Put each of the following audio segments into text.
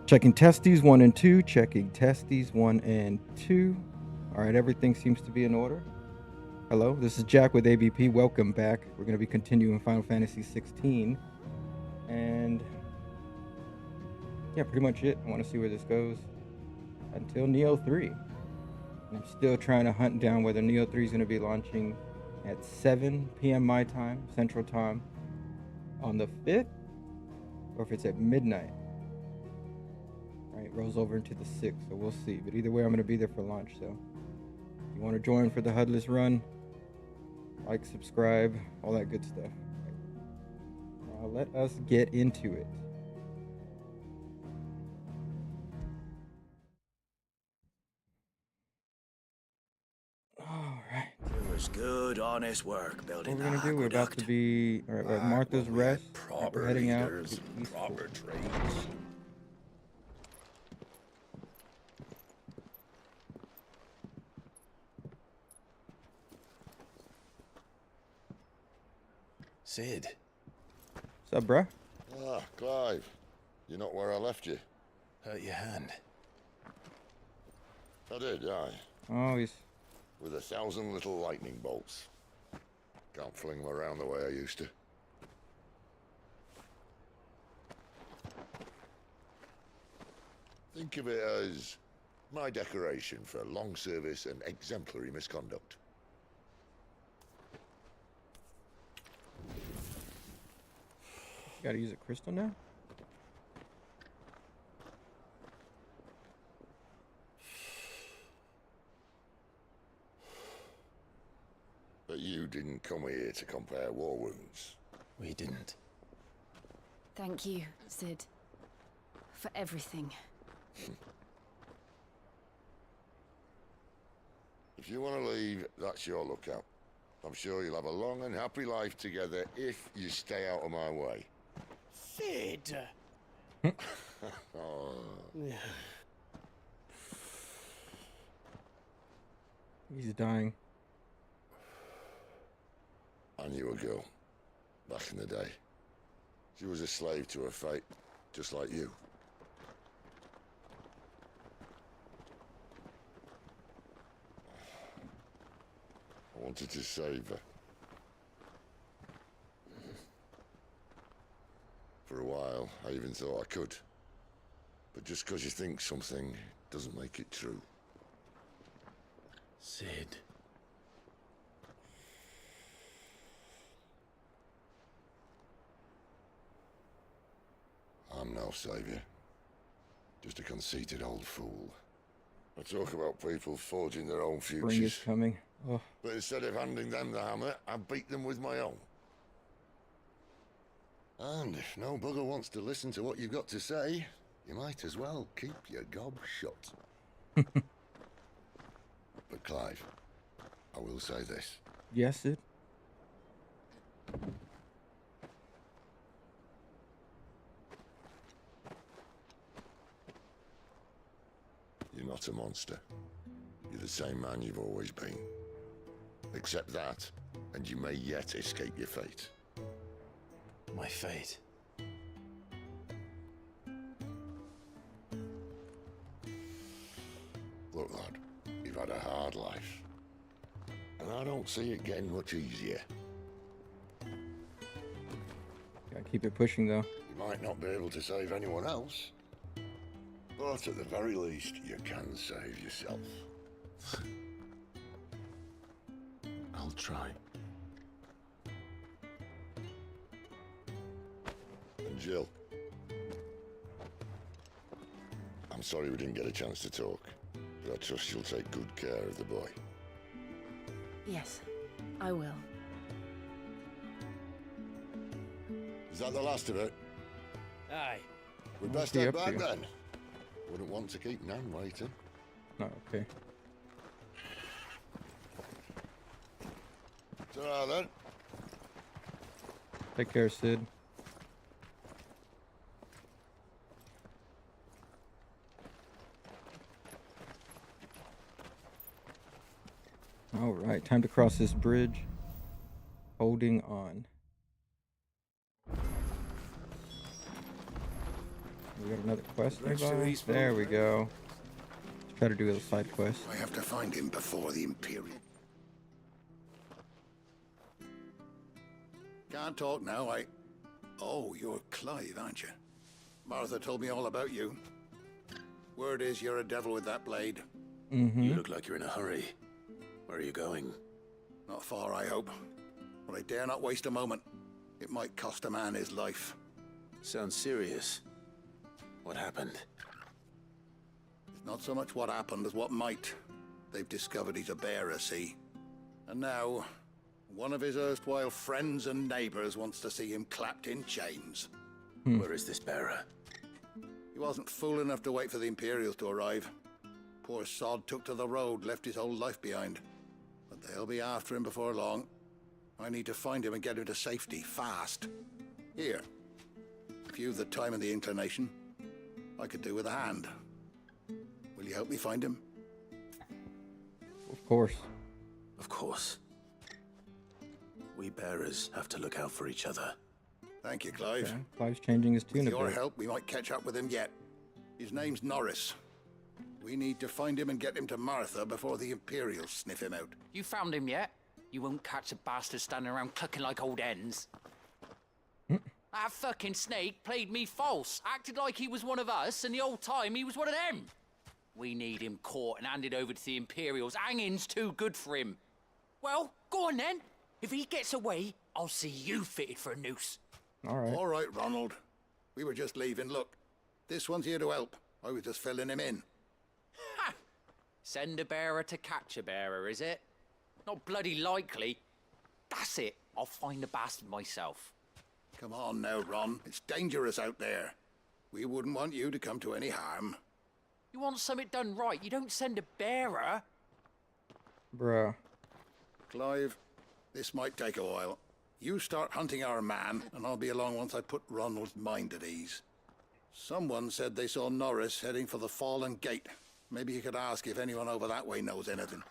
Checking testes 1 and 2. Checking testes 1 and 2. All right, everything seems to be in order. Hello, this is Jack with ABP. Welcome back. We're going to be continuing Final Fantasy 16. And yeah, pretty much it. I want to see where this goes until Neo 3. I'm still trying to hunt down whether Neo 3 is going to be launching at 7 p.m. my time, Central Time, on the 5th, or if it's at midnight. All right, rolls over into the 6th, so we'll see. But either way, I'm going to be there for launch. So if you want to join for the HUDless run, like, subscribe, all that good stuff. Now let us get into it. All right. It was good, honest work building What we're gonna do? We're about to be we're at Martha's Rest. We're heading out to proper trades. Sid. What's up, bruh? Ah, Clive. You're not where I left you. Hurt your hand. I did, aye. Oh, he's... With 1,000 little lightning bolts. Can't fling them around the way I used to. Think of it as my decoration for long service and exemplary misconduct. You gotta use a crystal now? But you didn't come here to compare war wounds. We didn't. Thank you, Sid, for everything. If you want to leave, that's your lookout. I'm sure you'll have a long and happy life together if you stay out of my way. Sid! Oh. He's dying. I knew a girl, back in the day. She was a slave to her fate, just like you. I wanted to save her. For a while, I even thought I could. But just because you think something doesn't make it true. Sid. I'm no savior. Just a conceited old fool. I talk about people forging their own Spring is futures. coming. Oh, But instead of handing them the hammer, I beat them with my own. And if no bugger wants to listen to what you've got to say, you might as well keep your gob shut. But Clive, I will say this. yes, Sid. You're not a monster. You're the same man you've always been. Accept that, and you may yet escape your fate. My fate. Look, lad, you've had a hard life. And I don't see it getting much easier. Gotta keep it pushing, though. You might not be able to save anyone else. But at the very least, you can save yourself. I'll try. And Jill. I'm sorry we didn't get a chance to talk, but I trust you'll take good care of the boy. Yes, I will. Is that the last of it? Aye. We'd What's best he head up back to? then. Wouldn't want to keep Nan waiting. Oh, okay. Ta-ra then. Take care, Sid. All right, time to cross this bridge. Holding on. We got another quest Next to nearby. these There we folk. go. Let's try to do a side quest. I have to find him before the Imperial. Can't talk now, Oh, you're Clive, aren't you? Martha told me all about you. Word is you're a devil with that blade. Mm-hmm. You look like you're in a hurry. Where are you going? Not far, I hope. But I dare not waste a moment. It might cost a man his life. Sounds serious. What happened? It's not so much what happened as what might. They've discovered he's a bearer, see? And now, one of his erstwhile friends and neighbors wants to see him clapped in chains. Where is this bearer? He wasn't fool enough to wait for the Imperials to arrive. Poor sod took to the road, left his whole life behind. But they'll be after him before long. I need to find him and get him to safety, fast. Here. If you've the time and the inclination, I could do with a hand. Will you help me find him? Of course. Of course. We bearers have to look out for each other. Thank you, Clive. Okay. Clive's changing his tune With a your bit. help, we might catch up with him yet. His name's Norris. We need to find him and get him to Martha before the Imperials sniff him out. You found him yet? You won't catch a bastard standing around clucking like old hens. That fucking snake played me false, acted like he was one of us, and the whole time he was one of them. We need him caught and handed over to the Imperials. Hanging's too good for him. Well, go on then. If he gets away, I'll see you fitted for a noose. All right. All right, Ronald. We were just leaving. Look, this one's here to help. I was just filling him in. Ha! Send a bearer to catch a bearer, is it? Not bloody likely. That's it. I'll find the bastard myself. Come on now, Ron. It's dangerous out there. We wouldn't want you to come to any harm. You want something done right, you don't send a bearer. Bruh. Clive, this might take a while. You start hunting our man, and I'll be along once I put Ronald's mind at ease. Someone said they saw Norris heading for the Fallen Gate. Maybe you could ask if anyone over that way knows anything.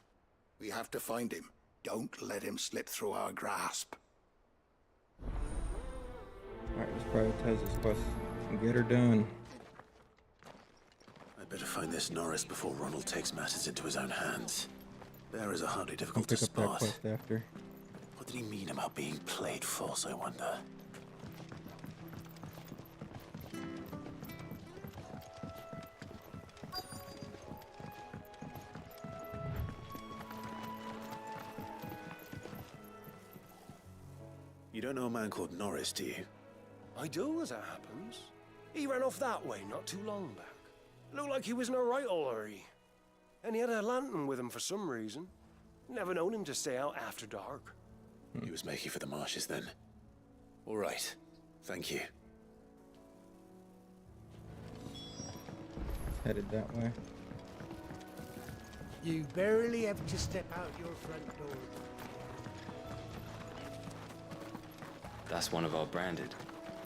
We have to find him. Don't let him slip through our grasp. Alright, let's prioritize this quest and get her done. I better find this Norris before Ronald takes matters into his own hands. Bearers are hardly I'll difficult to pick up that spot. quest after. What did he mean about being played false, I wonder? You don't know a man called Norris, do you? I do, as it happens. He ran off that way not too long back. Looked like he was in a right old hurry. And he had a lantern with him for some reason. Never known him to stay out after dark. He was making for the marshes then. All right. Thank you. Headed that way. You barely have to step out your front door. That's one of our branded.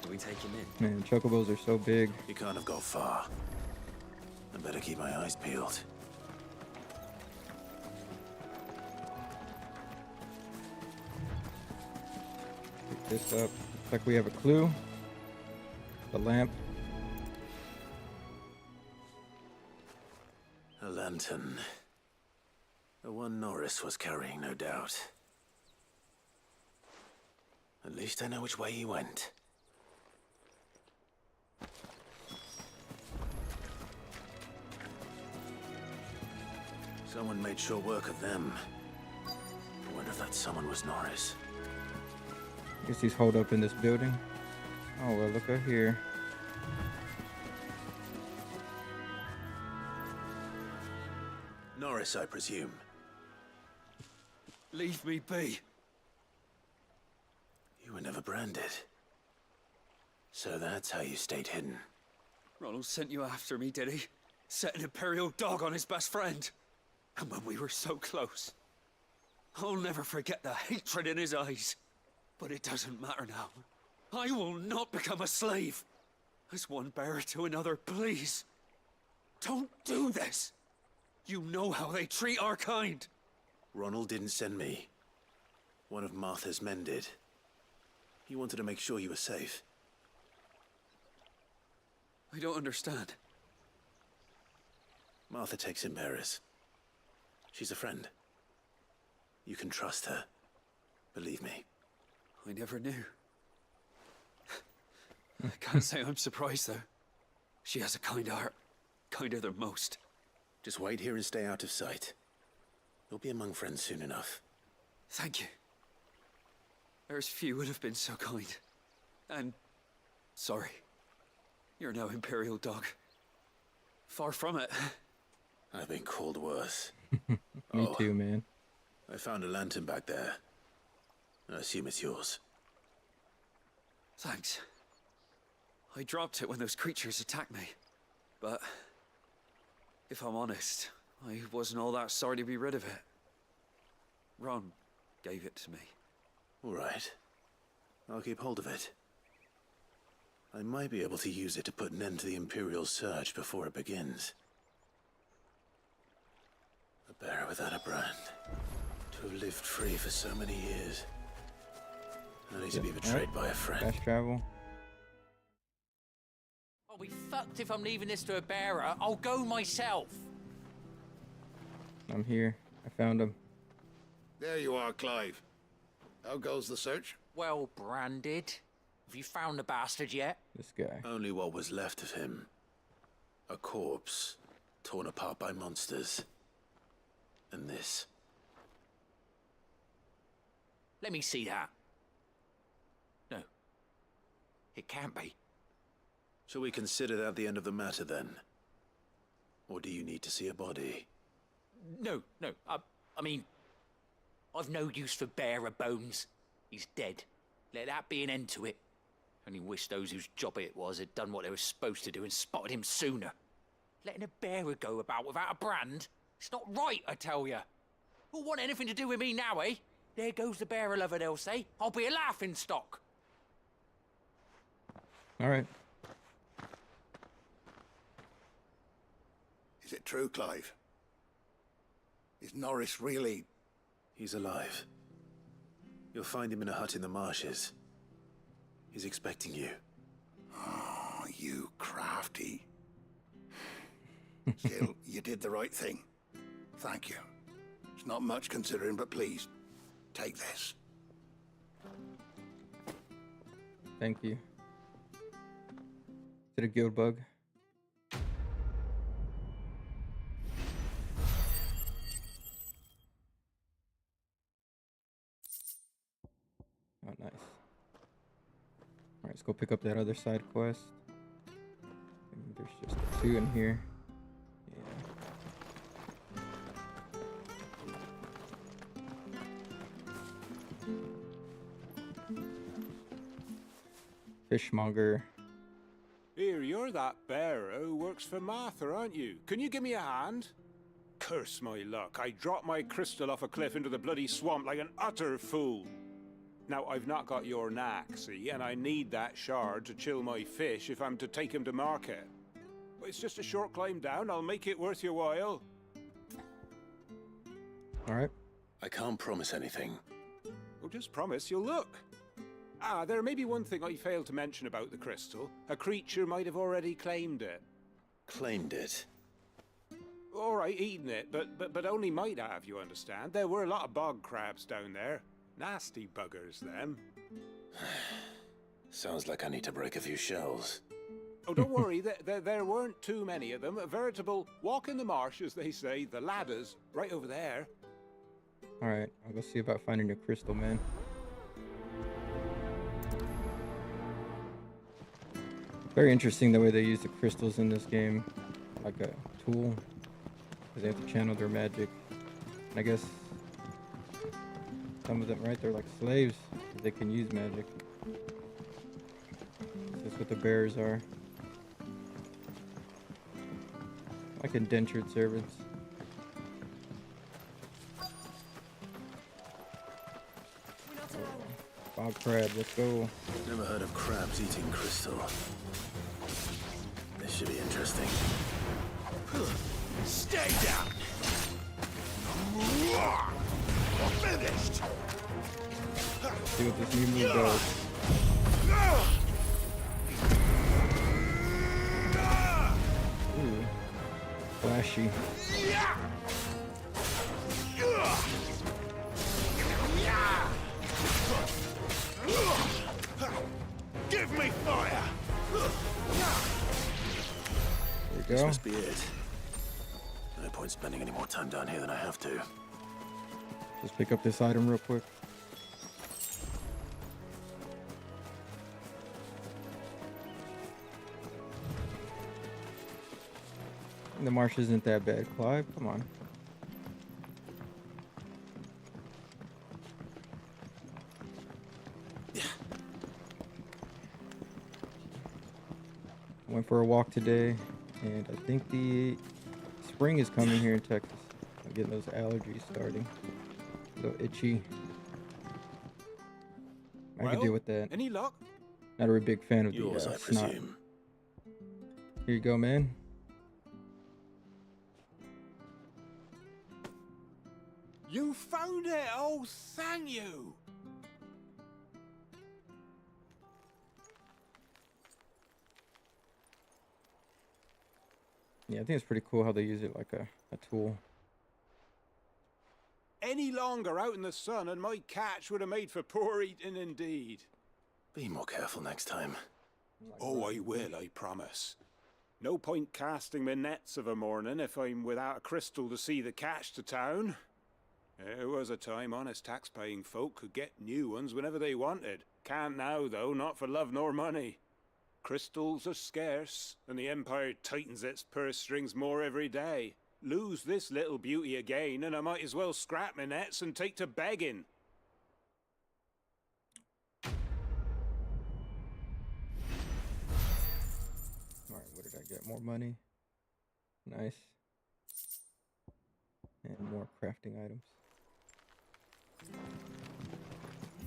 Do we take him in? Man, chocobos are so big. He can't have got far. I better keep my eyes peeled. Pick this up. Looks like we have a clue. The lamp. A lantern. The one Norris was carrying, no doubt. At least I know which way he went. Someone made sure work of them. I wonder if that someone was Norris. Guess he's holed up in this building. Oh well, look up here. Norris, I presume. Leave me be. You were never branded. So that's how you stayed hidden. Ronald sent you after me, did he? Set an Imperial dog on his best friend. And when we were so close. I'll never forget the hatred in his eyes. But it doesn't matter now. I will not become a slave. As one bearer to another, please. Don't do this. You know how they treat our kind. Ronald didn't send me. One of Martha's men did. He wanted to make sure you were safe. I don't understand. Martha takes in bearers. She's a friend. You can trust her. Believe me. I never knew. I can't say I'm surprised, though. She has a kind heart. Kinder than most. Just wait here and stay out of sight. You'll be among friends soon enough. Thank you. There's few would have been so kind. And sorry. You're no Imperial dog. Far from it. I've been called worse. Me too, man. I found a lantern back there. I assume it's yours. Thanks. I dropped it when those creatures attacked me. But if I'm honest, I wasn't all that sorry to be rid of it. Ron gave it to me. All right. I'll keep hold of it. I might be able to use it to put an end to the Imperial surge before it begins. A bearer without a brand. To have lived free for so many years. Only to be betrayed by a friend. Fast travel. I'll be fucked if I'm leaving this to a bearer. I'll go myself. I'm here. I found him. There you are, Clive. How goes the search? Well branded. Have you found the bastard yet? This guy. Only what was left of him. A corpse, torn apart by monsters. And this. Let me see that. No. It can't be. Shall we consider that the end of the matter then? Or do you need to see a body? No. I mean, I've no use for bearer bones. He's dead. Let that be an end to it. Only wish those whose job it was had done what they were supposed to do and spotted him sooner. Letting a bearer go about without a brand? It's not right, I tell you. Who'll want anything to do with me now, eh? There goes the bearer lover, they'll say. I'll be a laughing stock. All right. Is it true, Clive? Is Norris really... He's alive. You'll find him in a hut in the marshes. He's expecting you. Oh, you crafty. Still, you did the right thing. Thank you. It's not much considering, but please, take this. Thank you. Is it a guild bug? Oh, nice. Alright, let's go pick up that other side quest. Maybe there's just 2 in here. Yeah. Fishmonger. Here, you're that bearer who works for Martha, aren't you? Can you give me a hand? Curse my luck, I dropped my crystal off a cliff into the bloody swamp like an utter fool. Now, I've not got your knack, see, and I need that shard to chill my fish if I'm to take him to market. But it's just a short climb down, I'll make it worth your while. Alright. I can't promise anything. Well, just promise you'll look. Ah, there may be one thing I failed to mention about the crystal. A creature might have already claimed it. Claimed it? All right, eaten it, but only might have, you understand. There were a lot of bog crabs down there. Nasty buggers, them. Sounds like I need to break a few shells. Oh, don't worry, there weren't too many of them. A veritable walk in the marsh, as they say, the ladders, right over there. Alright, I'll go see about finding a crystal, man. Very interesting the way they use the crystals in this game, like a tool, because they have to channel their magic. And I guess some of them, right, they're like slaves, they can use magic. That's what the bearers are. Like indentured servants. Bog crab, let's go. Never heard of crabs eating crystal. This should be interesting. Stay down! Finished! See what this new move does. Flashy. Give me fire! There we This go. must be it. No point spending any more time down here than I have to. Let's pick up this item real quick. The marsh isn't that bad, Clive. Come on. Went for a walk today, and I think the spring is coming here in Texas. I'm getting those allergies starting. A little itchy. I could Well, deal with that. Any luck? Not a very big fan of Yours, the I snot. presume. Here you go, man. You found it! Oh, thank you! Yeah, I think it's pretty cool how they use it like a tool. Any longer out in the sun and my catch would have made for poor eating indeed. Be more careful next time. Oh, I will, I promise. No point casting my nets of a morning if I'm without a crystal to see the catch to town. There was a time honest tax-paying folk could get new ones whenever they wanted. Can't now, though, not for love nor money. Crystals are scarce, and the Empire tightens its purse strings more every day. Lose this little beauty again, and I might as well scrap my nets and take to begging. Alright, what did I get? More money. Nice. And more crafting items. I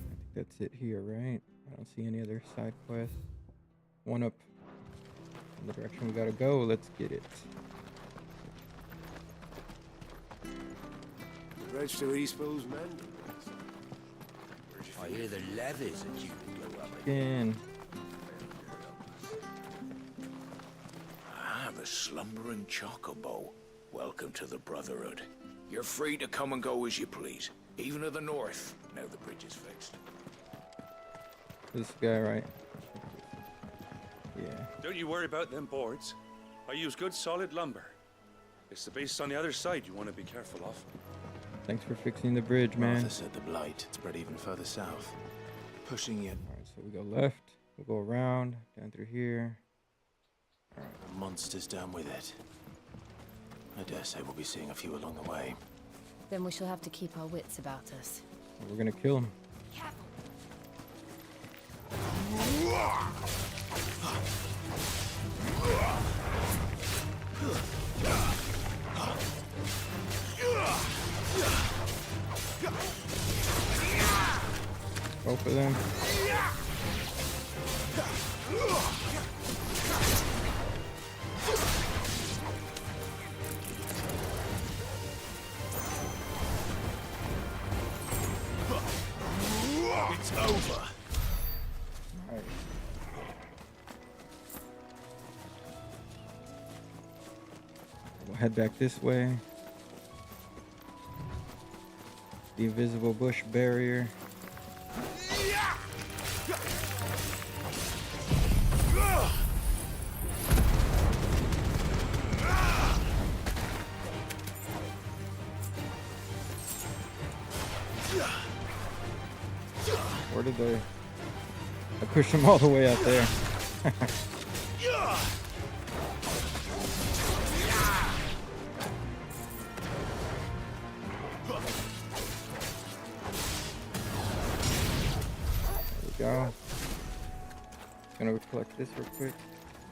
think that's it here, right? I don't see any other side quests. One up in the direction we gotta go. Let's get it. Bridge to East Bowes, men. I hear the levies are due to go up. Again. Ah, the slumbering chocobo. Welcome to the Brotherhood. You're free to come and go as you please, even to the north, now the bridge is fixed. This guy, right? Yeah. Don't you worry about them boards. I use good solid lumber. It's the base on the other side you want to be careful of. Thanks for fixing the bridge, man. Martha said the blight spread even further south, pushing it. Alright, so we go left. We'll go around, down through here. The monsters down with it. I dare say we'll be seeing a few along the way. Then we shall have to keep our wits about us. We're gonna kill him. Careful. Both of them. It's over. Alright. We'll head back this way. The invisible bush barrier. Where did they? I pushed them all the way out there. There we go. Just gonna collect this real quick.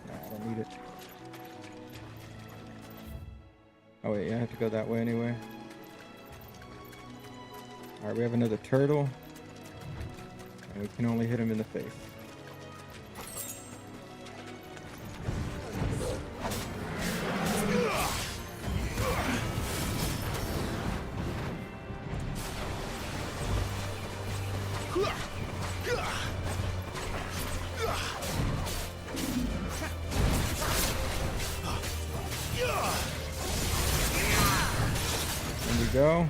Nah, I don't need it. Oh wait, yeah, I have to go that way anyway. Alright, we have another turtle. And we can only hit him in the face. go.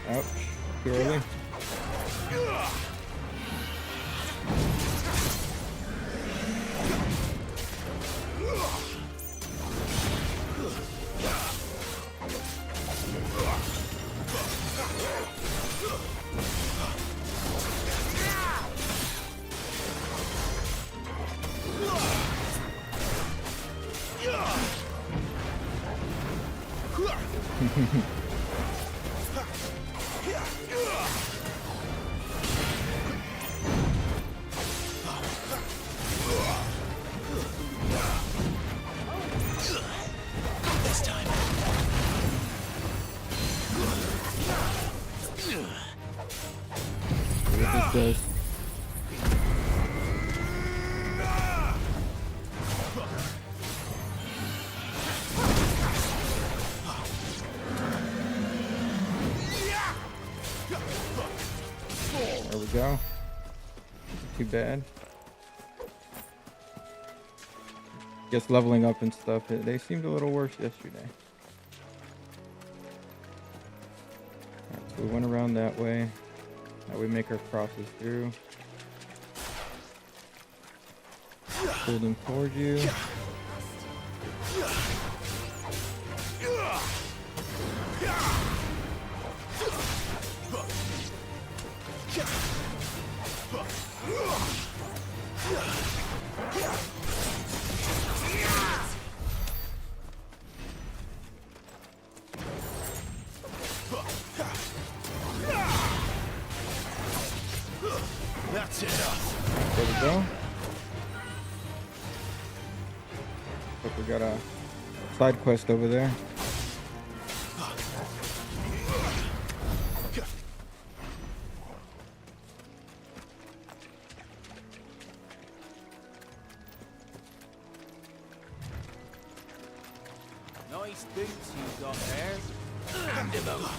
Ouch. Too early. This time. What this does. There we go. Too bad. Guess leveling up and stuff, they seemed a little worse yesterday. Alright, so we went around that way. Now we make our crosses through. Pull them towards you. That's enough. There we go. Look, we got a side quest over there. Nice boots you got there. Hand him over.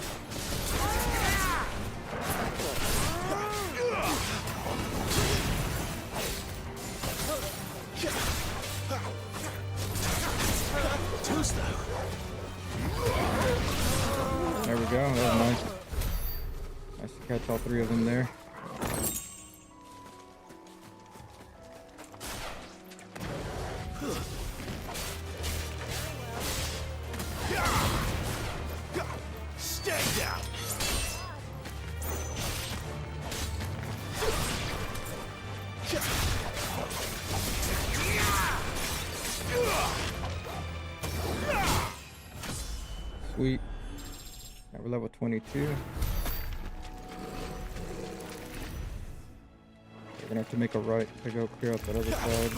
Too slow. There we go. That was nice. Nice to catch all three of them there. Stay down. Sweet. Now we're level 22. We're gonna have to make a right to go clear out that other side.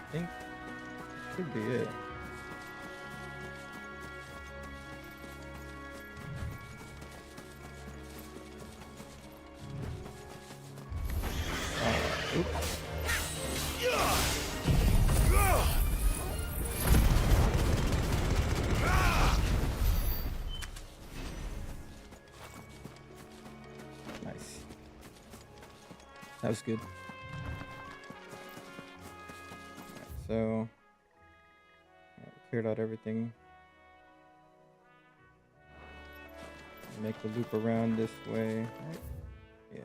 I think should be it. Oops. Nice. That was good. So, cleared out everything. Make the loop around this way. Right? Yeah.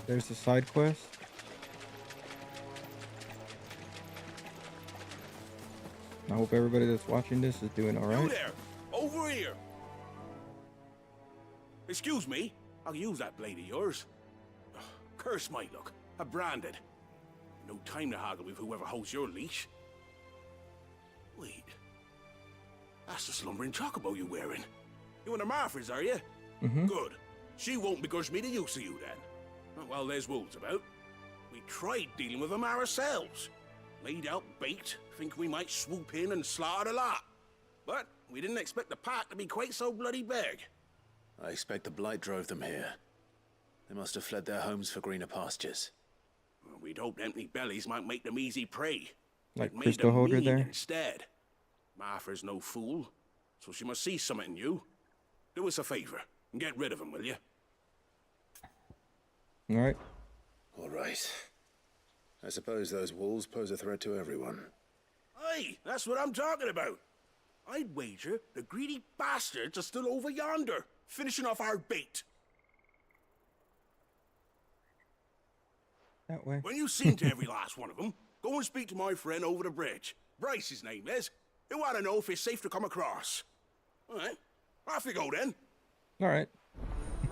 There's the side quest. I hope everybody that's watching this is doing all You right. there! Over here! Excuse me, I'll use that blade of yours. Ugh, curse my luck. I'm branded. No time to haggle with whoever holds your leash. Wait. That's the slumbering chocobo you're wearing. You and the Marthas, are you? Mm-hmm. Good. She won't begrudge me the use of you then. Oh, well, there's wolves about. We tried dealing with them ourselves. Laid out bait, think we might swoop in and slaughter the lot. But we didn't expect the pack to be quite so bloody big. I expect the blight drove them here. They must have fled their homes for greener pastures. Well, we'd hoped empty bellies might make them easy prey. Like It made Crystal them Holder mean there. instead. Martha's no fool, so she must see something in you. Do us a favor and get rid of them, will you? All right. All right. I suppose those wolves pose a threat to everyone. Aye, that's what I'm talking about. I'd wager the greedy bastards are still over yonder, finishing off our bait. That way. When you seen to every last one of them, go and speak to my friend over the bridge. Bryce, his name is. He'll want to know if it's safe to come across. All right, off you go then. All right.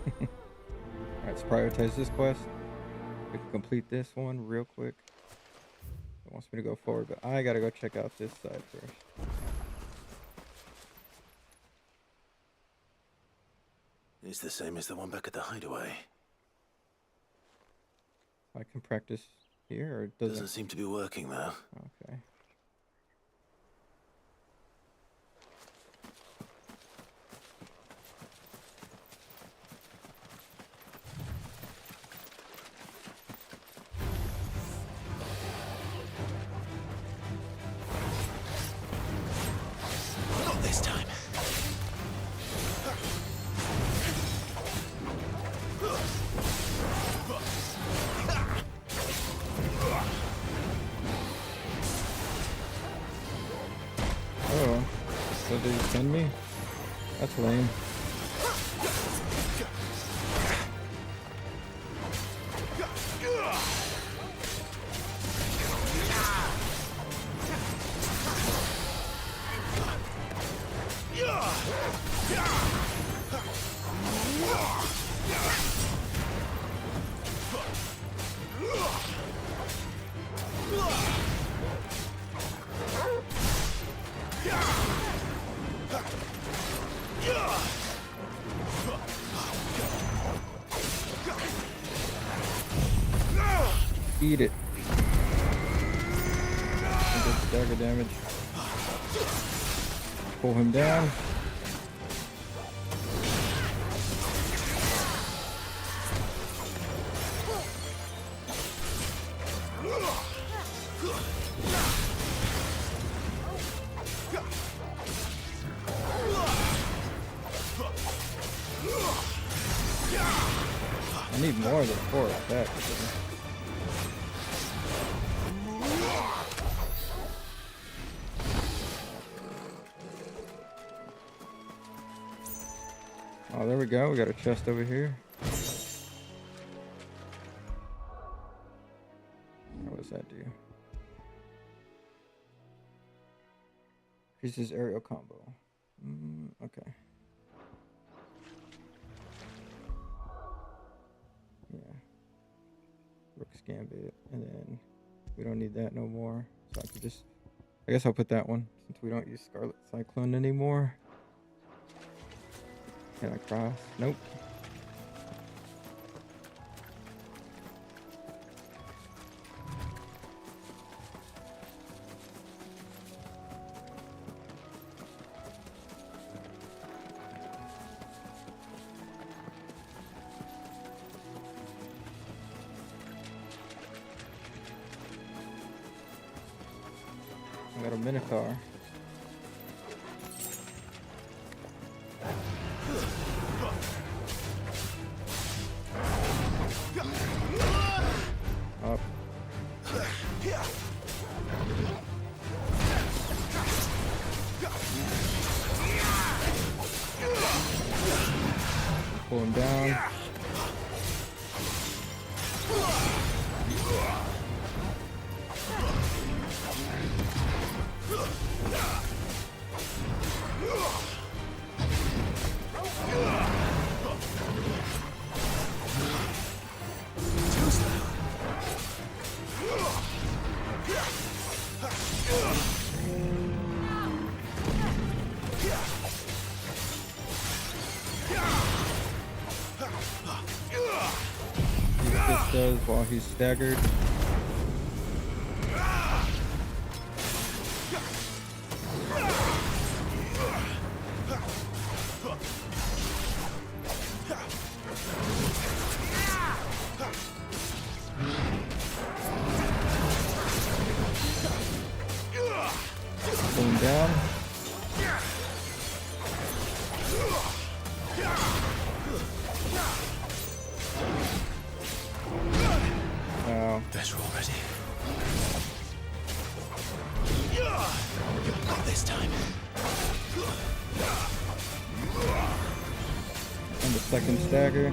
All right, let's prioritize this quest. We can complete this one real quick. It wants me to go forward, but I gotta go check out this side first. It's the same as the one back at the hideaway. I can practice here, or it Doesn't seem to be working though. Okay. Not this time. Oh, so did he send me? That's lame. Eat it. Good dagger damage. Pull him down. I need more than 4 attacks. Oh, there we go. We got a chest over here. What does that do? Increases aerial combo. Okay. Yeah. Rook's Gambit. And then we don't need that no more. So I can just... I guess I'll put that one since we don't use Scarlet Cyclone anymore. Can I cross? Nope. I got a Minotaur. Up. Pull him down. does while he's staggered. Pull him down. Wow. Better already. Not this time. And the second stagger.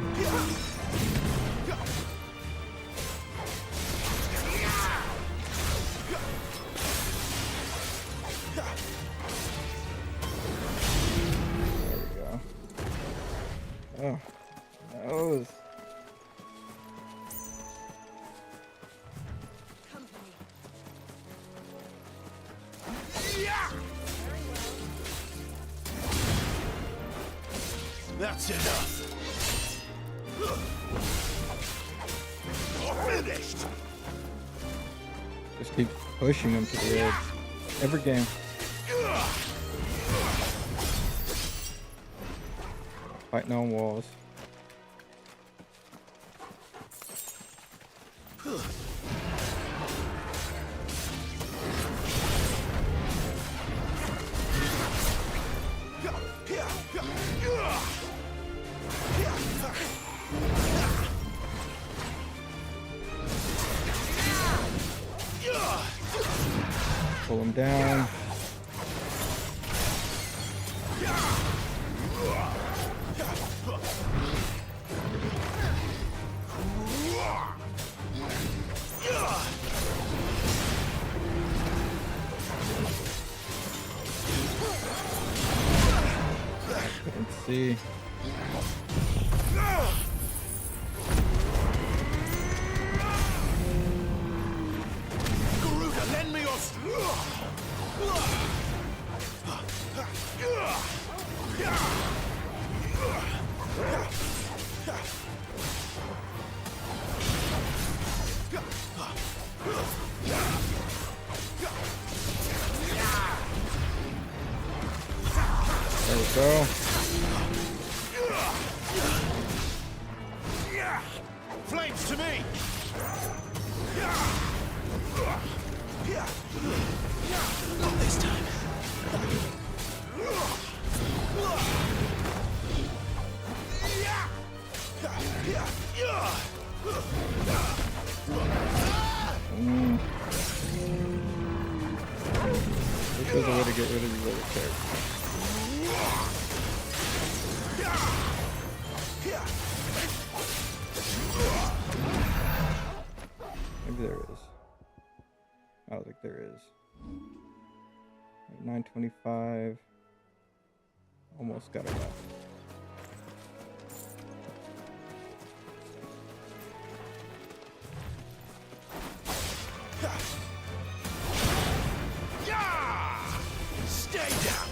There we go. Oh, nose. That's enough. You're finished. Just keep pushing him to the edge. Every game. Fighting on walls. Pull him down. Let's see. Garuda, lend me your There we go. flames to me. Not this time. This is a way to get rid of these other characters. Maybe there is. I don't think there is. 925. Almost got it left. Stay down.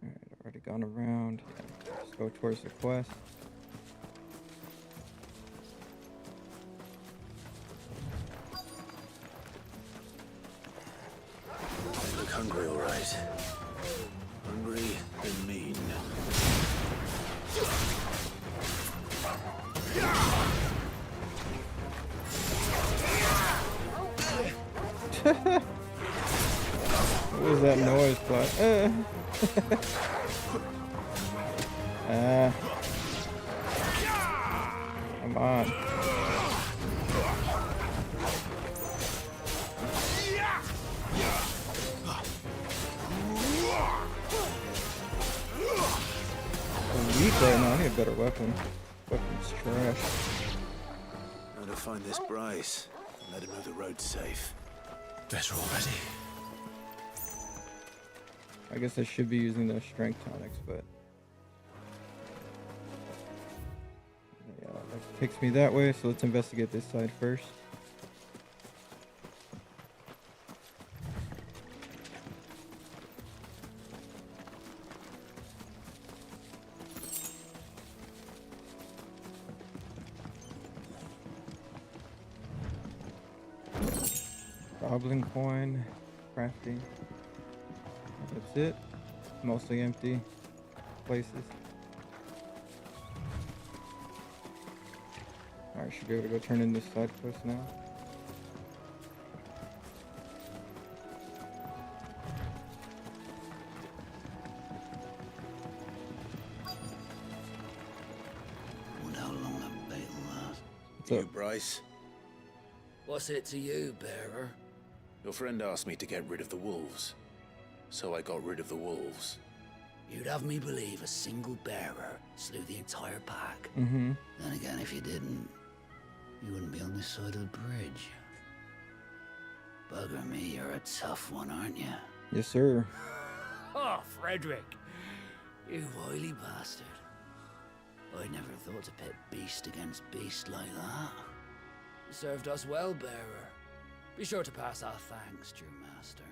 Alright, I've already gone around. Yeah, let's go towards the quest. I look hungry, all right. Hungry and mean. What was that noise, Clyde? Come on. I'm weak right now. I need a better weapon. Weapon's trash. Now to find this Bryce and let him know the road's safe. Better already. I guess I should be using those strength tonics, but yeah, that takes me that way. So let's investigate this side first. Goblin coin, crafting. That's it. Mostly empty places. Alright, should be able to go turn in this side quest now. Wonder how long that bait will last. What's You, up? Bryce? What's it to you, bearer? Your friend asked me to get rid of the wolves. So I got rid of the wolves. You'd have me believe a single bearer slew the entire pack. Mm-hmm. Then again, if you didn't, you wouldn't be on this side of the bridge. Bugger me, you're a tough one, aren't you? Yes, sir. Oh, Frederick! You wily bastard. I never thought to pit beast against beast like that. You served us well, bearer. Be sure to pass our thanks, true master.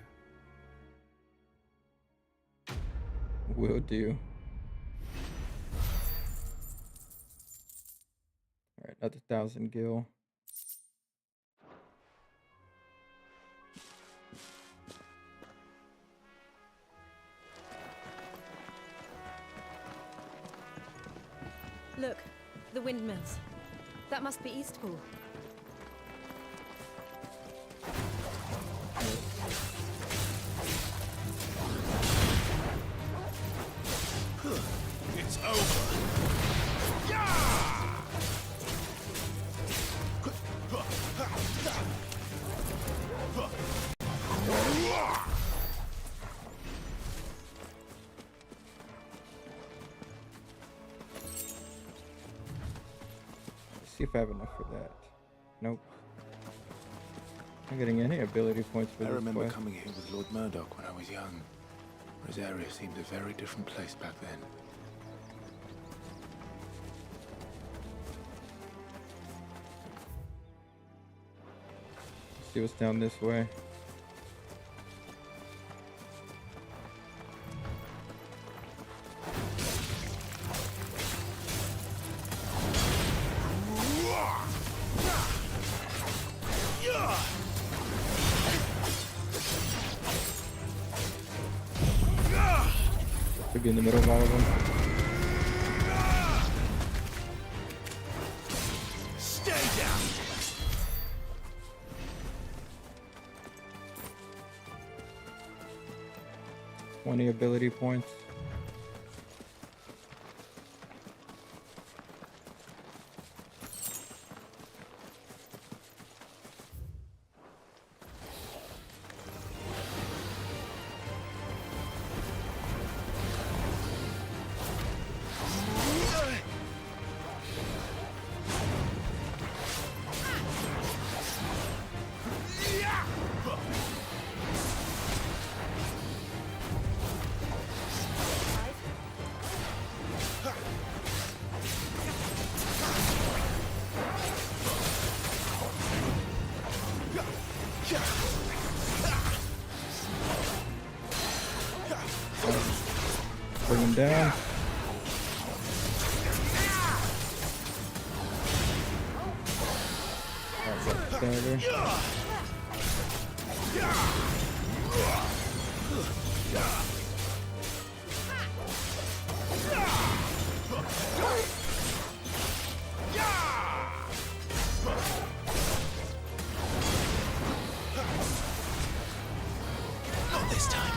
Will do. Alright, another 1,000 gil. Look, the windmills. That must be Eastpool. It's over. Let's see if I have enough for that. Nope. Not getting any ability points for I this remember quest. coming here with Lord Murdoch when I was young. Rosaria seemed a very different place back then. Let's see what's down this way. Could be in the middle of all of them. Stay down. 20 ability points. Bring him down. Alright, got the stagger. Not this time.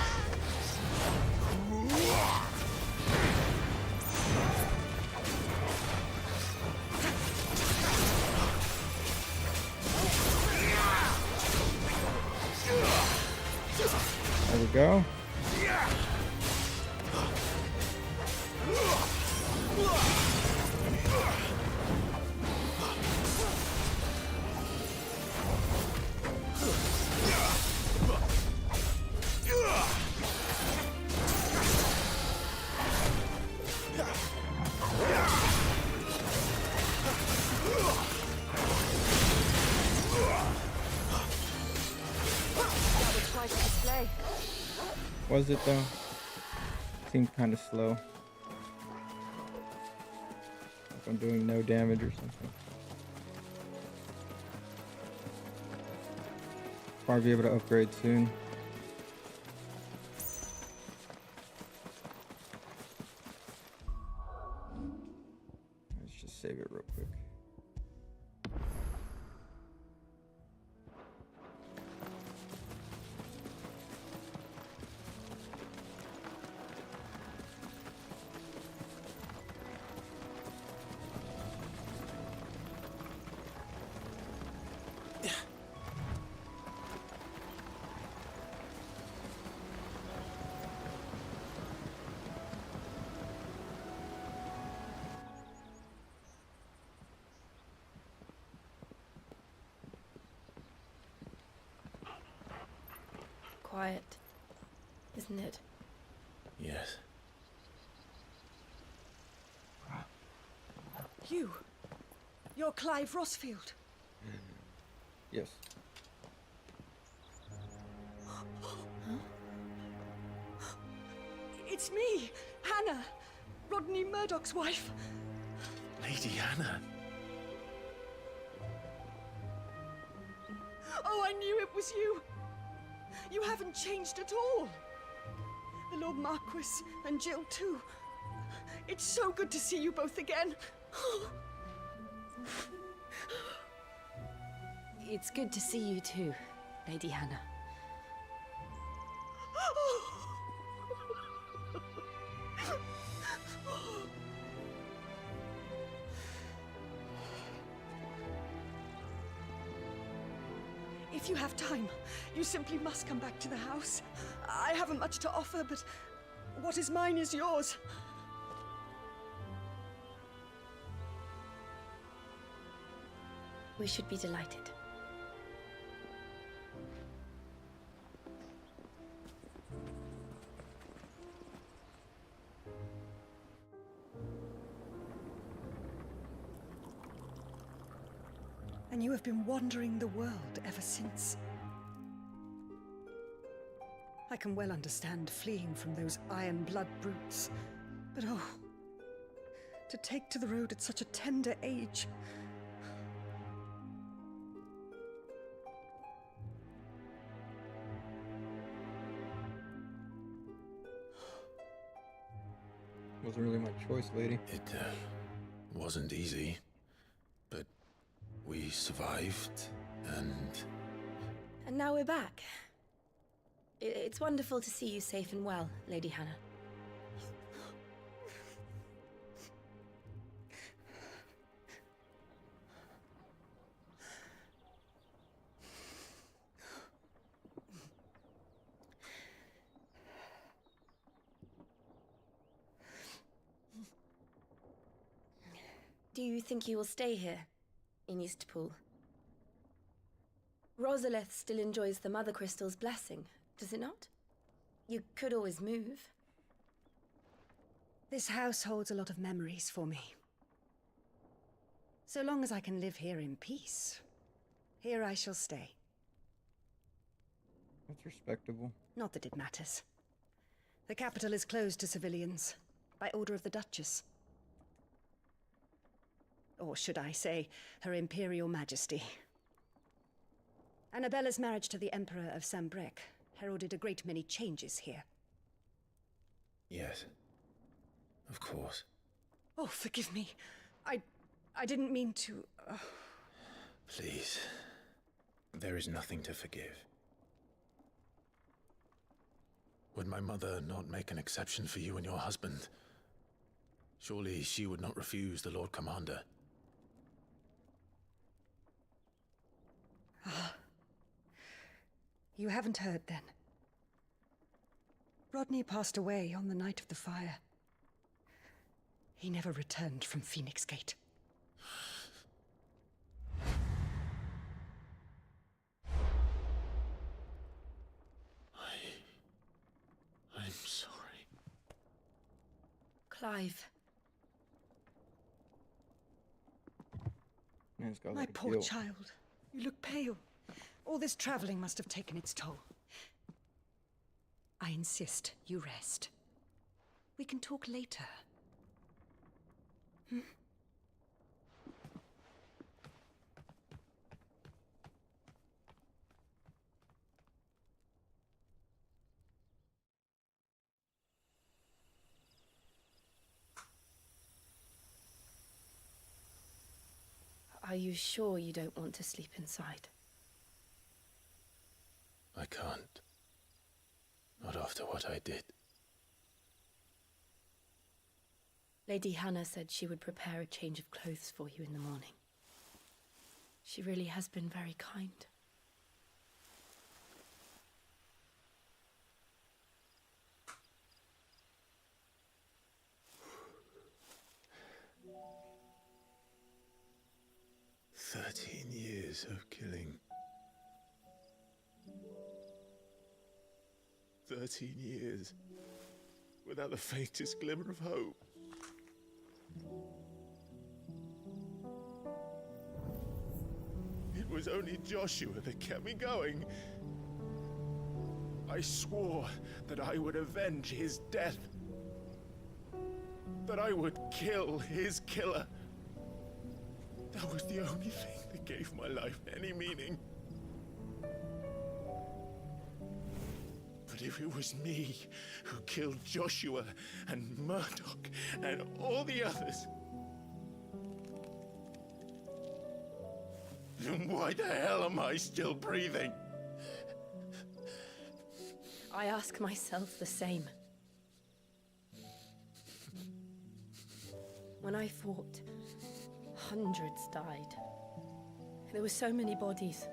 There we go. That was quite a display. Was it though? Seemed kind of slow. Like I'm doing no damage or something. Probably be able to upgrade soon. Let's just save it real quick. Quiet, isn't it? Yes. You're Clive Rossfield. Yes. It's me, Hannah, Rodney Murdoch's wife. Lady Hannah. Oh, I knew it was you. You haven't changed at all. The Lord Marquis and Jill too. It's so good to see you both again. It's good to see you too, Lady Hannah. If you have time, you simply must come back to the house. I haven't much to offer, but what is mine is yours. We should be delighted. And you have been wandering the world ever since. I can well understand fleeing from those iron blood brutes, but oh, to take to the road at such a tender age. Wasn't really my choice, lady. It wasn't easy, but we survived, and now we're back. It's wonderful to see you safe and well, Lady Hannah. Do you think you will stay here, in Eastpool? Rosalith still enjoys the Mother Crystal's blessing, does it not? You could always move. This house holds a lot of memories for me. So long as I can live here in peace, here I shall stay. That's respectable. Not that it matters. The capital is closed to civilians, by order of the Duchess. Or should I say, Her Imperial Majesty. Annabella's marriage to the Emperor of Sambrec heralded a great many changes here. yes, of course. Oh, forgive me. I didn't mean to... Please, there is nothing to forgive. Would my mother not make an exception for you and your husband? Surely she would not refuse the Lord Commander. You haven't heard, then. Rodney passed away on the night of the fire. He never returned from Phoenix Gate. I'm sorry. Clive. Man's got a My lot of poor guilt. child. You look pale. All this traveling must have taken its toll. I insist you rest. We can talk later. Hmm? Are you sure you don't want to sleep inside? I can't. Not after what I did. Lady Hannah said she would prepare a change of clothes for you in the morning. She really has been very kind. Years of killing. 13 years without the faintest glimmer of hope. It was only Joshua that kept me going. I swore that I would avenge his death. That I would kill his killer. That was the only thing that gave my life any meaning. But if it was me who killed Joshua and Murdoch and all the others, then why the hell am I still breathing? I ask myself the same. When I fought, hundreds died. There were so many bodies,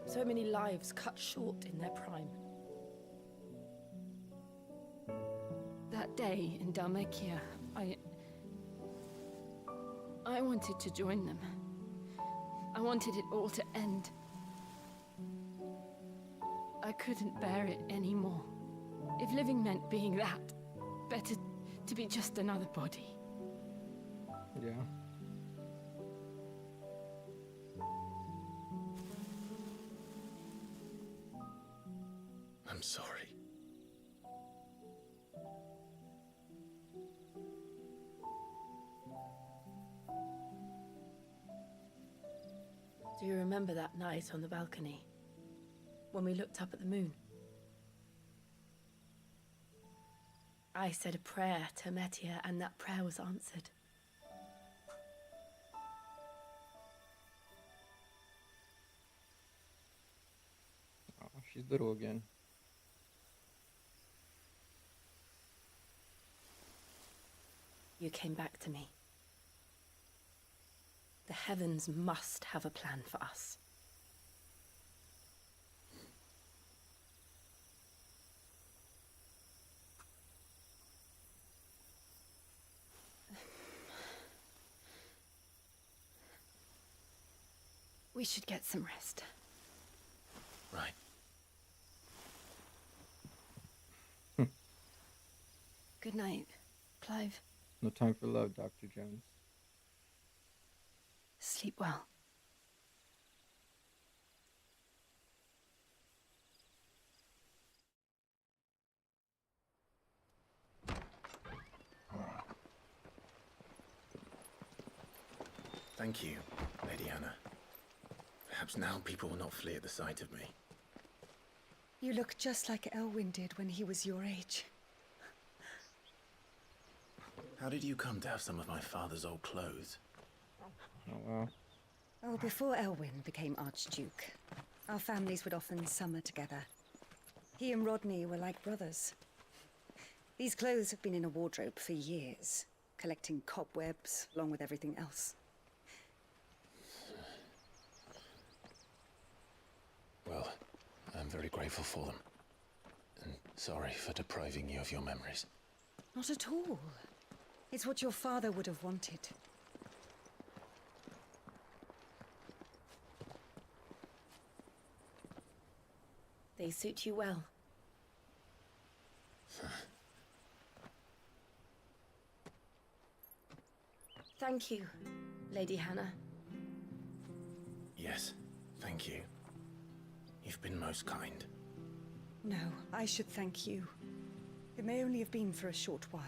so many lives cut short in their prime. That day in Dhalmekia, I wanted to join them. I wanted it all to end. I couldn't bear it anymore. If living meant being that, better to be just another body. Yeah. I'm sorry. Do you remember that night on the balcony? When we looked up at the moon? I said a prayer to Metia, and that prayer was answered. Oh, she's little again. You came back to me. The heavens must have a plan for us. We should get some rest. Right. Good night, Clive. No time for love, Dr. Jones. Sleep well. Thank you, Lady Hannah. Perhaps now people will not flee at the sight of me. You look just like Elwyn did when he was your age. How did you come to have some of my father's old clothes? Oh, wow. Oh, before Elwyn became Archduke, our families would often summer together. He and Rodney were like brothers. These clothes have been in a wardrobe for years, collecting cobwebs along with everything else. Well, I'm very grateful for them. And sorry for depriving you of your memories. Not at all. It's what your father would have wanted. They suit you well. Thank you, Lady Hannah. Yes, thank you. You've been most kind. No, I should thank you. It may only have been for a short while,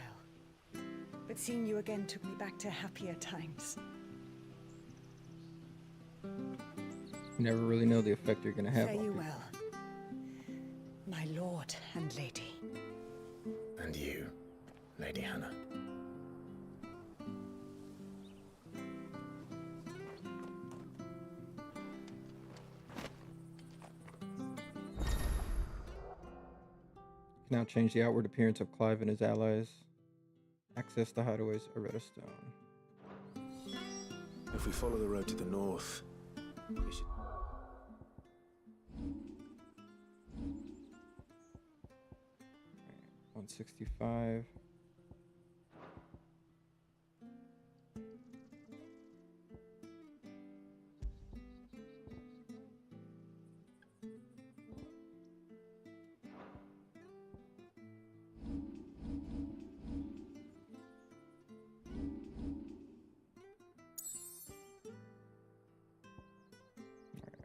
but seeing you again took me back to happier times. You never really know the effect you're gonna have. Fare on you people. well, my lord and lady. And you, Lady Hannah. Can now change the outward appearance of Clive and his allies. Access the hideaways of Redstone. If we follow the road to the north, we should... 165.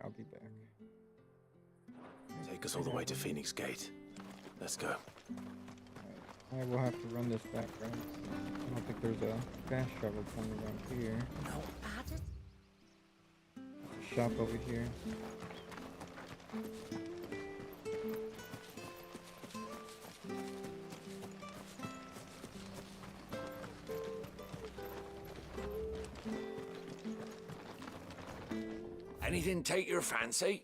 I'll be back. Take us all the way to Phoenix Gate. Let's go. I will have to run this back, right? I don't think there's a fast travel point around here. No, add it. Shop over here. Anything take your fancy?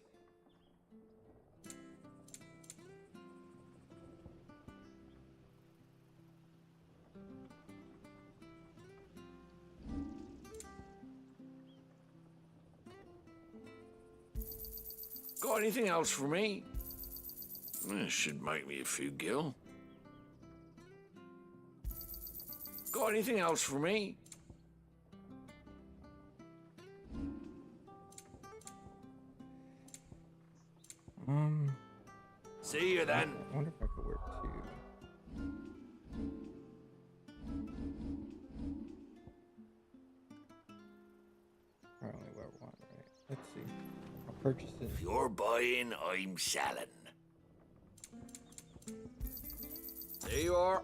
Got anything else for me? Should make me a few gil. Got anything else for me? See you then. I wonder if I could work too. I only wear one, right? Let's see. I'll purchase it. If you're buying, I'm selling. There you are.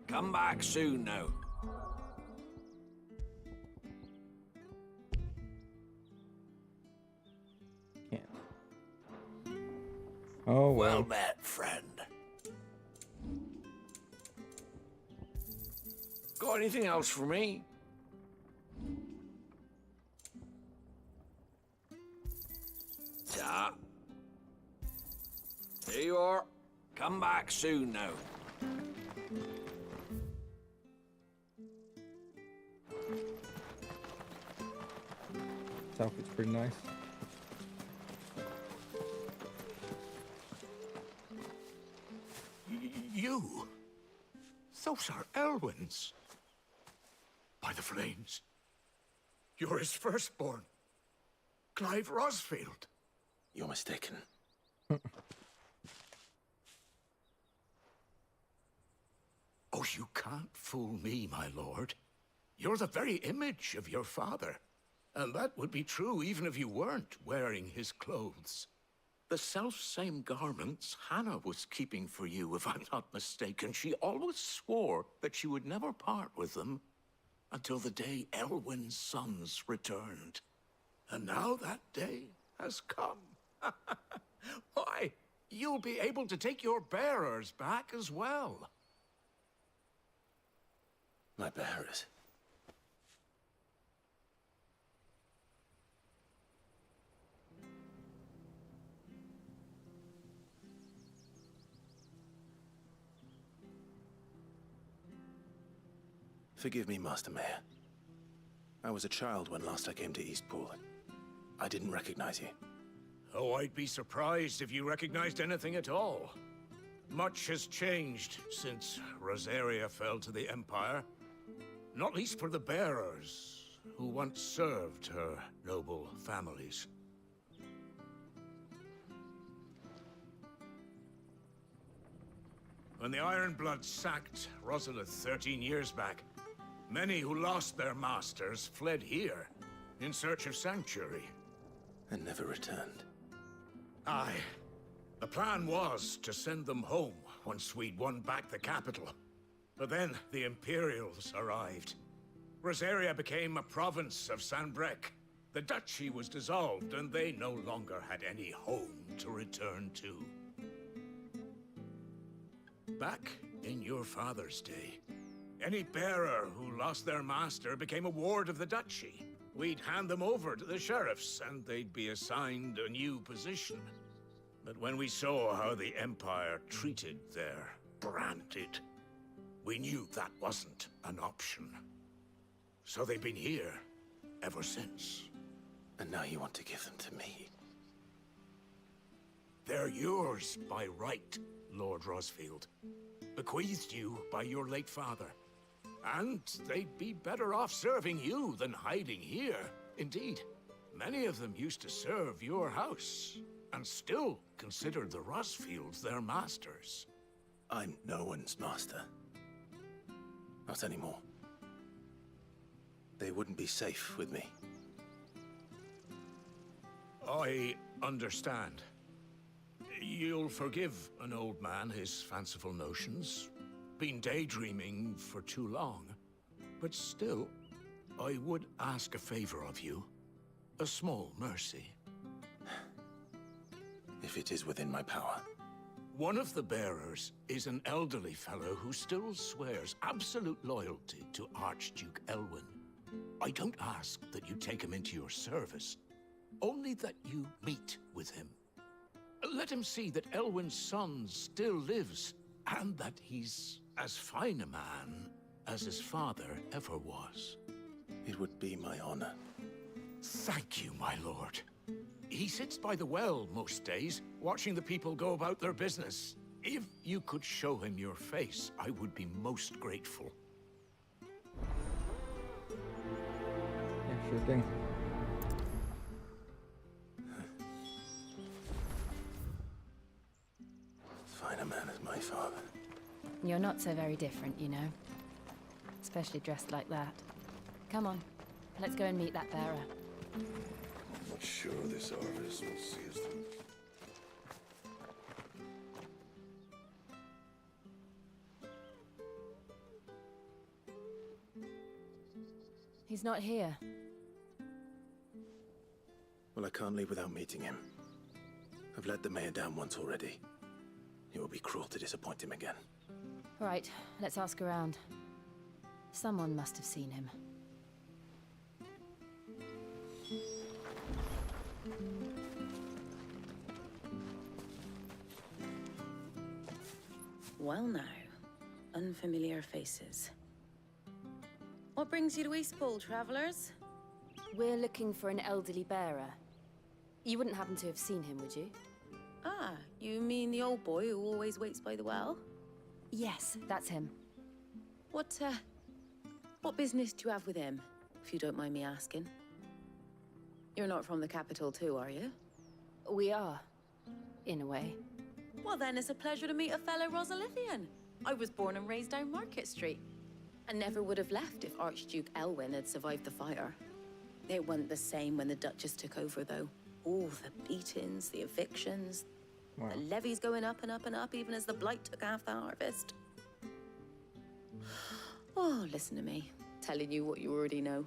Come back soon now. Can't. Oh, Well met, friend. Got anything else for me? Yeah. There you are. Come back soon now. This outfit's pretty nice. You? Those are Elwyn's. By the flames. You're his firstborn. Clive Rosfield. You're mistaken. Oh, you can't fool me, my lord. You're the very image of your father. And that would be true even if you weren't wearing his clothes. The self-same garments Hannah was keeping for you, if I'm not mistaken. She always swore that she would never part with them until the day Elwyn's sons returned. And now that day has come. Why, you'll be able to take your bearers back as well. My bearers. Forgive me, Master Mayor. I was a child when last I came to Eastpool. I didn't recognize you. Oh, I'd be surprised if you recognized anything at all. Much has changed since Rosaria fell to the Empire. Not least for the bearers, who once served her noble families. When the Ironbloods sacked Rosalith 13 years back, many who lost their masters fled here in search of sanctuary. And never returned. Aye. The plan was to send them home once we'd won back the capital. But then the Imperials arrived. Rosaria became a province of Sanbreque. The duchy was dissolved, and they no longer had any home to return to. Back in your father's day, any bearer who lost their master became a ward of the duchy. We'd hand them over to the sheriffs, and they'd be assigned a new position. But when we saw how the Empire treated their branded, we knew that wasn't an option. So they've been here ever since. And now you want to give them to me? They're yours by right, Lord Rosfield. Bequeathed you by your late father. And they'd be better off serving you than hiding here. Indeed, many of them used to serve your house, and still consider the Rosfields their masters. I'm no one's master. Not anymore. They wouldn't be safe with me. I understand. You'll forgive an old man his fanciful notions. Been daydreaming for too long. But still, I would ask a favor of you. A small mercy. If it is within my power. One of the bearers is an elderly fellow who still swears absolute loyalty to Archduke Elwyn. I don't ask that you take him into your service, only that you meet with him. Let him see that Elwyn's son still lives, and that he's as fine a man as his father ever was. It would be my honor. Thank you, my lord. He sits by the well most days, watching the people go about their business. If you could show him your face, I would be most grateful. Yeah, sure thing. As fine a man as my father. You're not so very different, you know. Especially dressed like that. Come on, let's go and meet that bearer. I'm not sure this artist will see us through. He's not here. Well, I can't leave without meeting him. I've let the mayor down once already. It would be cruel to disappoint him again. Right, let's ask around. Someone must have seen him. Well now, unfamiliar faces. What brings you to Eastpool, travelers? We're looking for an elderly bearer. You wouldn't happen to have seen him, would you? Ah, you mean the old boy who always waits by the well? Yes, that's him. What business do you have with him, if you don't mind me asking? You're not from the capital too, are you? We are, in a way. Well then, it's a pleasure to meet a fellow Rosalithian. I was born and raised down Market Street, and never would have left if Archduke Elwyn had survived the fire. It wasn't the same when the Duchess took over, though. All the beatings, the evictions, Wow. the levies going up and up and up, even as the blight took half the harvest. Oh, listen to me, telling you what you already know.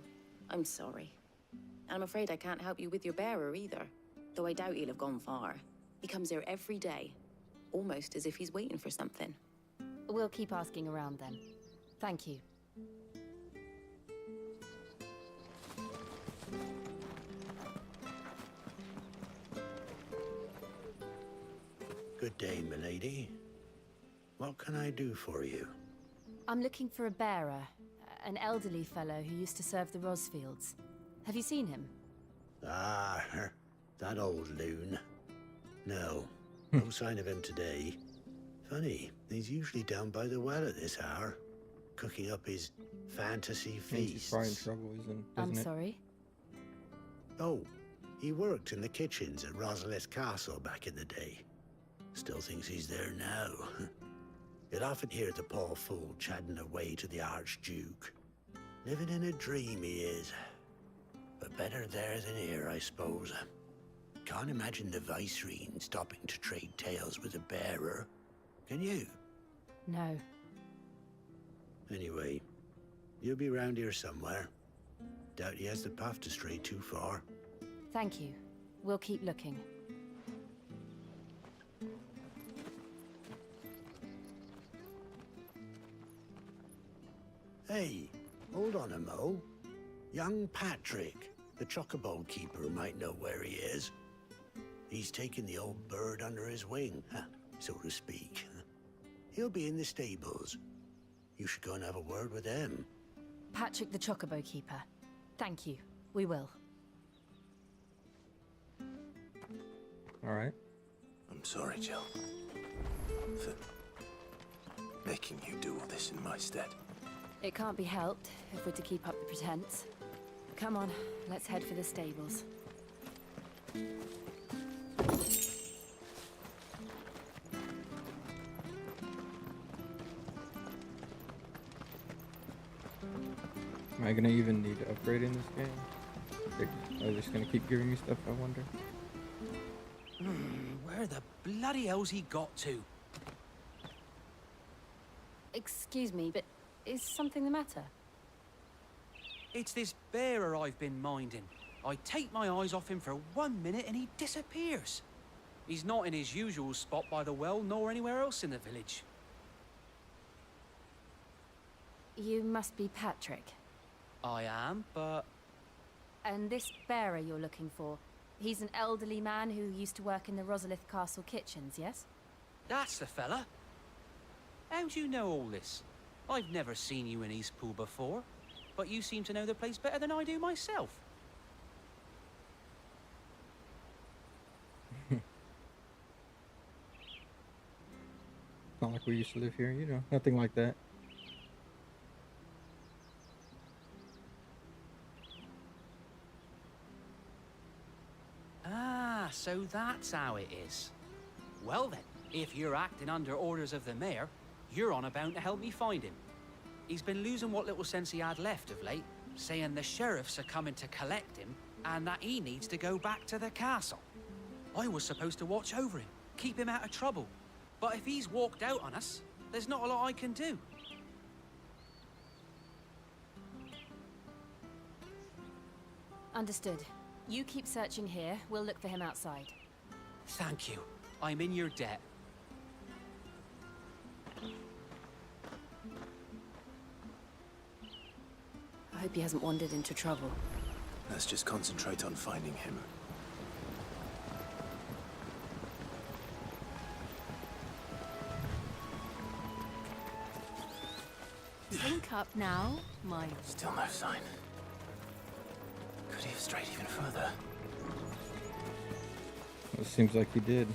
I'm sorry. And I'm afraid I can't help you with your bearer either, though I doubt he'll have gone far. He comes here every day, almost as if he's waiting for something. We'll keep asking around then. Thank you. Good day, milady. What can I do for you? I'm looking for a bearer, an elderly fellow who used to serve the Rosfields. Have you seen him? Ah, that old loon. No, no sign of him today. Funny, he's usually down by the well at this hour, cooking up his fantasy Means he's probably in feasts. trouble, isn't I'm it? sorry? Oh, he worked in the kitchens at Rosalith Castle back in the day. Still thinks he's there now. You'd often hear the poor fool chatting away to the Archduke. Living in a dream he is. But better there than here, I suppose. Can't imagine the Viceroy stopping to trade tales with a bearer. Can you? No. Anyway, you'll be round here somewhere. Doubt he has the path to stray too far. Thank you. We'll keep looking. Hey, hold on a mo. Young Patrick, the chocobo keeper, might know where he is. He's taken the old bird under his wing, so to speak. He'll be in the stables. You should go and have a word with them. Patrick the Chocobo Keeper. Thank you. We will. All right. I'm sorry, Jill, for making you do all this in my stead. It can't be helped if we're to keep up the pretense. Come on, let's head for the stables. Am I gonna even need to upgrade in this game? Are they just gonna keep giving me stuff, I wonder? Where the bloody hell's he got to? Excuse me, but is something the matter? It's this bearer I've been minding. I take my eyes off him for 1 minute and he disappears. He's not in his usual spot by the well, nor anywhere else in the village. You must be Patrick. I am, but... And this bearer you're looking for, he's an elderly man who used to work in the Rosalith Castle kitchens, yes? That's the fella. How do you know all this? I've never seen you in Eastpool before, but you seem to know the place better than I do myself. Not like we used to live here, you know, nothing like that. Ah, so that's how it is. Well then, if you're acting under orders of the mayor, you're on about to help me find him. He's been losing what little sense he had left of late, saying the sheriffs are coming to collect him and that he needs to go back to the castle. I was supposed to watch over him, keep him out of trouble. But if he's walked out on us, there's not a lot I can do. Understood. You keep searching here, we'll look for him outside. Thank you. I'm in your debt. I hope he hasn't wandered into trouble. Let's just concentrate on finding him. Link up now, my... Still no sign. Could he have strayed even further? It seems like he did.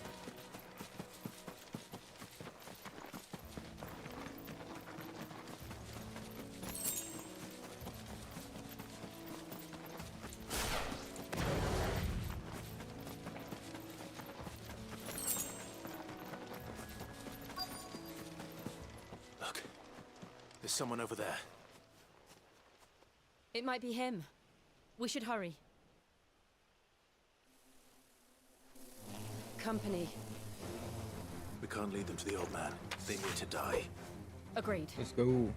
Look, there's someone over there. It might be him. We should hurry. Company. We can't lead them to the old man. They need to die. Agreed. Let's go.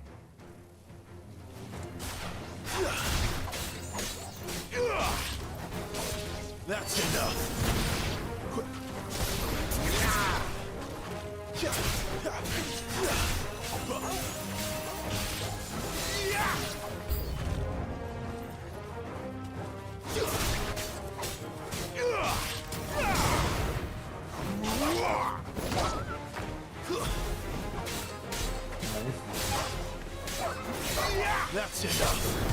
That's enough. That's enough.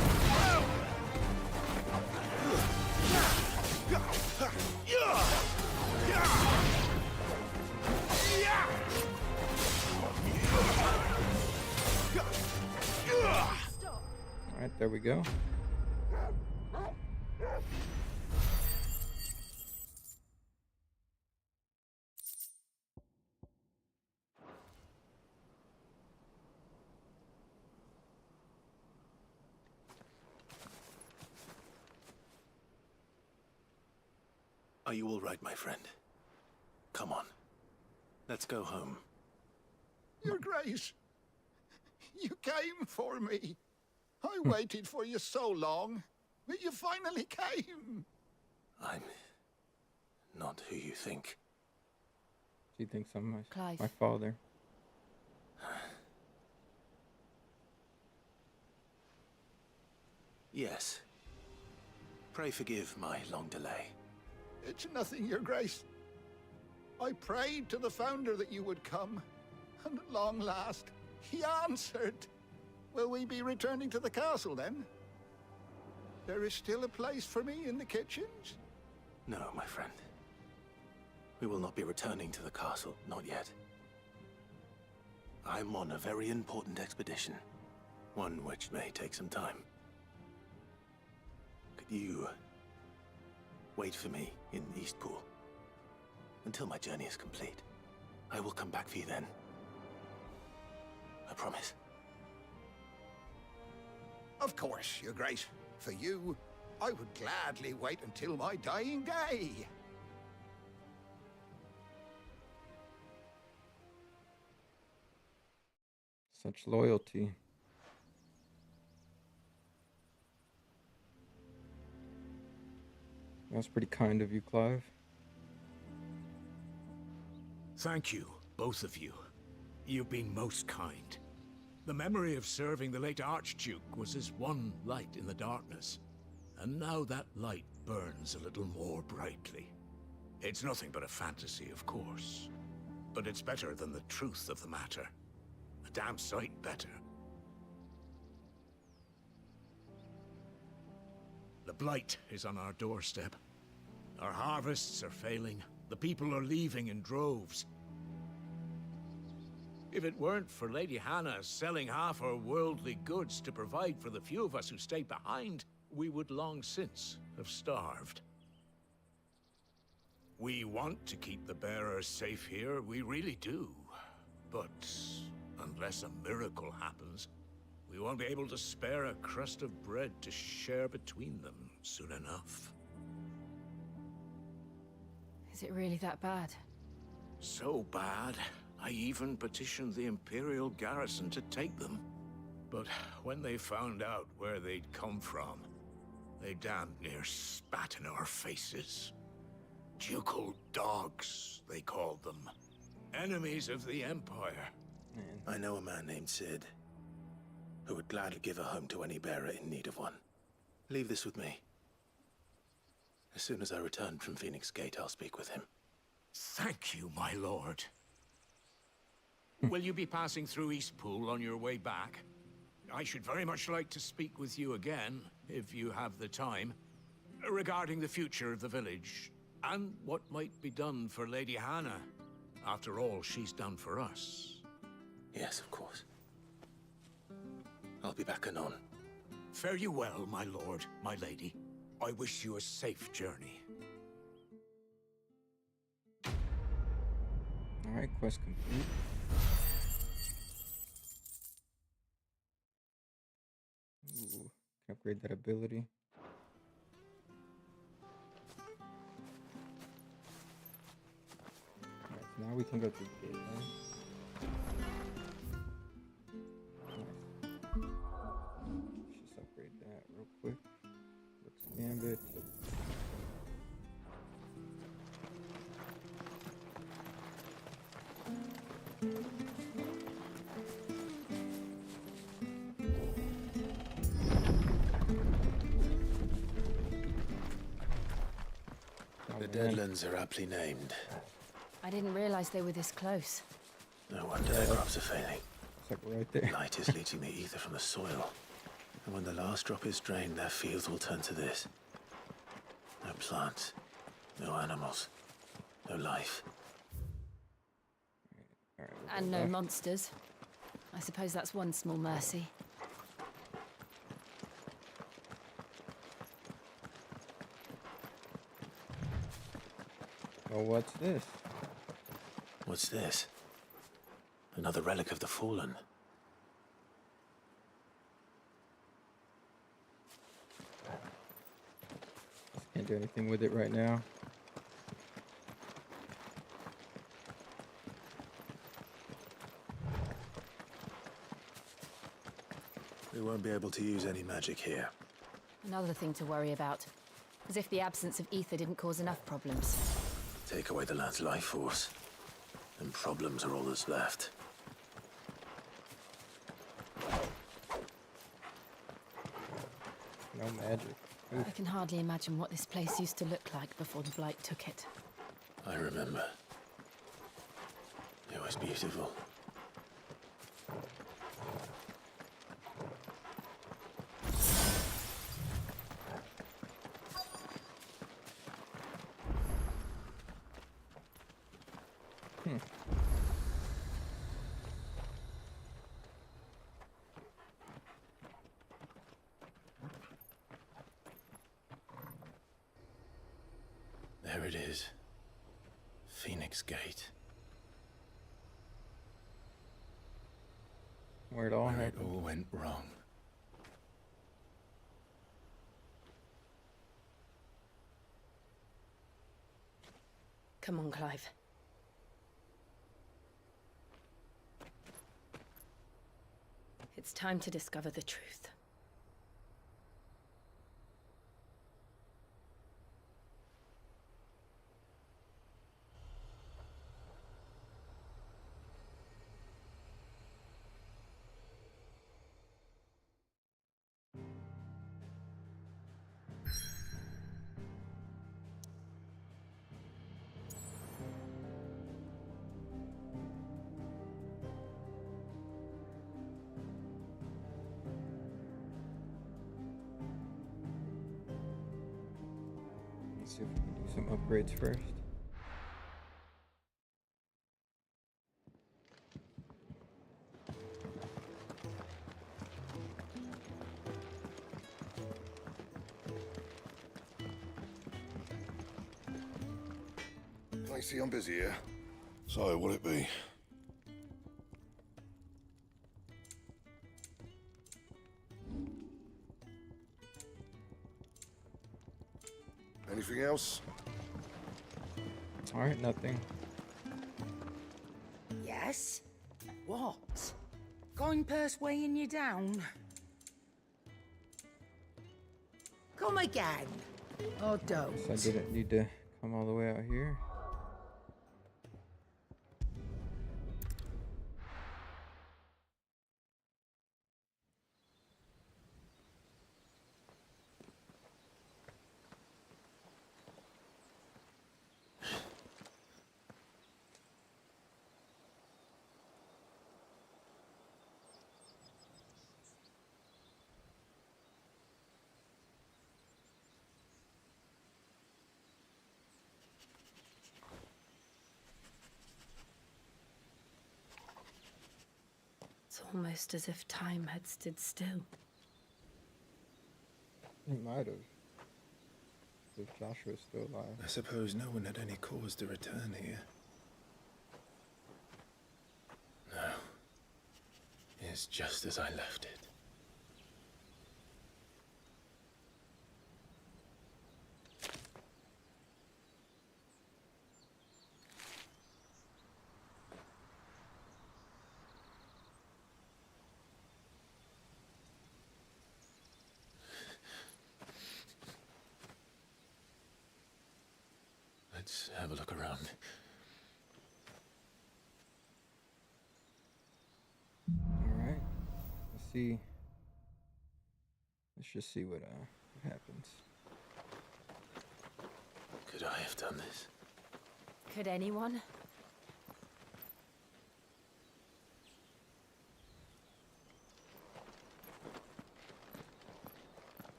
All right, there we go. Are you all right, my friend? Come on. Let's go home. Your Grace, you came for me. I waited for you so long, but you finally came. I'm not who you think. She thinks I'm Clive. my father. Yes. Pray forgive my long delay. It's nothing, Your Grace. I prayed to the Founder that you would come, and at long last, he answered. Will we be returning to the castle then? There is still a place for me in the kitchens? No, my friend. We will not be returning to the castle, not yet. I'm on a very important expedition, one which may take some time. Could you wait for me in Eastpool until my journey is complete? I will come back for you then. I promise. Of course, Your Grace. For you, I would gladly wait until my dying day. Such loyalty. That's pretty kind of you, Clive. Thank you, both of you. You've been most kind. The memory of serving the late Archduke was as one light in the darkness, and now that light burns a little more brightly. It's nothing but a fantasy, of course, but it's better than the truth of the matter. A damn sight better. The blight is on our doorstep. Our harvests are failing. The people are leaving in droves. If it weren't for Lady Hannah selling half our worldly goods to provide for the few of us who stay behind, we would long since have starved. We want to keep the bearers safe here, we really do. But unless a miracle happens, we won't be able to spare a crust of bread to share between them soon enough. Is it really that bad? So bad, I even petitioned the Imperial garrison to take them. But when they found out where they'd come from, they damn near spat in our faces. Ducal dogs, they called them. Enemies of the Empire. I know a man named Cid, who would gladly give a home to any bearer in need of one. Leave this with me. As soon as I return from Phoenix Gate, I'll speak with him. Thank you, my lord. Will you be passing through Eastpool on your way back? I should very much like to speak with you again, if you have the time, regarding the future of the village, and what might be done for Lady Hannah. After all she's done for us. Yes, of course. I'll be back anon. Fare you well, my lord, my lady. I wish you a safe journey. Alright, quest complete. Ooh, can upgrade that ability. Alright, so now we can go through the gate, right? Let's just upgrade that real quick. Let's Gambit. The Deadlands are aptly named. I didn't realize they were this close. No wonder their crops are failing. It's like right there. Light is leaching the ether from the soil. And when the last drop is drained, their fields will turn to this. No plants, no animals, no life. And no monsters. I suppose that's one small mercy. Oh, what's this? What's this? Another relic of the Fallen. Can't do anything with it right now. We won't be able to use any magic here. Another thing to worry about. As if the absence of ether didn't cause enough problems. Take away the lad's life force, and problems are all that's left. No magic. I can hardly imagine what this place used to look like before the Blight took it. I remember. it's beautiful. There it is. Phoenix Gate. Where it all Where it happened. all went wrong. Come on, Clive. It's time to discover the truth. Let's see if we can do some upgrades first. I see I'm busy here. So, will it be? Anything else? Alright, nothing. Yes? What? Going purse weighing you down? Come again. Or don't. Guess I didn't need to come all the way out here. It's almost as if time had stood still. He might have. If Joshua's still alive. I suppose no one had any cause to return here. No. It's just as I left it. Let's have a look around. Alright. Let's see. Let's just see what happens. Could I have done this? Could anyone?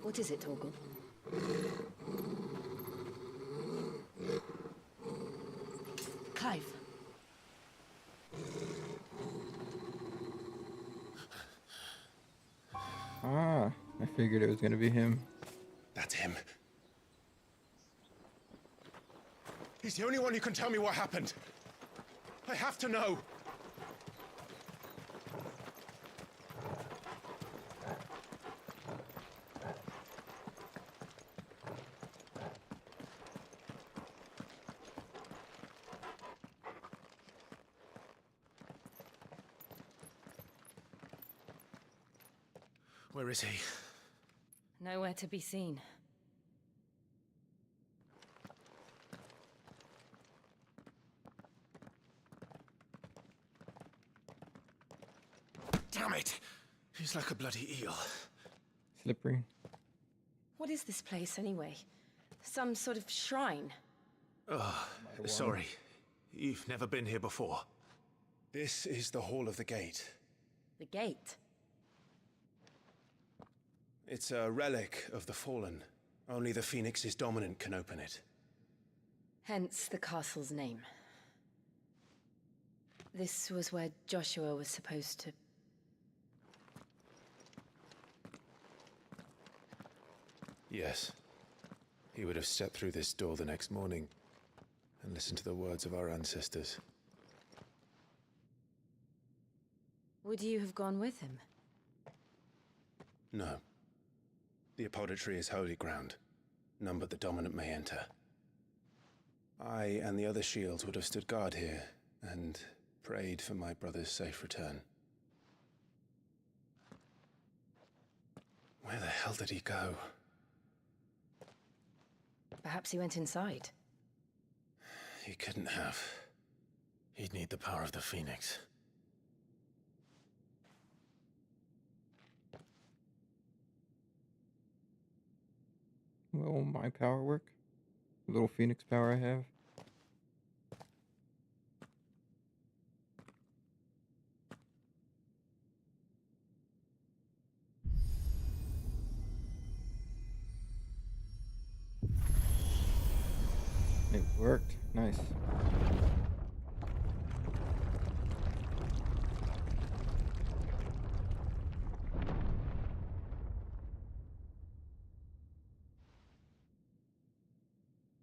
What is it, Torgal? Clive. Ah, I figured it was gonna be him. That's him. He's the only one who can tell me what happened. I have to know. Where is he? Nowhere to be seen. Damn it! He's like a bloody eel. Slippery. What is this place, anyway? Some sort of shrine? Oh, sorry. You've never been here before. This is the Hall of the Gate. The gate? It's a relic of the Fallen. Only the Phoenix's dominant can open it. Hence the castle's name. This was where Joshua was supposed to... Yes. He would have stepped through this door the next morning and listened to the words of our ancestors. Would you have gone with him? No. The Apodatory is holy ground. None but the dominant may enter. I and the other shields would have stood guard here and prayed for my brother's safe return. Where the hell did he go? Perhaps he went inside. He couldn't have. He'd need the power of the Phoenix. Will my power work? The little Phoenix power I have. It worked. Nice.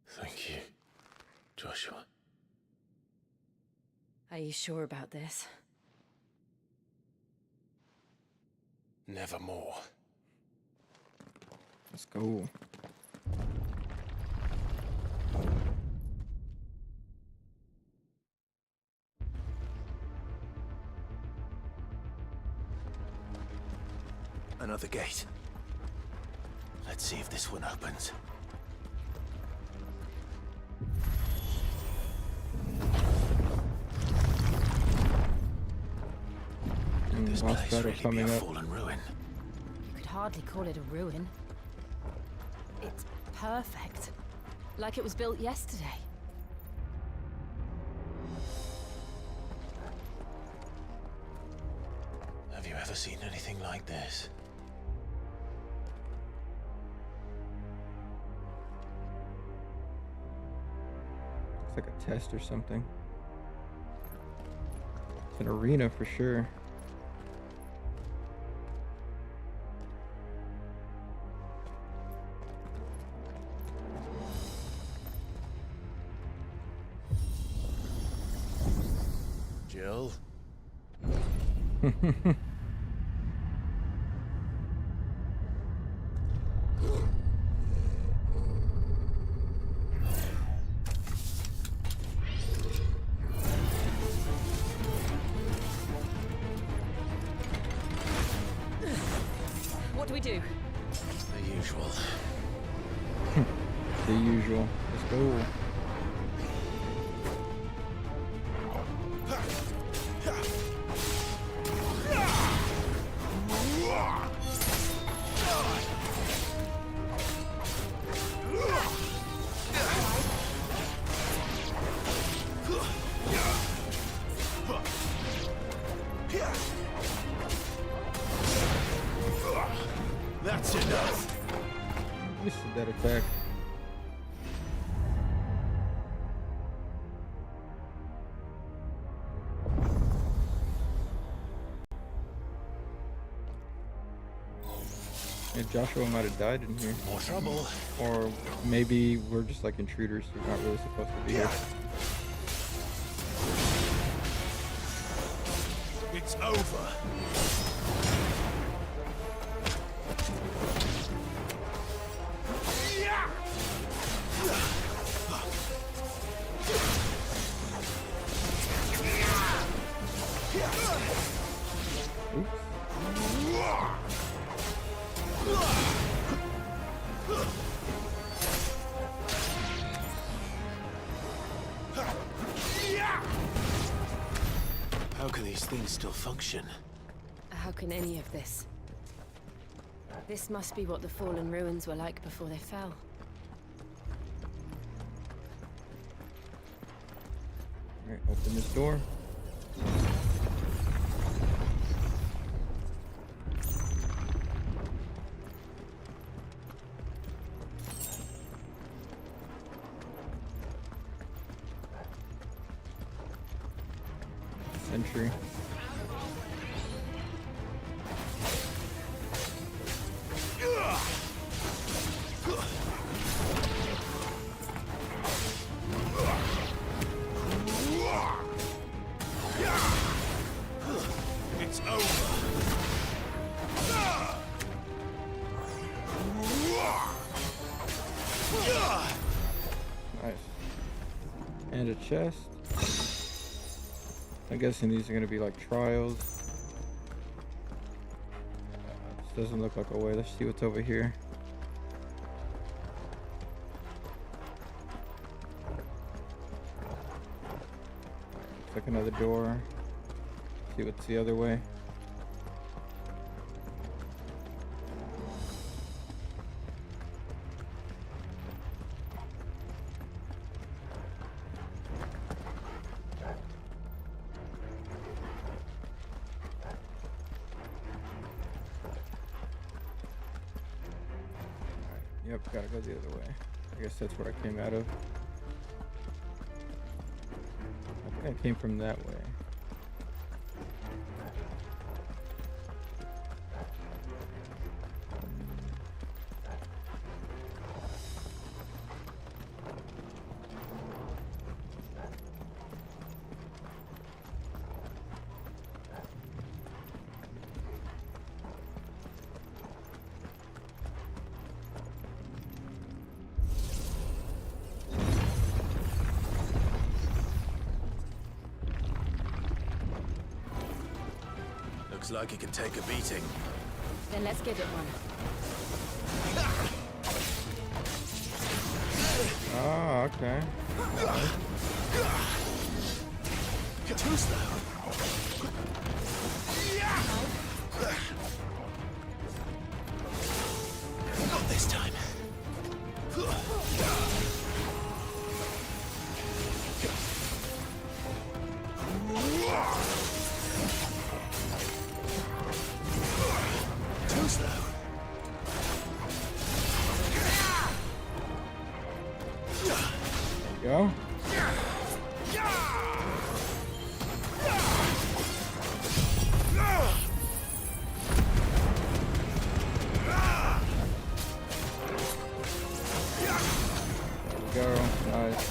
Thank you, Joshua. Are you sure about this? Nevermore. Let's go. Another gate. Let's see if this one opens. This boss place battle really be coming a up. fallen ruin. You could hardly call it a ruin. It's perfect. Like it was built yesterday. Have you ever seen anything like this? It's like a test or something. It's an arena for sure. Jill? What do we do? The usual. The usual. Let's go. That's enough. Missed that attack. Yeah, Joshua might have died in here. More trouble. Or maybe we're just like intruders who are not really supposed to be here. It's over. How can these things still function? How can any of this? This must be what the fallen ruins were like before they fell. Alright, open this door. Sentry. It's over. Nice. And a chest. I'm guessing these are going to be like trials. This doesn't look like a way. Let's see what's over here. Looks like another door. See what's the other way. Yep, gotta go the other way. I guess that's where I came out of. I think I came from that way. Looks like it can take a beating. Then let's give it one. Oh, okay. Too slow. Not this time. Too slow. There you go. There we go. Nice.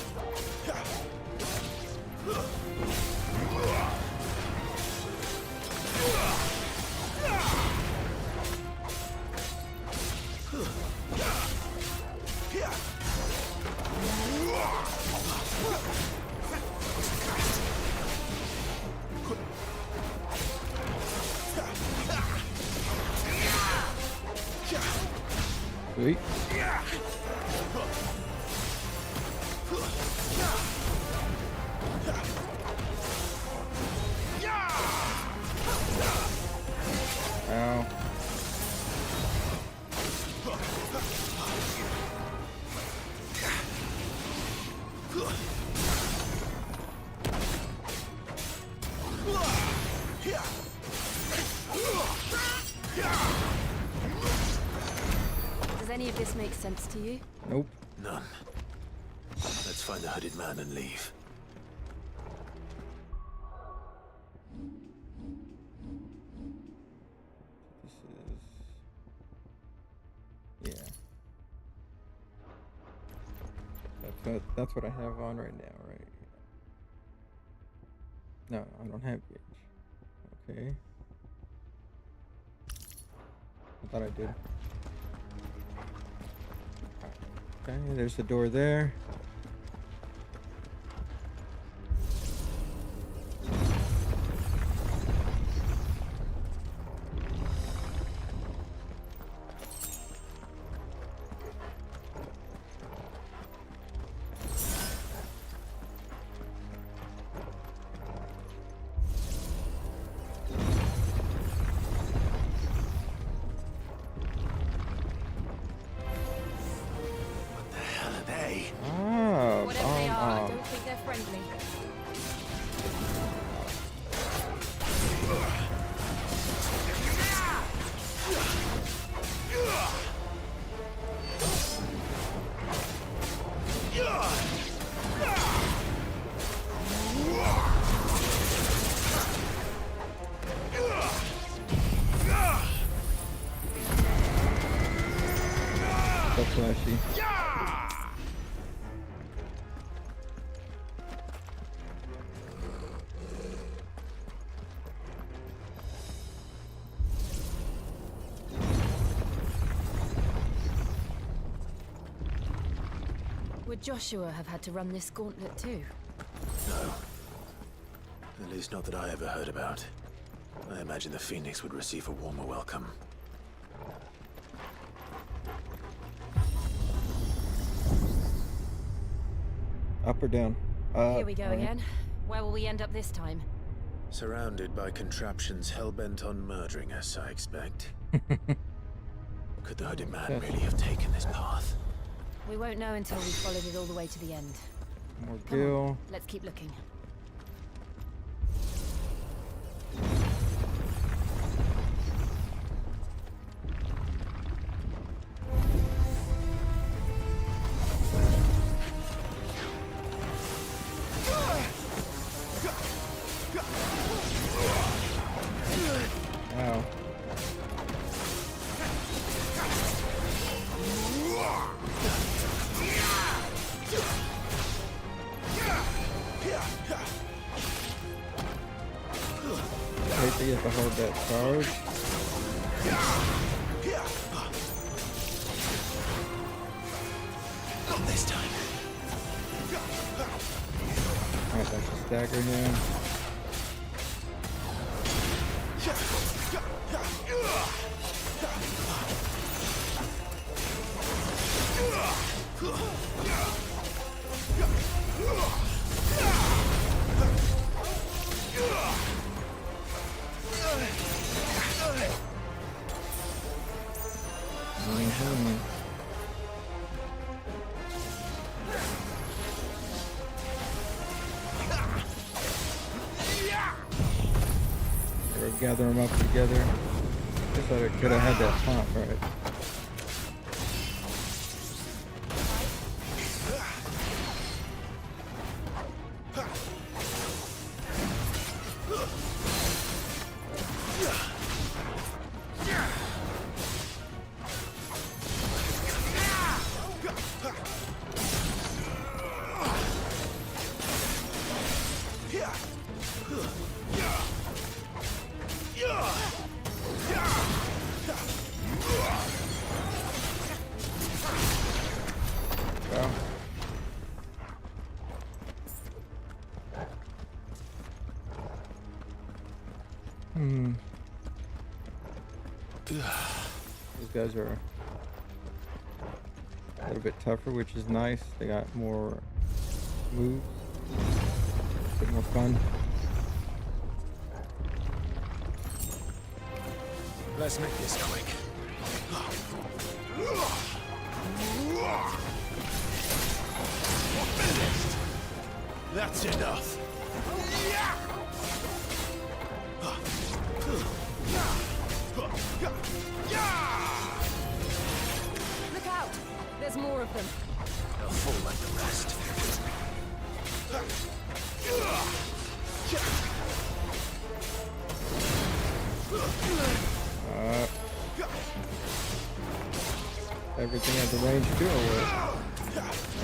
Sweet. Ow. Does any of this make sense to you? Nope. None. Let's find the hooded man and leave. This is... Yeah. That's what I have on right now, right? No, I don't have gauge. Okay. I thought I did. Okay, there's the door there. flashy. Would Joshua have had to run this gauntlet too? No. At least not that I ever heard about. I imagine the Phoenix would receive a warmer welcome. Up or down? Here we go alright. again. Where will we end up this time? Surrounded by contraptions hell-bent on murdering us, I expect. Could the hooded man Yes. really have taken this path? We won't know until we've followed it all the way to the end. More Come Gil. on, let's keep looking. Wow. Hate to get to hold that charge. Not this time. Alright, that should stagger him. Mhm. We're gathering them up together. Guess I could have had that pump, right? Go. Hmm. These guys are a little bit tougher, which is nice. They got more moves, a bit more fun. Let's make this quick. That's enough. Look out! There's more of them. They'll fall like the rest. Everything has a range to deal with.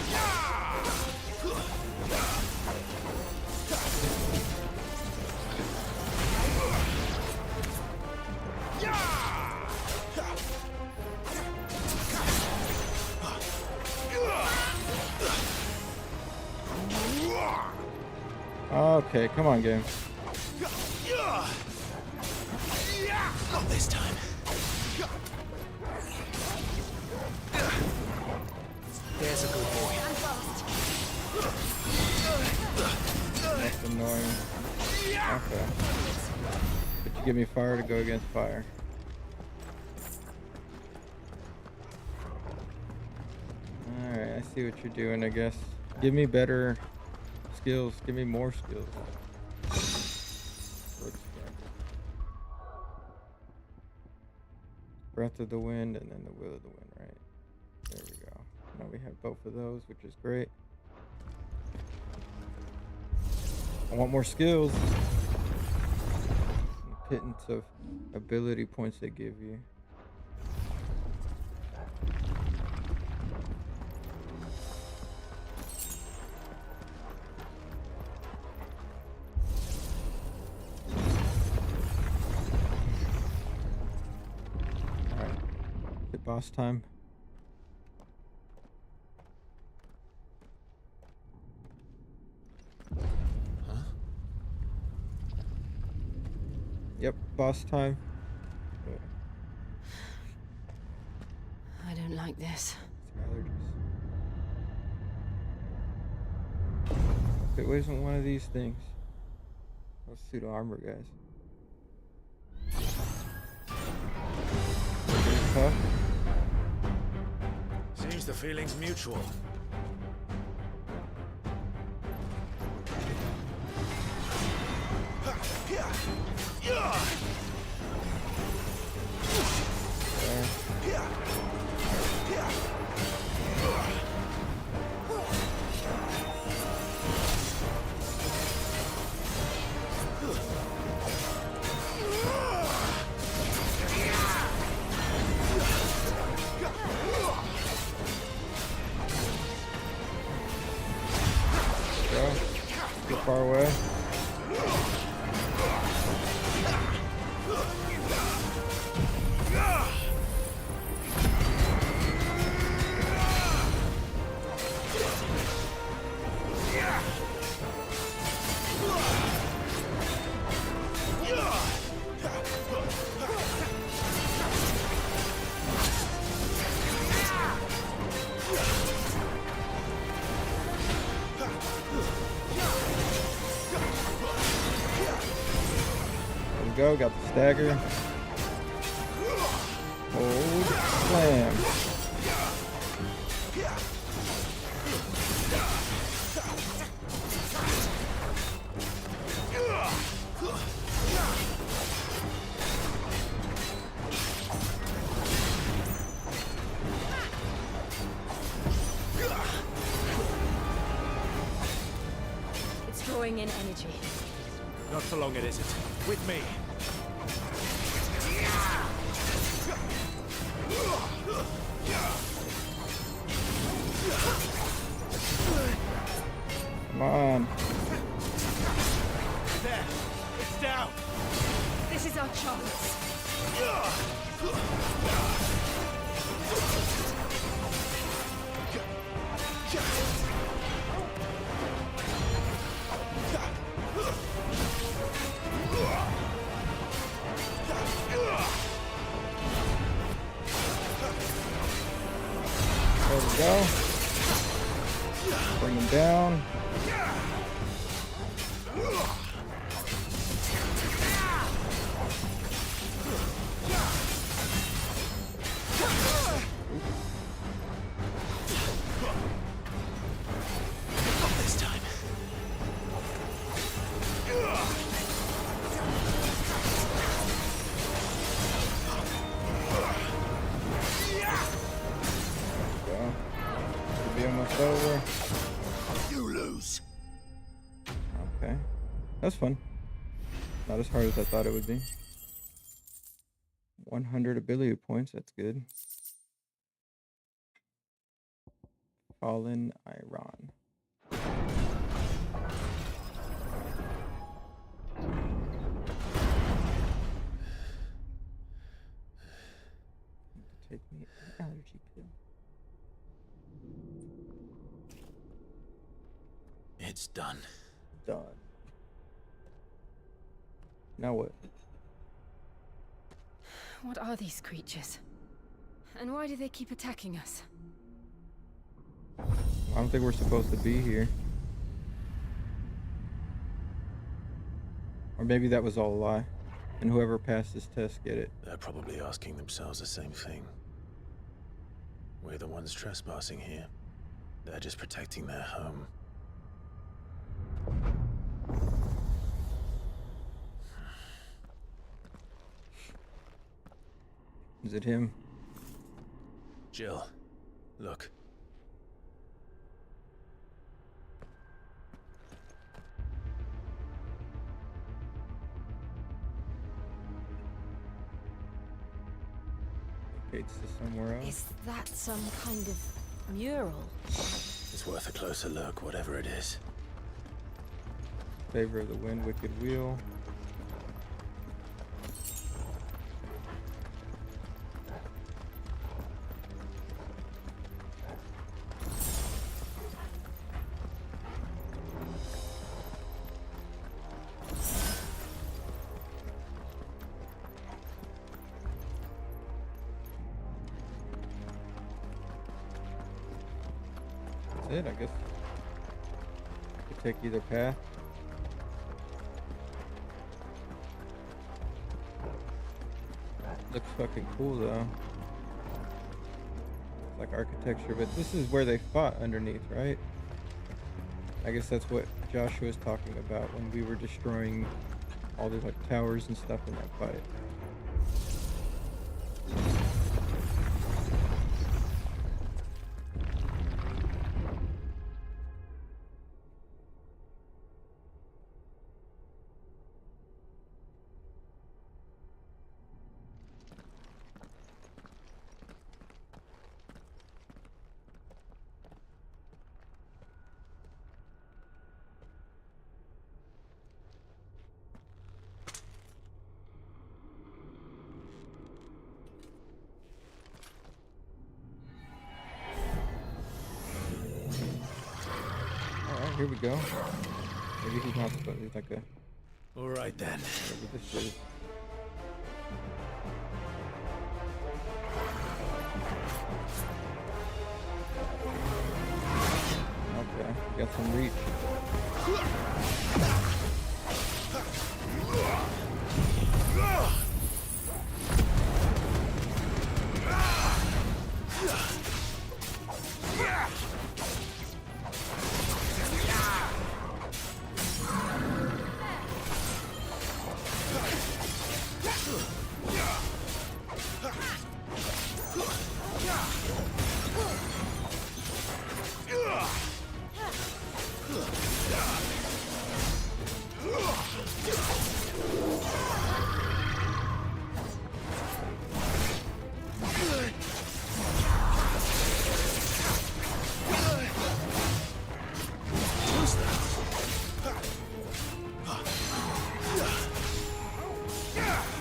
Okay, come on, game. Not this time. There's a good boy. That's annoying. Okay. But you give me fire to go against fire. Alright, I see what you're doing, I guess. Give me better skills. Give me more skills. Breath of the Wind and then the Will of the Wind, right? There we go. Now we have both of those, which is great. I want more skills. Pittance of ability points they give you. boss time. Huh? Yep, boss time. I don't like this. If it wasn't one of these things. Those pseudo armor guys. Tough. Seems the feeling's mutual. Too far away. Go, got the stagger. Hold, slam. It's drawing in energy. Not for long, it isn't. With me. Come on. There. It's down. This is our chance. There we go. Bring him down. This time. Go. Should be almost over. You lose. Okay. That's fun. Not as hard as I thought it would be. 100 ability points, that's good. Fallen Iron. Take me an allergy pill. It's done. Done. Now what? What are these creatures? And why do they keep attacking us? I don't think we're supposed to be here. Or maybe that was all a lie. And whoever passed this test get it. They're probably asking themselves the same thing. We're the ones trespassing here. They're just protecting their home. Is it him? Jill, look. Indicates to somewhere else. Is that some kind of mural? It's worth a closer look, whatever it is. Favor of the Wind, Wicked Wheel. that's it, I guess. Could take either path. Looks fucking cool though. Like architecture, but this is where they fought underneath, right? I guess that's what Joshua was talking about when we were destroying all the like towers and stuff in that fight. Here we go. Maybe he's not supposed to. He's like a. All right then. Whatever this is. Okay, got some reach.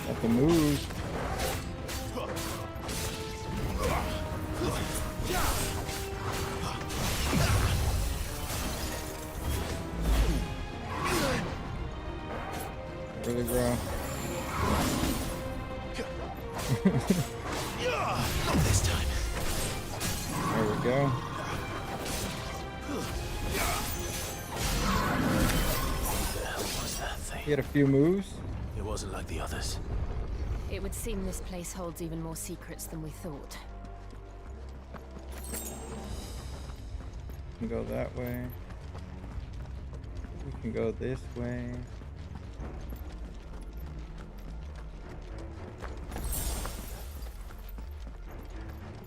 Got the move. Really, bro. Not this time. There we go. What the hell was that thing? He had a few moves. It wasn't like the others. It would seem this place holds even more secrets than we thought. We can go that way. We can go this way.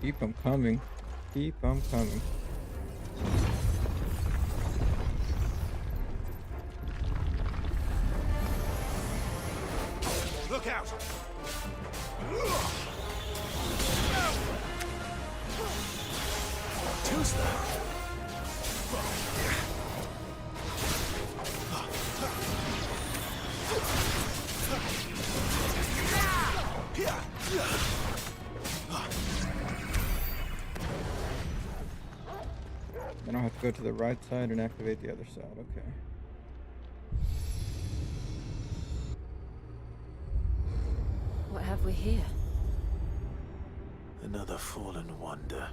Keep them coming. Keep them coming. Look out! Who's that? Then I'll have to go to the right side and activate the other side. Okay. What have we here? Another fallen wonder.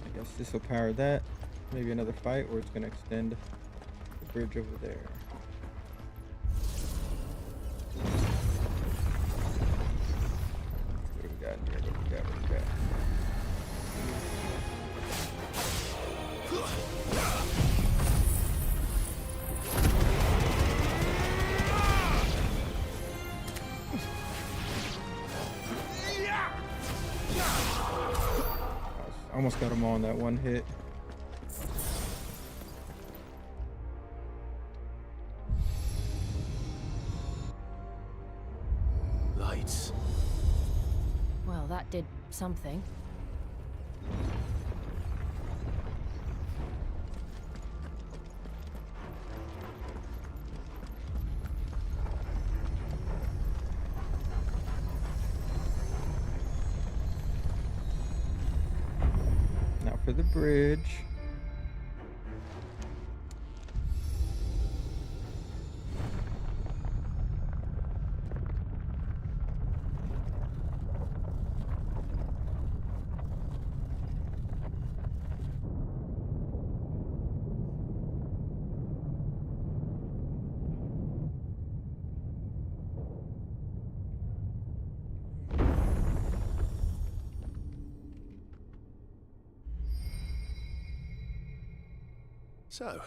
I guess this will power that. Maybe another fight, or it's going to extend the bridge over there. What do we got in here? What do we got? What do we got? Almost got him all in that one hit. Lights. Well, that did something. the bridge. So,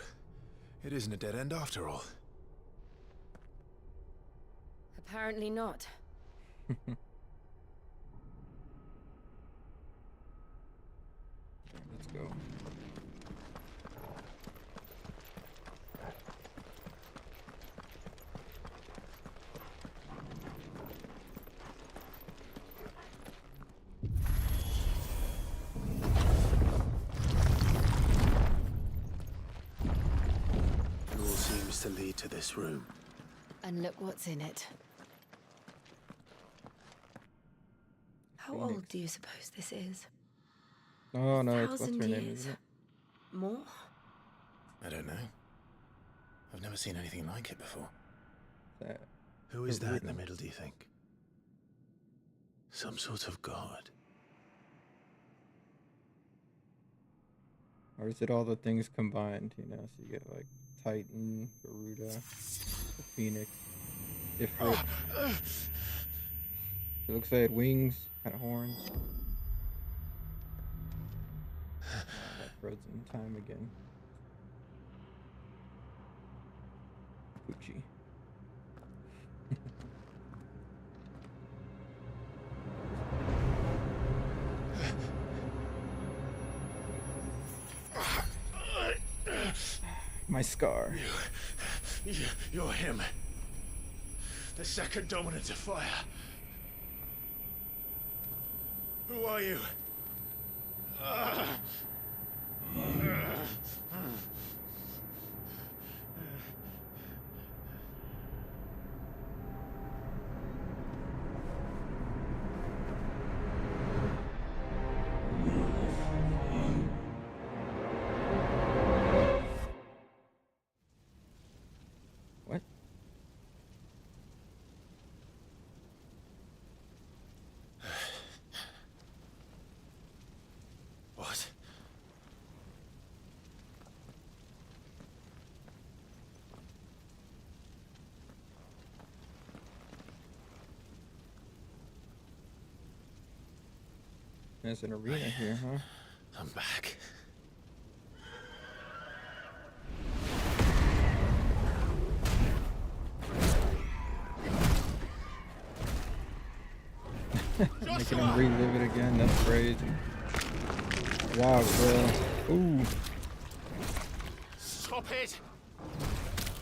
it isn't a dead end after all. Apparently not. Let's go. It all seems to lead to this room. And look what's in it. How old do you suppose this is? Oh no, it's what's her 1,000 name, years? isn't it? More? I don't know. I've never seen anything like it before. That Who is that in the middle, do you think? Some sort of god. Or is it all the things combined, you know? So you get like Titan, Garuda, the Phoenix, Ifrit. It looks like it had wings, kind of horns. That frozen time again. Gucci. My scar. You're him. The second dominant of fire. Who are you? What? What? There's an arena here, huh? I'm back. Making him relive it again, that's crazy. Wow, bro. Ooh. Stop it!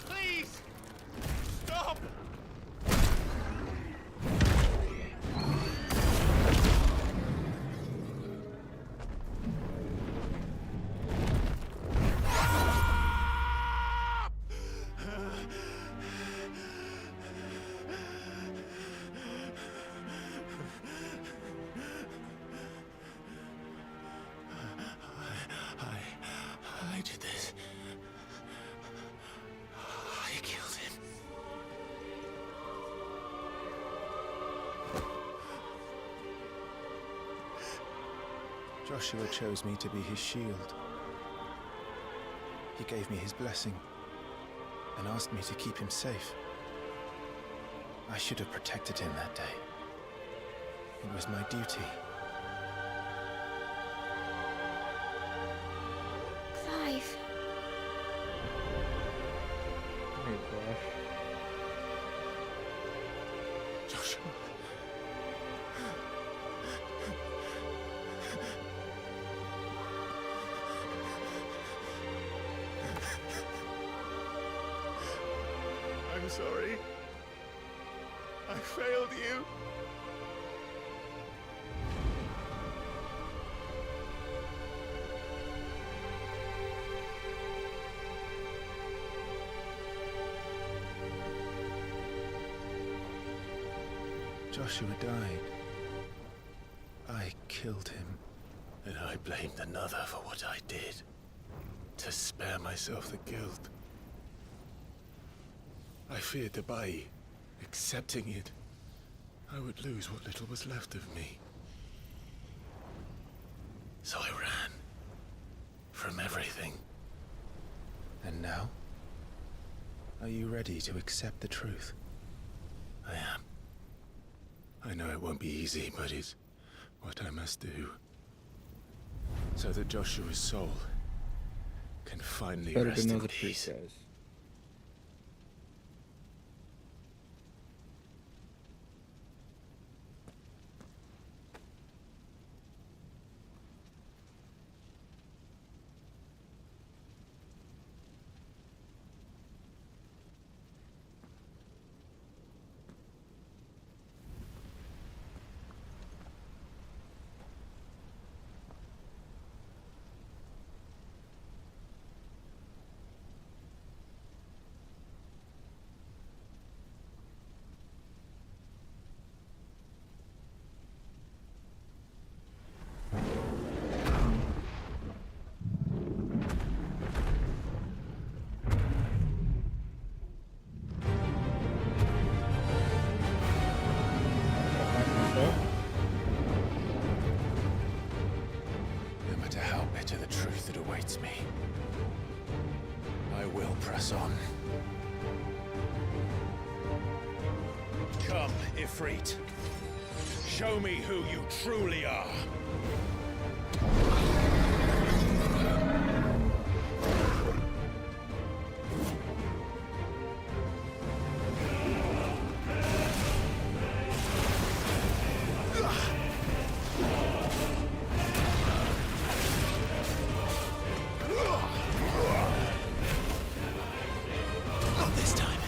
Please! Stop! I did this. I killed him. Joshua chose me to be his shield. He gave me his blessing and asked me to keep him safe. I should have protected him that day. It was my duty. Clive. Oh gosh. Joshua. I'm sorry. I failed you. Joshua died. I killed him And I blamed another for what I did, to spare myself the guilt. I feared that by accepting it, I would lose what little was left of me. So I ran from everything. And now? Are you ready to accept the truth? I am. I know it won't be easy, but it's what I must do. So that Joshua's soul can finally Better rest to know in the peace. truth, guys. No matter how bitter the truth that awaits me, I will press on. Come, Ifrit. Show me who you truly are. Not this time.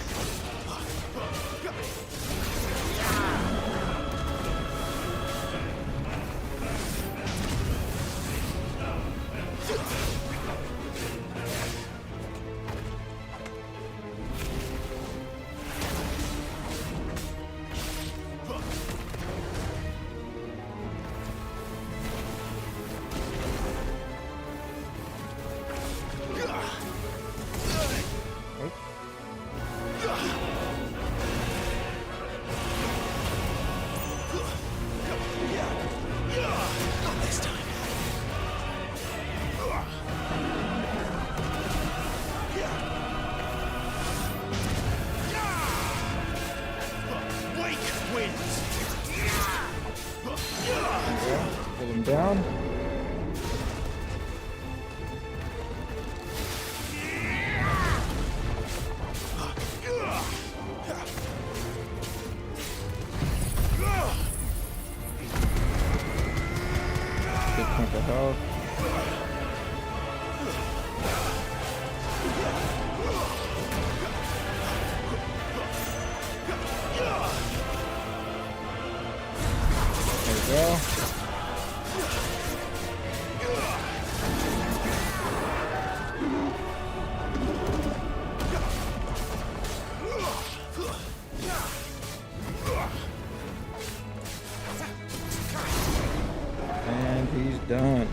Not this time. Wake winds. Pull him down. Good chunk of health. There we go. And he's done.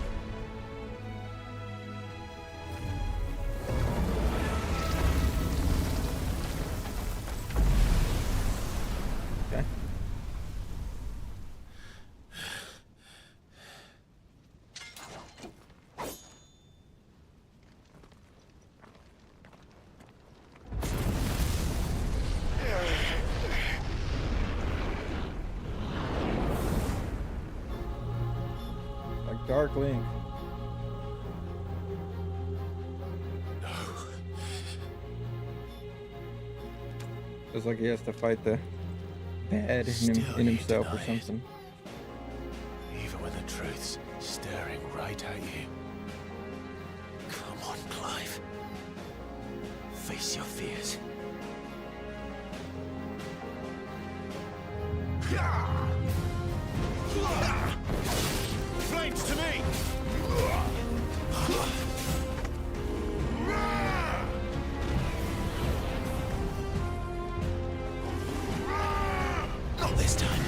Okay. Like Darkling. It's like he has to fight the bad in himself or something. Even when the truth's staring right at you. Come on, Clive. Face your fears. Flames to me! Not this time.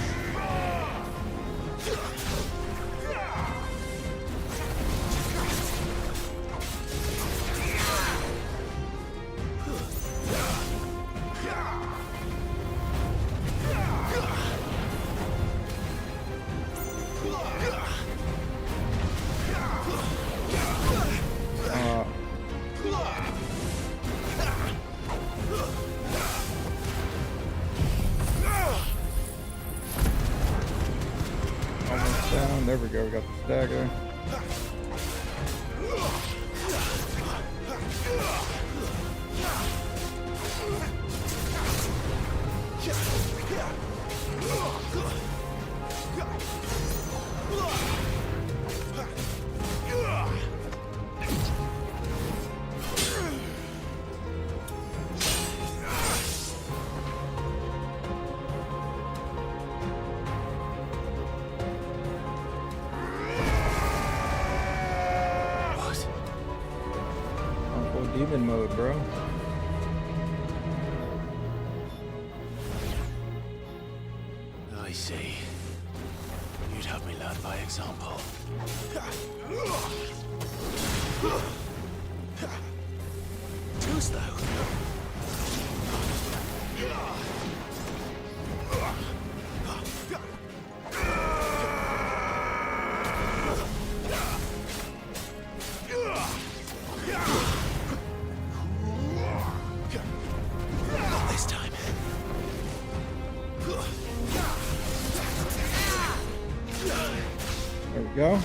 There we go. We got the stagger. Demon mode, bro. I see. You'd have me learn by example. Too slow. Go.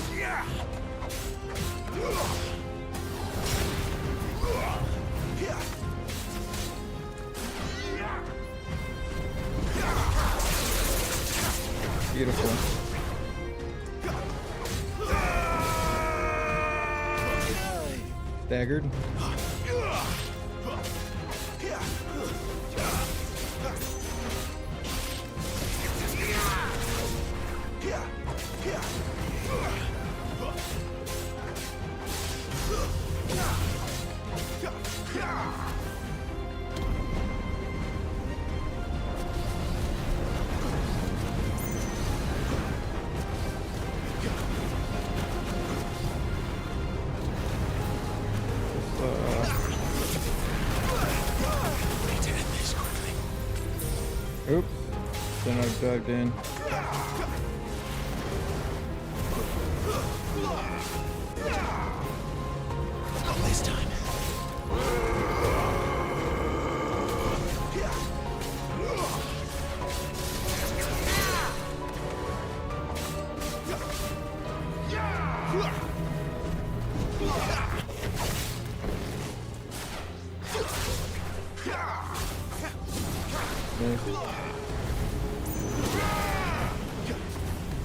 Beautiful. Staggered. Oops. Then I dived in. Not this time.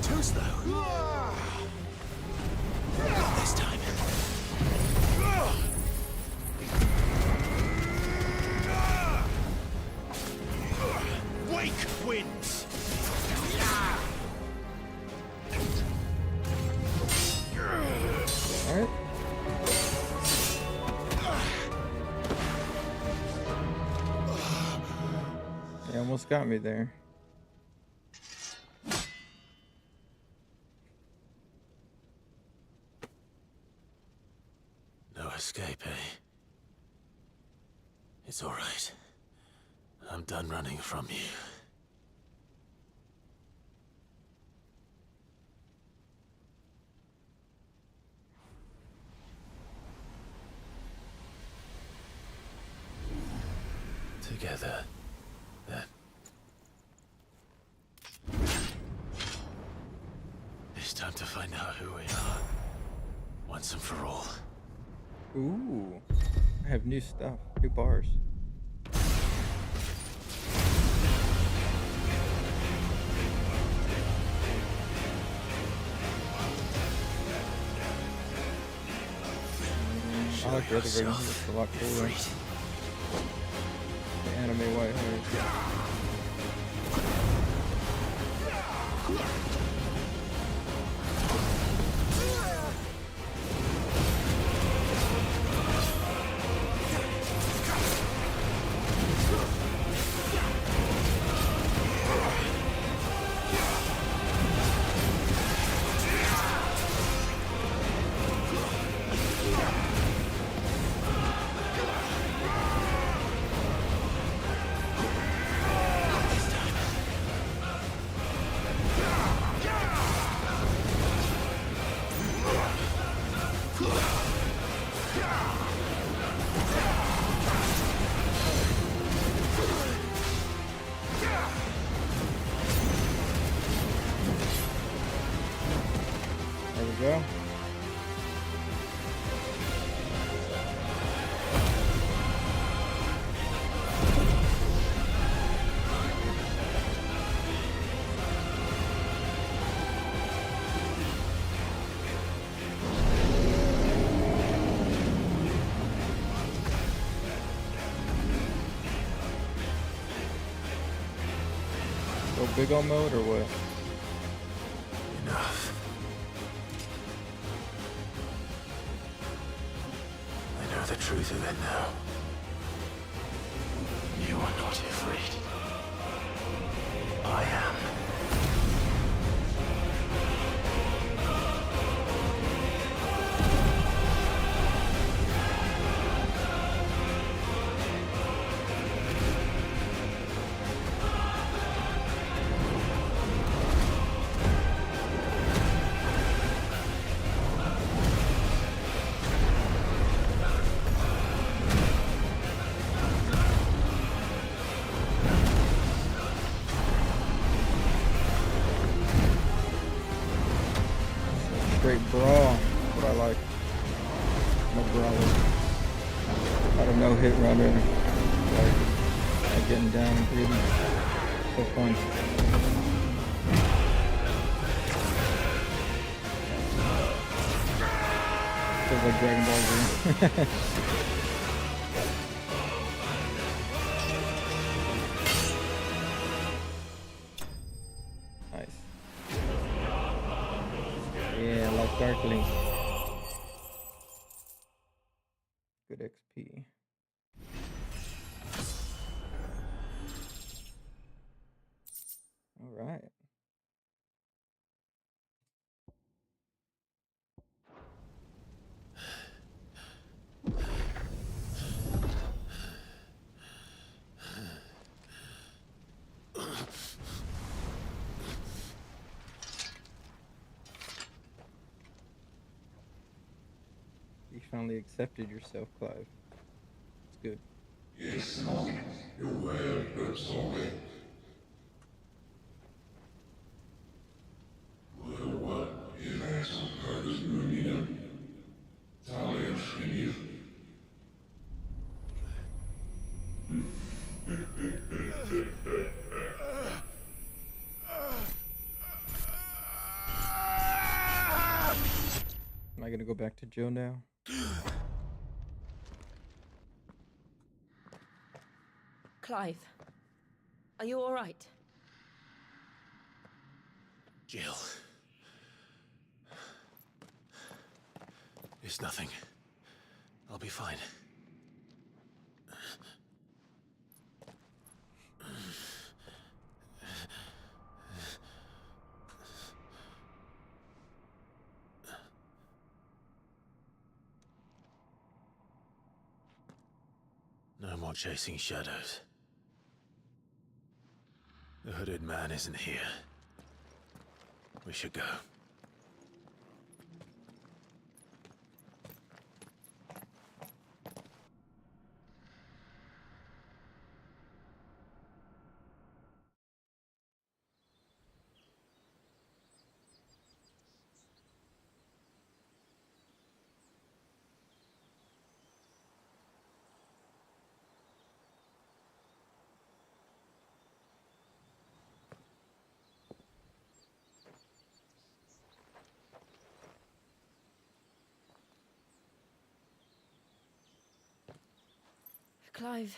Too slow. Not this time. Wake wins. All right. He almost got me there. No escape, eh? It's all right. I'm done running from you. Together, then. It's time to find out who we are. Once and for all. Ooh. I have new stuff. New bars. I like the other version. It's a lot cooler. The anime white hair. Go big on mode or what? Enough. I know the truth of it now. You are not afraid. I am. Straight brawl. That's what I like. No brawler. I don't know, hit runner. Like getting down and breathing. So fun. Feels like Dragon Ball Z. Darkling. Good XP. All right. You finally accepted yourself, Clive. It's good. Yes, Monk. You're well, but sorry. Well, il est son cœur de lumière. Talia finir. Am I gonna go back to Joe now? Clive, are you all right? Jill. It's nothing. I'll be fine. No more chasing shadows. The hooded man isn't here. We should go. Clive,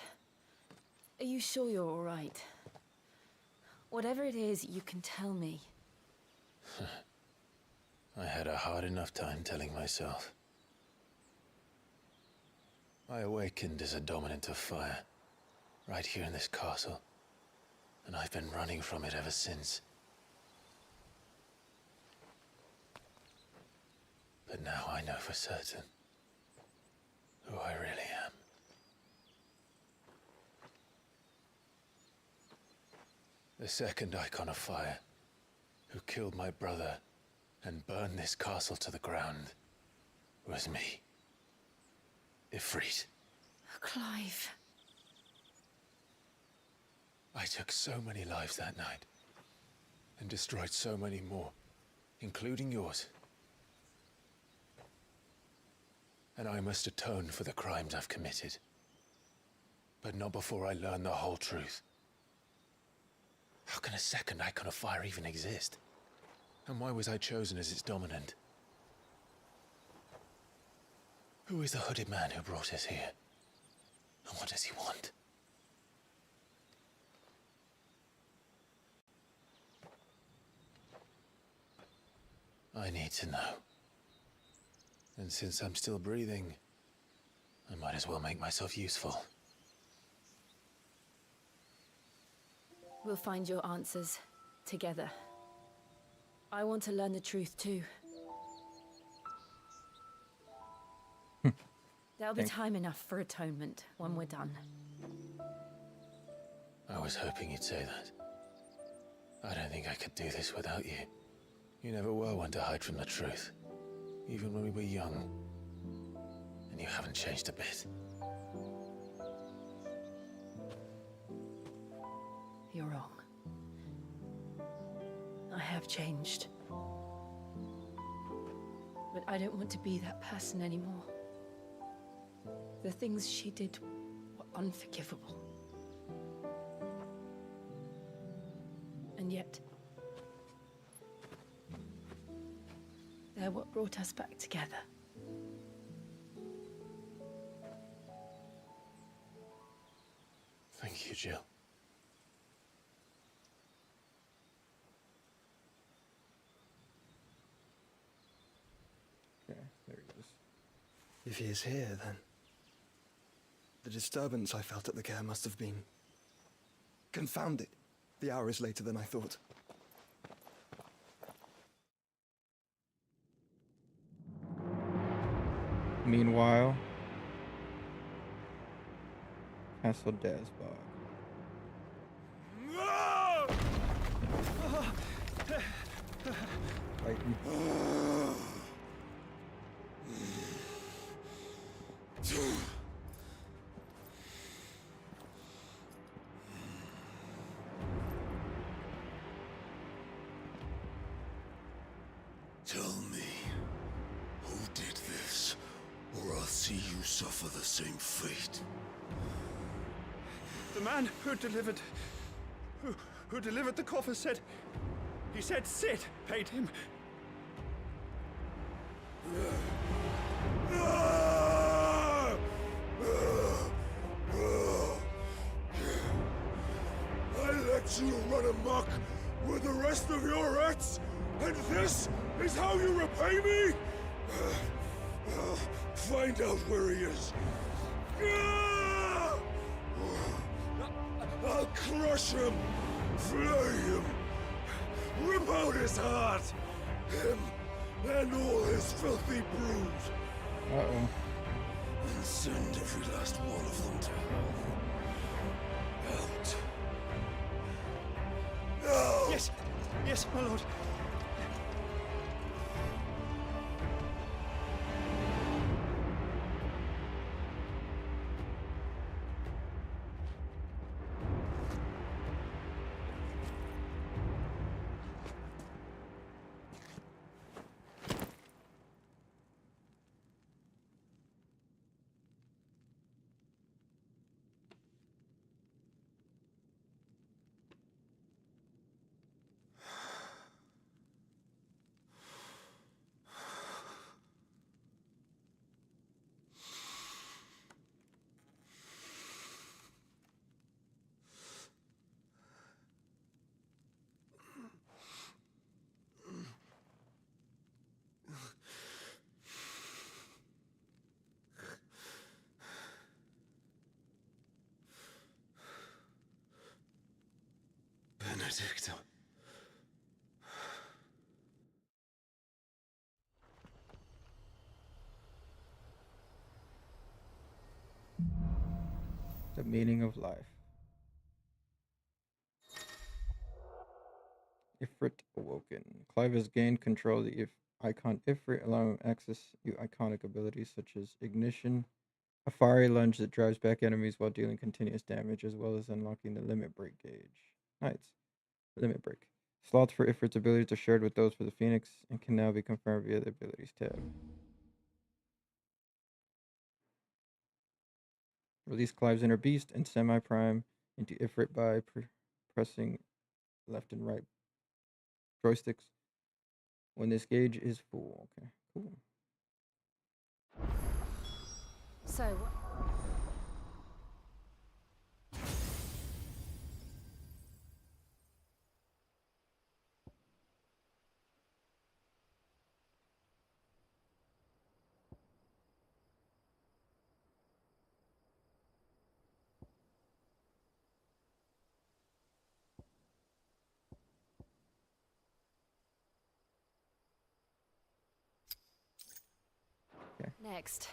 are you sure you're all right? Whatever it is, you can tell me. I had a hard enough time telling myself. I awakened as a dominant of fire, right here in this castle, and I've been running from it ever since. But now I know for certain who I really am. The second Icon of Fire, who killed my brother and burned this castle to the ground, was me. Ifrit. Clive. I took so many lives that night, and destroyed so many more, including yours. And I must atone for the crimes I've committed. But not before I learn the whole truth. How can a second Icon of Fire even exist? And why was I chosen as its dominant? Who is the hooded man who brought us here? And what does he want? I need to know. And since I'm still breathing, I might as well make myself useful. We'll find your answers together. I want to learn the truth too. There'll be time enough for atonement when we're done. I was hoping you'd say that. I don't think I could do this without you. You never were one to hide from the truth, even when we were young. And you haven't changed a bit. You're wrong. I have changed. But I don't want to be that person anymore. The things she did were unforgivable. And yet, they're what brought us back together. Thank you, Jill. Okay, there he is. If he is here, then the disturbance I felt at the care must have been confounded. The hour is later than I thought. Meanwhile, Castle Dazbog. Fighting. Tell me, who did this, or I'll see you suffer the same fate. The man who delivered the coffer said, he said Sid paid him. I let you run amok with the rest of your rats, and this is how you repay me? Find out where he is. I'll crush him, flay him, rip out his heart, him and all his filthy brood. Uh-oh. And send every last one of them to hell. Out. No! Yes, yes, my lord. Benedicta. The meaning of life. Ifrit awoken. Clive has gained control of the icon Ifrit, allowing him access new iconic abilities such as Ignition, a fiery lunge that drives back enemies while dealing continuous damage, as well as unlocking the Limit Break gauge. Nice. Limit Break. Slots for Ifrit's abilities are shared with those for the Phoenix and can now be confirmed via the Abilities tab. Release Clive's Inner Beast and Semi-Prime into Ifrit by pressing left and right joysticks when this gauge is full. Okay, cool. So, Next.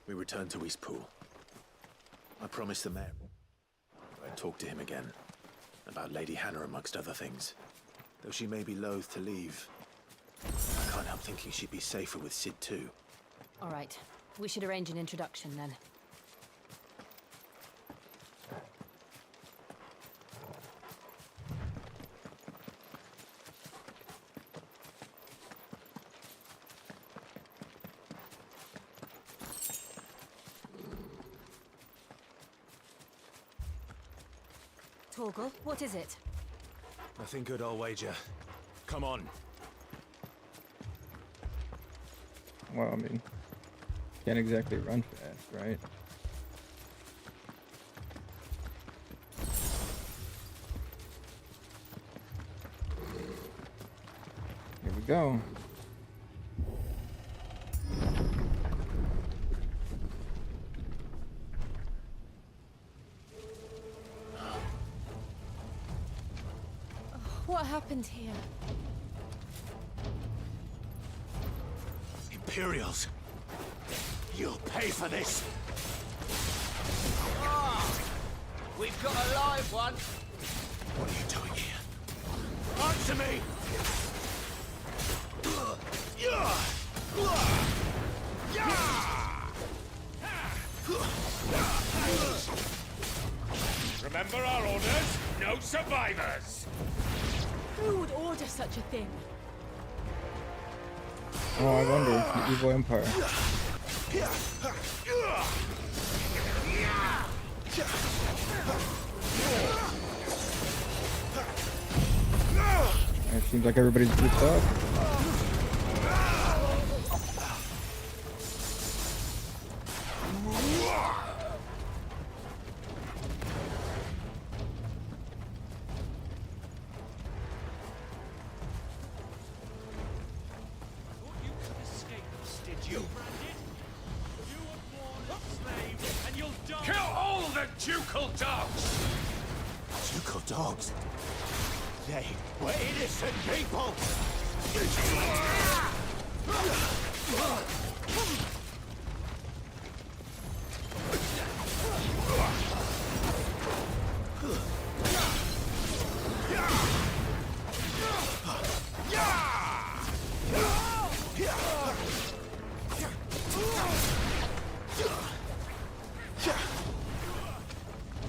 We return to Eastpool. I promised the mayor I'd talk to him again. About Lady Hannah amongst other things. Though she may be loath to leave, I can't help thinking she'd be safer with Cid too. All right. We should arrange an introduction then. Torgal, what is it? Nothing good, I'll wager. Come on. Well, I mean, can't exactly run fast, right? Here we go. What happened here? Imperials! You'll pay for this! We've got a live one. What are you doing here? Answer me! Remember our orders? No survivors! Who would order such a thing? Oh, I wonder. The Evil Empire. It seems like everybody's grouped up. Kill all the ducal dogs! Ducal dogs? They were innocent people!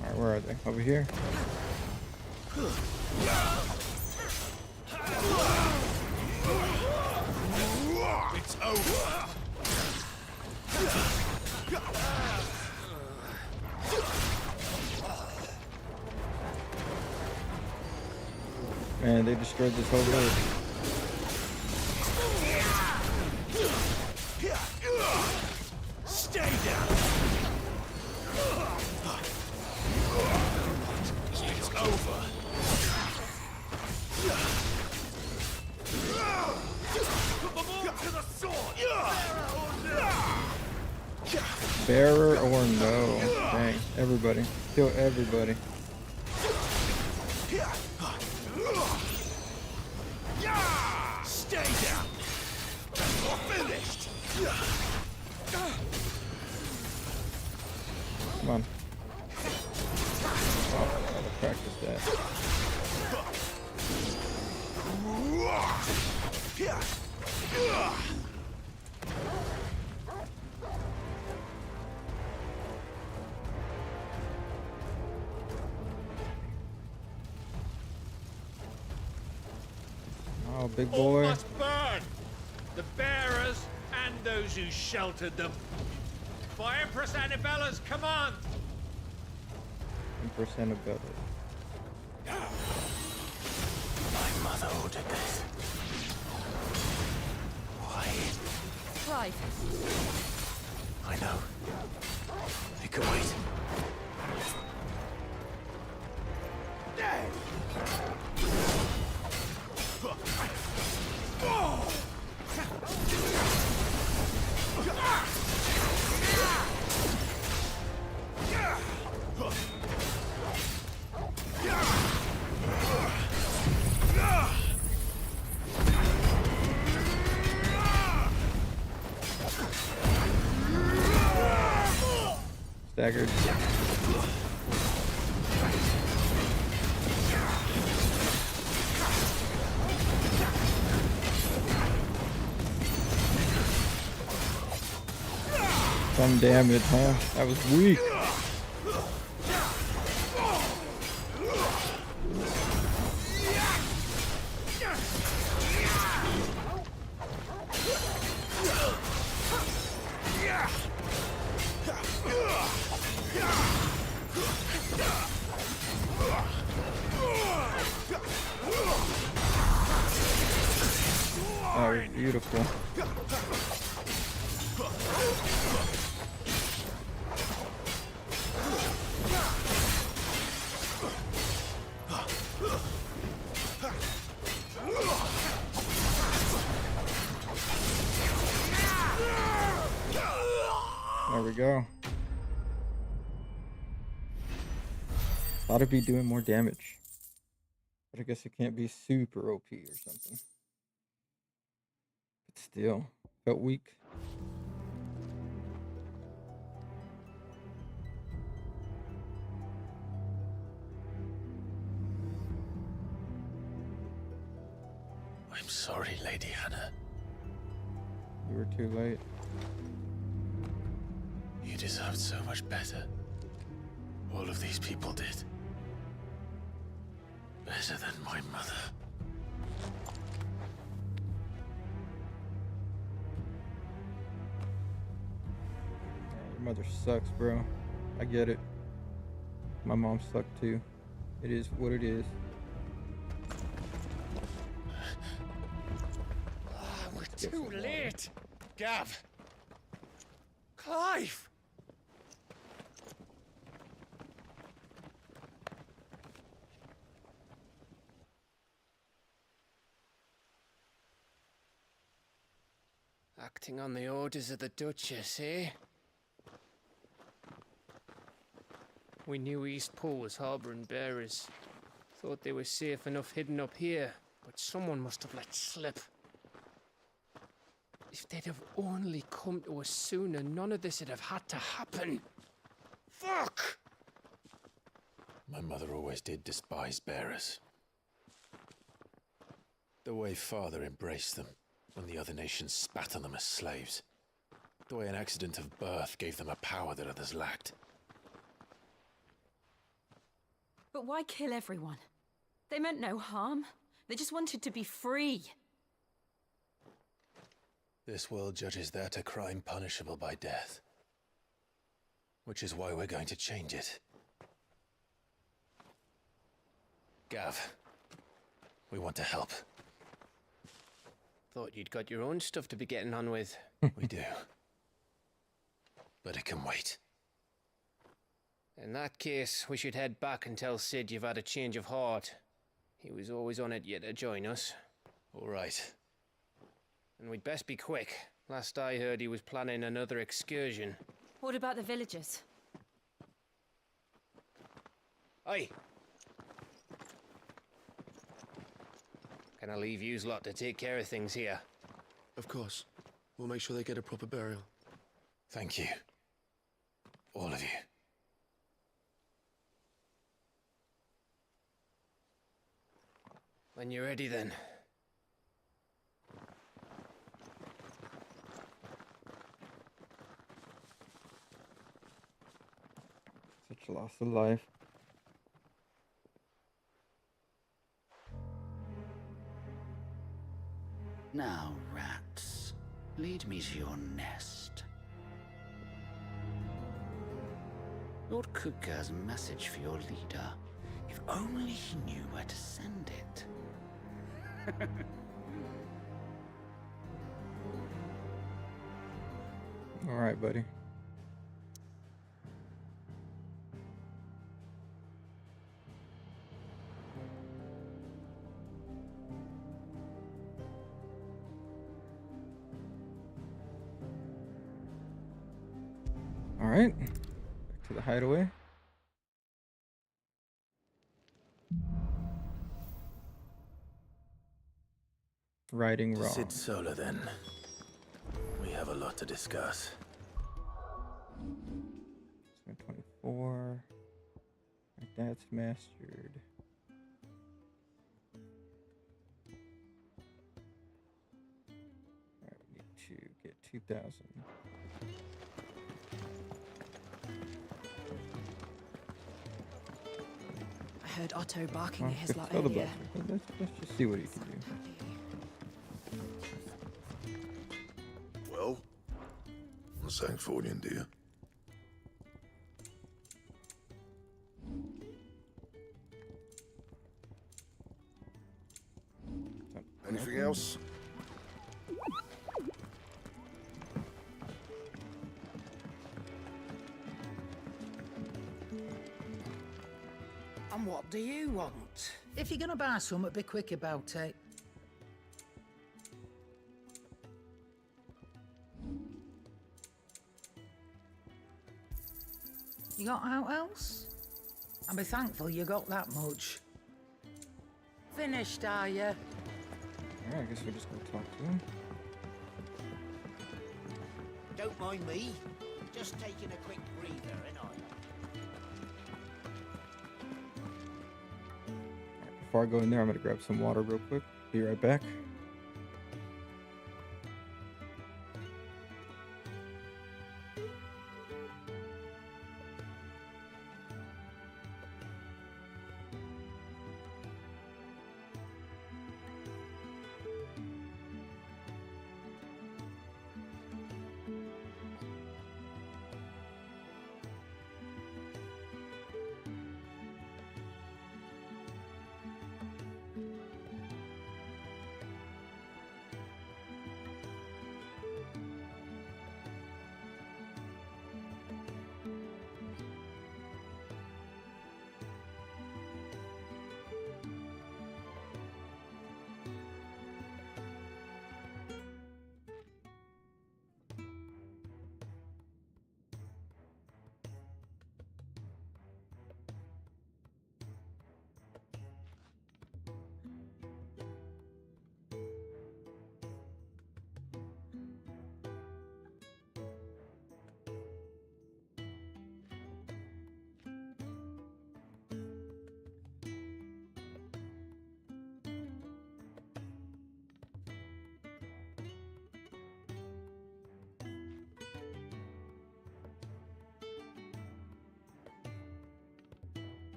Alright, where are they? Over here? It's over! Man, they destroyed this whole village. Stay down! It's over! Put them all to the sword! Bearer or no? Dang, everybody. Kill everybody. Stay down! You're finished! Come on. Oh, gotta practice that. Oh, big All boy. must burn! The bearers and those who sheltered them. By Empress Annabella's command! Empress Annabella. My mother ordered this. Why? Clive. I know. They could wait. staggered. Some damage, huh? That was weak. That was beautiful. There we go. Thought it'd be doing more damage. But I guess it can't be super OP or something. But still, felt weak. I'm sorry, Lady Hannah. You were too late. You deserved so much better. All of these people did. Better than my mother. Your mother sucks, bro. I get it. My mom sucked too. It is what it is. We're too late. Gav. Clive. Acting on the orders of the Duchess, eh? We knew Eastpool was harbouring bearers. Thought they were safe enough hidden up here, but someone must have let slip. If they'd have only come to us sooner, none of this would have had to happen. Fuck! My mother always did despise bearers. The way Father embraced them when the other nations spat on them as slaves. The way an accident of birth gave them a power that others lacked. But why kill everyone? They meant no harm. They just wanted to be free. This world judges that a crime punishable by death. Which is why we're going to change it. Gav, we want to help. Thought you'd got your own stuff to be getting on with. We do. But it can wait. In that case, we should head back and tell Sid you've had a change of heart. He was always on it yet to join us. All right. And we'd best be quick. Last I heard, he was planning another excursion. What about the villagers? Aye. Can I leave yous lot to take care of things here? Of course. We'll make sure they get a proper burial. Thank you. All of you. When you're ready, then. Such a loss of life. Now, rats, lead me to your nest. Lord Cook has a message for your leader. If only he knew where to send it. All right, buddy. All right, back to the hideaway. Righting wrong. Sid Solar, then. We have a lot to discuss. Spent 4. Right, that's mastered. Alright, we need to get 2,000. I heard Otto barking at his lot Fill the earlier. bucket. Let's just see what he can do. Well, what's Sancfordian, dear? Anything else? And what do you want? If you're gonna buy something, be quick about it. You got out else? And be thankful you got that much. Finished, are you? Alright, I guess we're just gonna talk to him. Don't mind me. Just taking a quick breather, ain't I? Before I go in there, I'm gonna grab some water real quick. Be right back.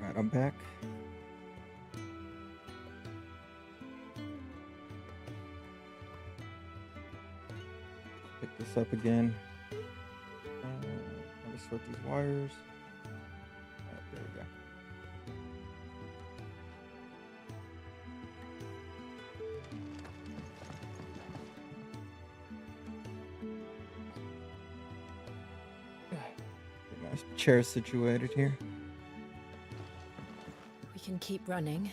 Alright, I'm back. Pick this up again. Let me sort these wires. Alright, there we go. Get my chair situated here. We can keep running.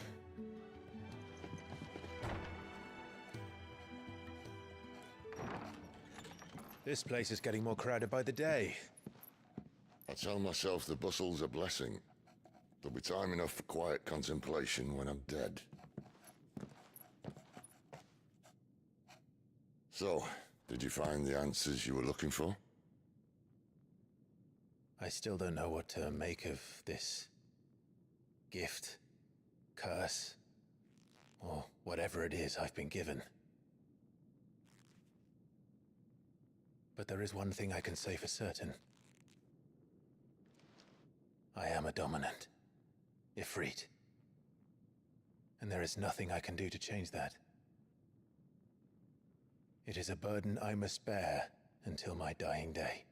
This place is getting more crowded by the day. I tell myself the bustle's a blessing. There'll be time enough for quiet contemplation when I'm dead. So, did you find the answers you were looking for? I still don't know what to make of this gift, curse, or whatever it is I've been given. But there is one thing I can say for certain. I am a dominant. Ifrit. And there is nothing I can do to change that. It is a burden I must bear until my dying day.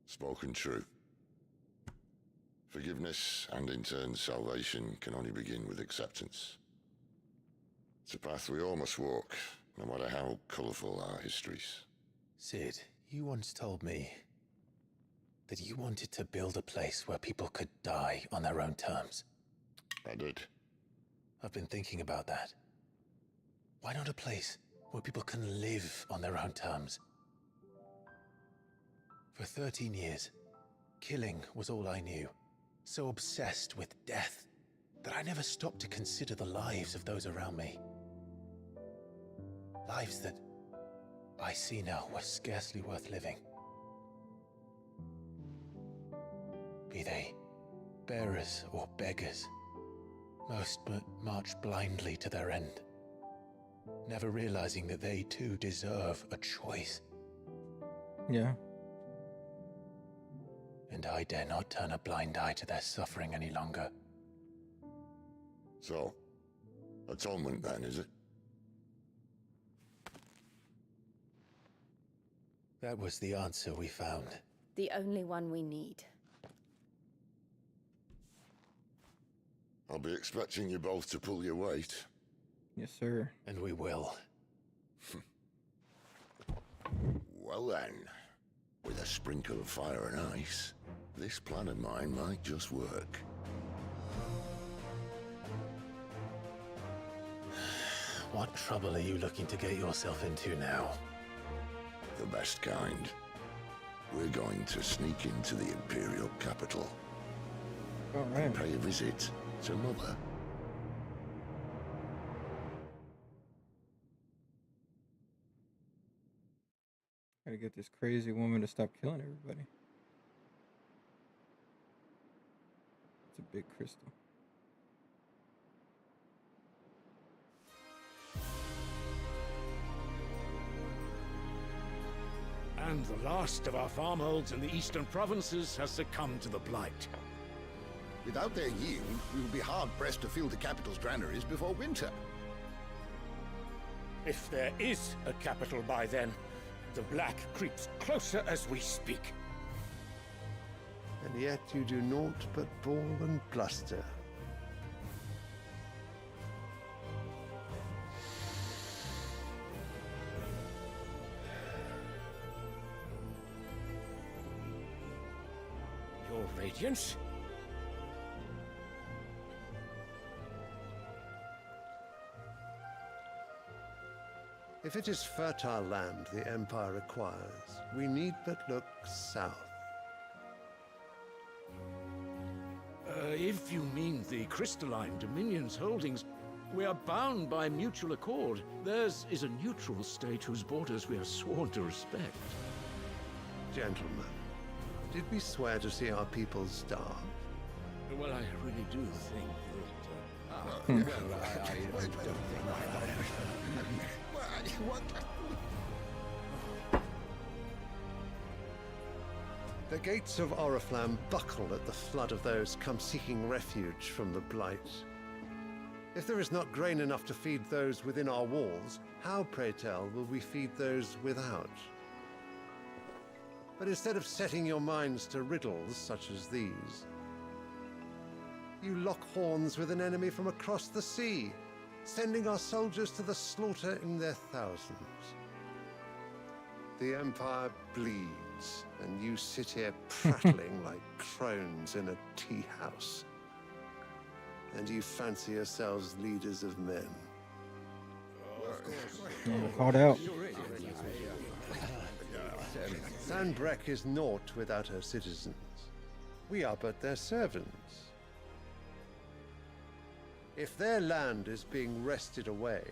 Spoken true. Forgiveness, and in turn salvation, can only begin with acceptance. It's a path we all must walk, no matter how colourful our histories. Cid, you once told me that you wanted to build a place where people could die on their own terms. I did. I've been thinking about that. Why not a place where people can live on their own terms? For 13 years, killing was all I knew. So obsessed with death that I never stopped to consider the lives of those around me. Lives that I see now were scarcely worth living. Be they bearers or beggars, most march blindly to their end, never realizing that they too deserve a choice. Yeah. And I dare not turn a blind eye to their suffering any longer. So, atonement then, is it? That was the answer we found. The only one we need. I'll be expecting you both to pull your weight. Yes, sir. And we will. Well then, with a sprinkle of fire and ice, this plan of mine might just work. What trouble are you looking to get yourself into now? The best kind. We're going to sneak into the Imperial capital. All right. And pay a visit to Mother. Gotta get this crazy woman to stop killing everybody. It's a big crystal. And the last of our farmholds in the eastern provinces has succumbed to the blight. Without their yield, we will be hard-pressed to fill the capital's granaries before winter. If there is a capital by then, the black creeps closer as we speak. And yet you do naught but bawl and bluster. Your Radiance? If it is fertile land the Empire requires, we need but look south. If you mean the crystalline Dominion's holdings, we are bound by mutual accord. Theirs is a neutral state whose borders we are sworn to respect. Gentlemen, did we swear to see our people starve? Well, I really do think The gates of Oriflamme buckle at the flood of those come seeking refuge from the Blight. If there is not grain enough to feed those within our walls, how, pray tell, will we feed those without? But instead of setting your minds to riddles such as these, you lock horns with an enemy from across the sea, sending our soldiers to the slaughter in their thousands. The Empire bleeds, and you sit here prattling like crones in a tea house. And you fancy yourselves leaders of men. Caught out. Sanbreque is naught without her citizens. We are but their servants. If their land is being wrested away,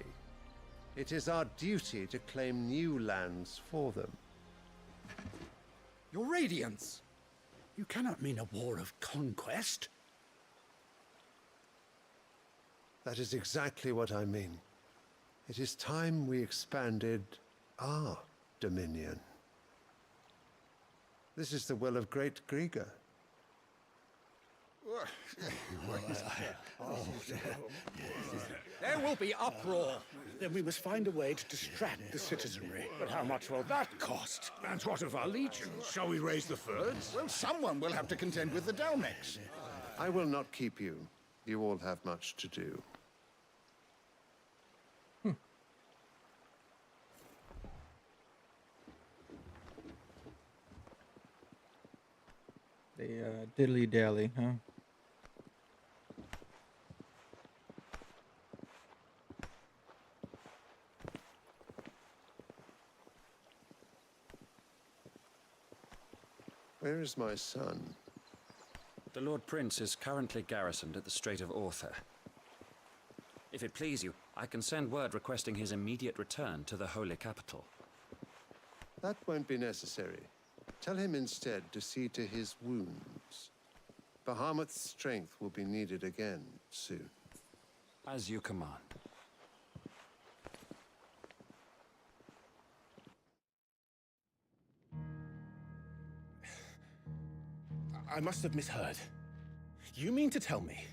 it is our duty to claim new lands for them. Your Radiance! You cannot mean a war of conquest. That is exactly what I mean. It is time we expanded our dominion. This is the will of great Grieger. There will be uproar. Then we must find a way to distract the citizenry. But how much will that cost? And what of our legions? Shall we raise the Thirds? Well, someone will have to contend with the Dalmex. I will not keep you. You all have much to do. They diddly-dally, huh? Where is my son? The Lord Prince is currently garrisoned at the Strait of Orther. If it please you, I can send word requesting his immediate return to the Holy Capital. That won't be necessary. Tell him instead to see to his wounds. Bahamut's strength will be needed again soon. As you command. I must have misheard. You mean to tell me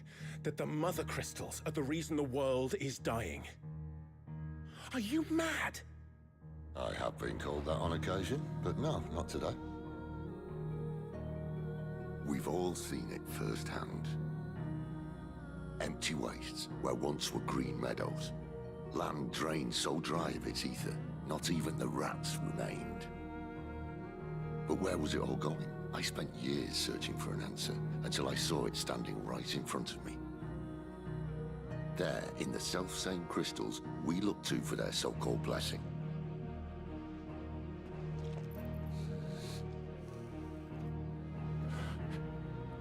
that the Mother Crystals are the reason the world is dying? Are you mad? I have been called that on occasion, but no, not today. We've all seen it firsthand. Empty wastes where once were green meadows. Land drained so dry of its ether, not even the rats remained. But where was it all going? I spent years searching for an answer, until I saw it standing right in front of me. There, in the self-same crystals we look to for their so-called blessing.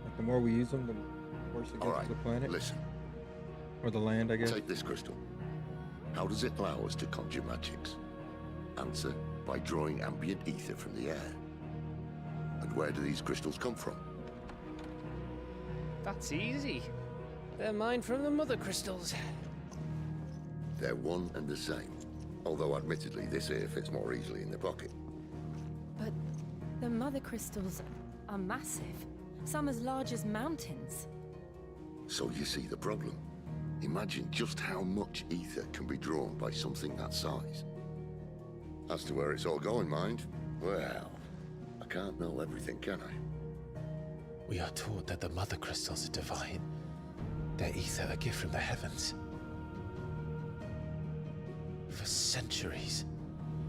Like the more we use them, the worse it gets to the planet. Listen. Or the land, I guess. Take this crystal. How does it allow us to conjure magics? Answer, by drawing ambient ether from the air. And where do these crystals come from? That's easy. They're mined from the Mother Crystals. They're one and the same. Although admittedly this here fits more easily in the pocket. But the Mother Crystals are massive. Some as large as mountains. So you see the problem. Imagine just how much ether can be drawn by something that size. As to where it's all going, mind, well, I can't know everything, can I? We are taught that the Mother Crystals are divine. Their ether a gift from the heavens. For centuries,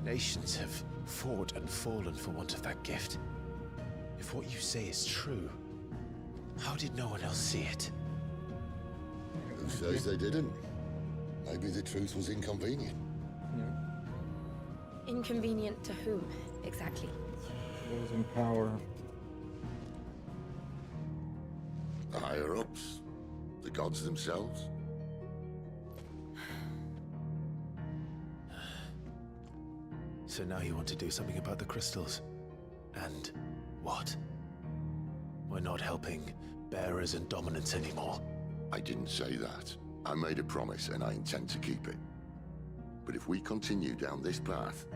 nations have fought and fallen for want of that gift. If what you say is true, how did no one else see it? Who says they didn't? Maybe the truth was inconvenient. Inconvenient to whom, exactly? Those in power. The higher-ups? The gods themselves? So now you want to do something about the crystals? And what? We're not helping bearers and dominants anymore. I didn't say that. I made a promise and I intend to keep it. But if we continue down this path,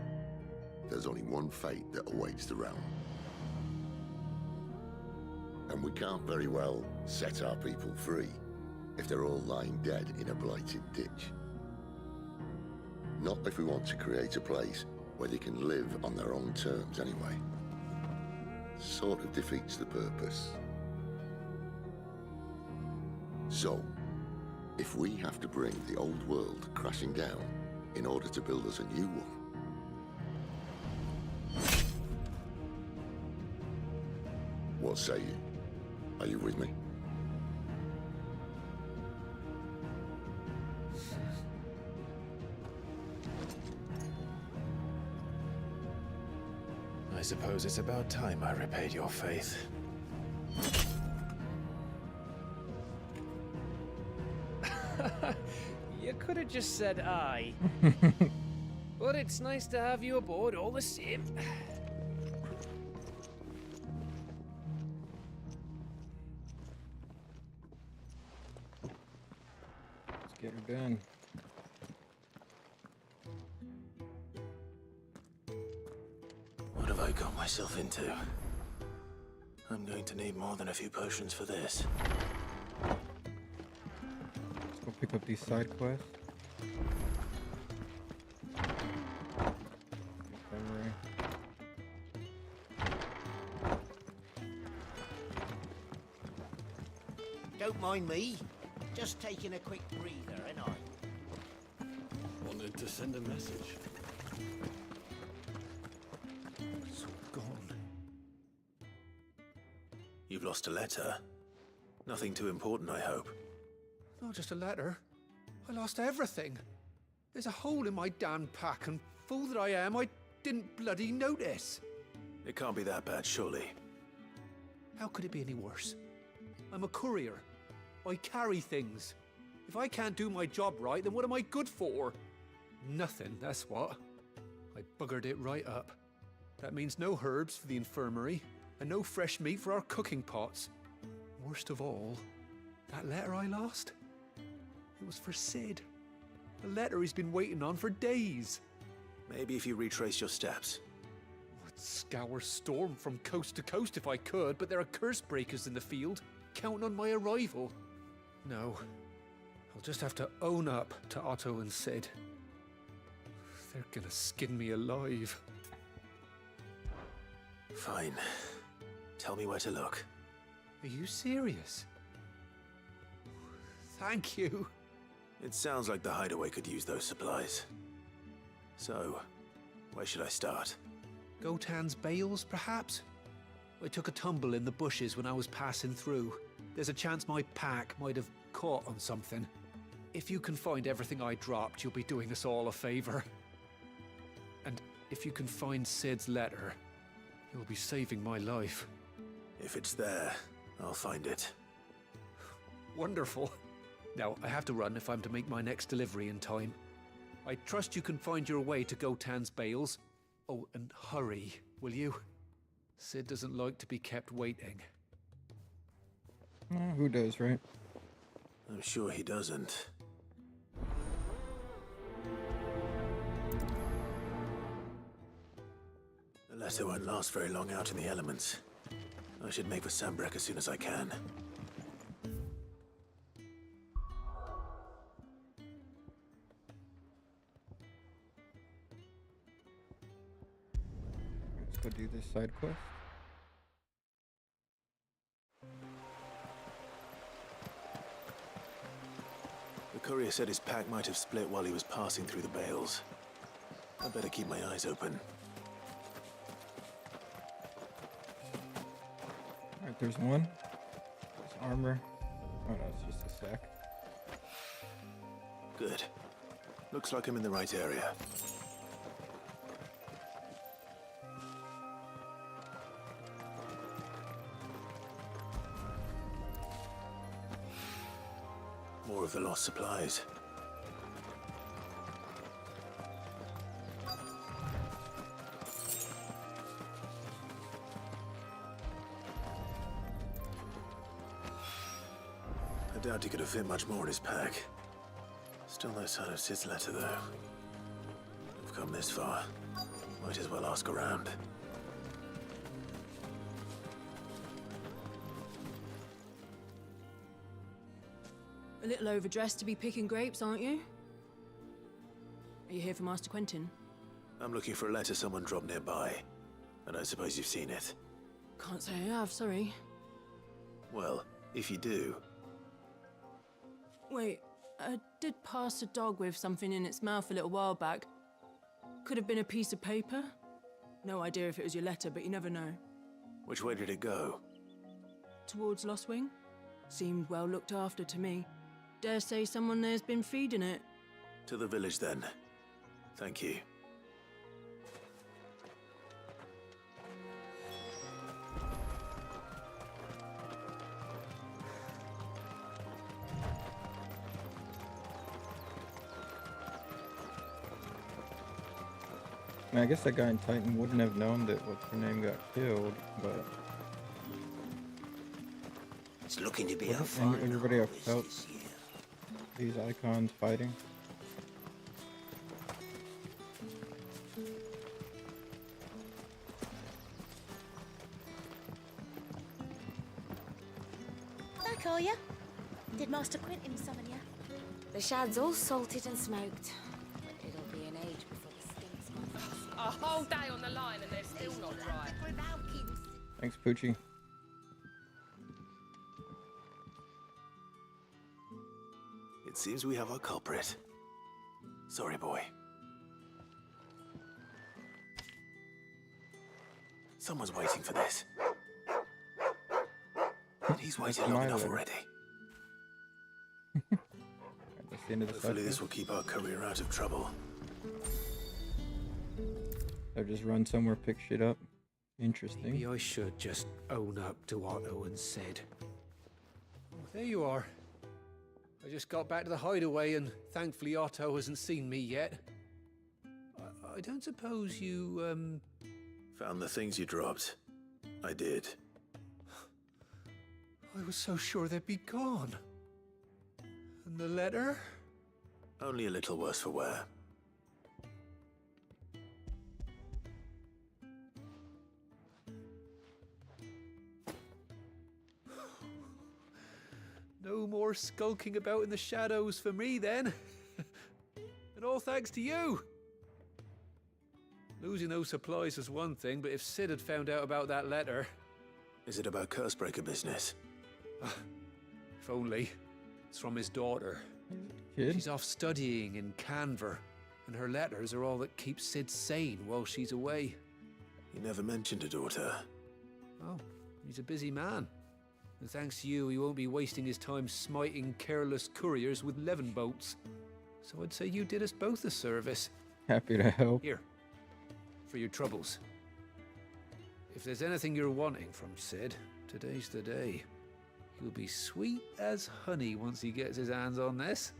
there's only one fate that awaits the realm. And we can't very well set our people free if they're all lying dead in a blighted ditch. Not if we want to create a place where they can live on their own terms anyway. Sort of defeats the purpose. So, if we have to bring the old world crashing down in order to build us a new one, what say you? Are you with me? I suppose it's about time I repaid your faith. You could have just said aye. But it's nice to have you aboard all the same. Let's get her done. What have I got myself into? I'm going to need more than a few potions for this. pick up these side quests. Infirmary. Don't mind me. Just taking a quick breather, ain't I? Wanted to send a message. It's all gone. You've lost a letter. Nothing too important, I hope. Not just a letter. I lost everything. There's a hole in my damn pack, and fool that I am, I didn't bloody notice. It can't be that bad, surely. How could it be any worse? I'm a courier. I carry things. If I can't do my job right, then what am I good for? Nothing, that's what. I buggered it right up. That means no herbs for the infirmary, and no fresh meat for our cooking pots. Worst of all, that letter I lost? It was for Sid. A letter he's been waiting on for days. Maybe if you retrace your steps. I'd scour Storm from coast to coast if I could, but there are curse breakers in the field, counting on my arrival. No, I'll just have to own up to Otto and Sid. They're gonna skin me alive. Fine. Tell me where to look. Are you serious? Thank you. It sounds like the hideaway could use those supplies. So, where should I start? Gotan's bales, perhaps? I took a tumble in the bushes when I was passing through. There's a chance my pack might have caught on something. If you can find everything I dropped, you'll be doing us all a favor. And if you can find Sid's letter, you'll be saving my life. If it's there, I'll find it. Wonderful. Now, I have to run if I'm to make my next delivery in time. I trust you can find your way to Gotan's bales. Oh, and hurry, will you? Sid doesn't like to be kept waiting. Who does, right? I'm sure he doesn't. The letter won't last very long out in the elements. I should make for Sanbreque as soon as I can. Let's go do this side quest. The courier said his pack might have split while he was passing through the bales. I'd better keep my eyes open. Alright, there's one. There's armor. Oh no, it's just a sack. Good. Looks like I'm in the right area. More of the lost supplies. I doubt he could have fit much more in his pack. Still no sign of Sid's letter, though. We've come this far. Might as well ask around. A little overdressed to be picking grapes, aren't you? Are you here for Master Quentin? I'm looking for a letter someone dropped nearby. And I suppose you've seen it. Can't say I have, sorry. Well, if you do... Wait, I did pass a dog with something in its mouth a little while back. Could have been a piece of paper. No idea if it was your letter, but you never know. Which way did it go? Towards Lostwing? Seemed well looked after to me. Dare say someone there's been feeding it. To the village, then. Thank you. I guess that guy in Titan wouldn't have known that what's her name got killed, but It's looking to be a wouldn't fine everybody have harvest felt this year. these icons fighting? Back, are ya? Did Master Quentin summon ya? They The shad's all salted and smoked. But it'll be an age before the stink's gone. A whole day on the line and they're still not dry. Thanks, Poochie. It seems we have our culprit. Sorry, boy. Someone's waiting for this. He's waited long enough already. That's the end of the Hopefully session. this will keep our career out of trouble. Or just run somewhere, pick shit up. Interesting. Maybe I should just own up to what Owen said. Oh, there you are. I just got back to the hideaway and thankfully Otto hasn't seen me yet. I don't suppose you, Found the things you dropped. I did. I was so sure they'd be gone. And the letter? Only a little worse for wear. No more skulking about in the shadows for me then. And all thanks to you. Losing those supplies was one thing, but if Sid had found out about that letter... Is it about Cursebreaker business? If only. It's from his daughter. Kid? She's off studying in Canver, and her letters are all that keeps Sid sane while she's away. You never mentioned a daughter. Oh, he's a busy man. And thanks to you, he won't be wasting his time smiting careless couriers with levin bolts. So I'd say you did us both a service. Happy to help. Here, for your troubles. If there's anything you're wanting from Sid, today's the day. He'll be sweet as honey once he gets his hands on this.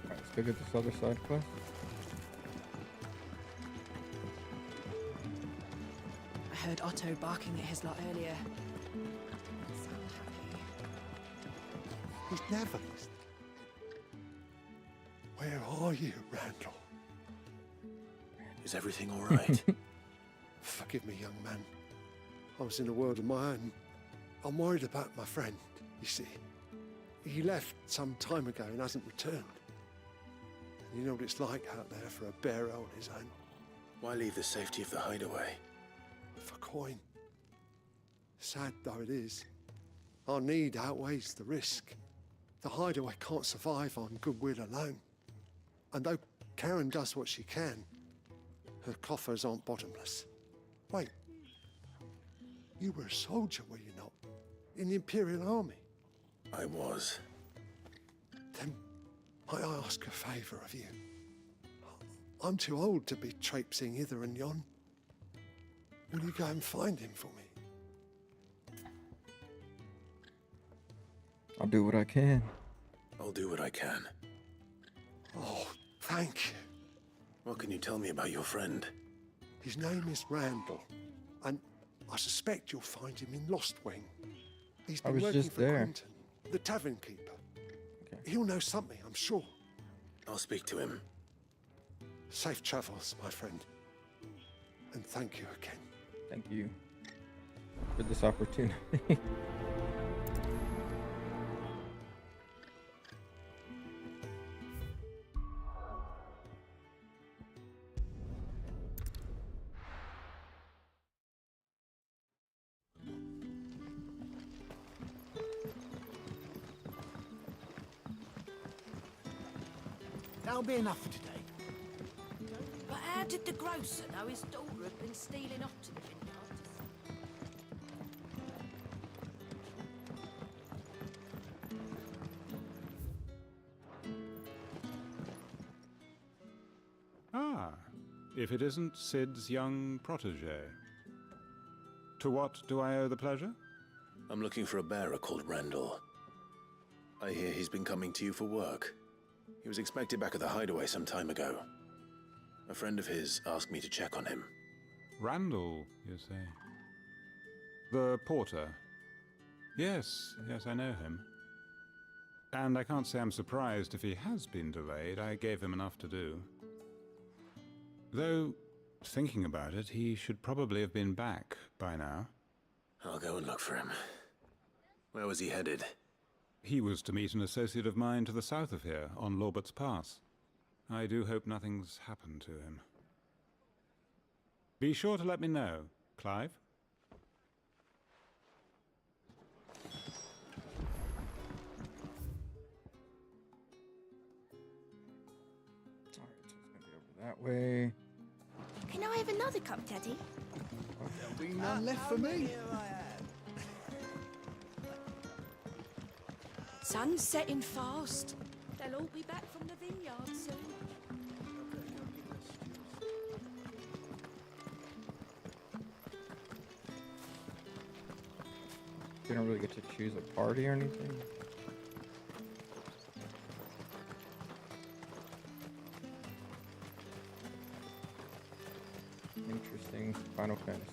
Alright, let's go get this other side quest. I heard Otto barking at his lot earlier. He's never listened. Where are you, Randall? Is everything all right? Forgive me, young man. I was in a world of my own. I'm worried about my friend, you see. He left some time ago and hasn't returned. And you know what it's like out there for a bearer on his own. Why leave the safety of the hideaway? For coin. Sad though it is, our need outweighs the risk. The hideaway can't survive on goodwill alone. And though Karen does what she can, her coffers aren't bottomless. Wait, you were a soldier, were you not? In the Imperial Army? I was. Then might I ask a favour of you? I'm too old to be traipsing hither and yon. Will you go and find him for me? I'll do what I can. I'll do what I can. Oh, thank you. What can you tell me about your friend? His name is Randall, and I suspect you'll find him in Lostwing. He's I been was working just for there. Quentin, the tavern keeper. He'll know something, I'm sure. I'll speak to him. Safe travels, my friend. And thank you again. Thank you for this opportunity. That'll be enough for today. But how did the grocer know his daughter had been stealing off to the vineyard? Ah, if it isn't Sid's young protege. To what do I owe the pleasure? I'm looking for a bearer called Randall. I hear he's been coming to you for work. He was expected back at the hideaway some time ago. A friend of his asked me to check on him. Randall, you say? The porter? Yes, I know him. And I can't say I'm surprised if he has been delayed. I gave him enough to do. Though, thinking about it, he should probably have been back by now. I'll go and look for him. Where was he headed? He was to meet an associate of mine to the south of here, on Lorbert's Pass. I do hope nothing's happened to him. Be sure to let me know, Clive. That way. Can I have another cup, Daddy? There'll be none left for me. Sun's setting fast. They'll all be back from the vineyard soon. You don't really get to choose a party or anything. Interesting. Final Fantasy.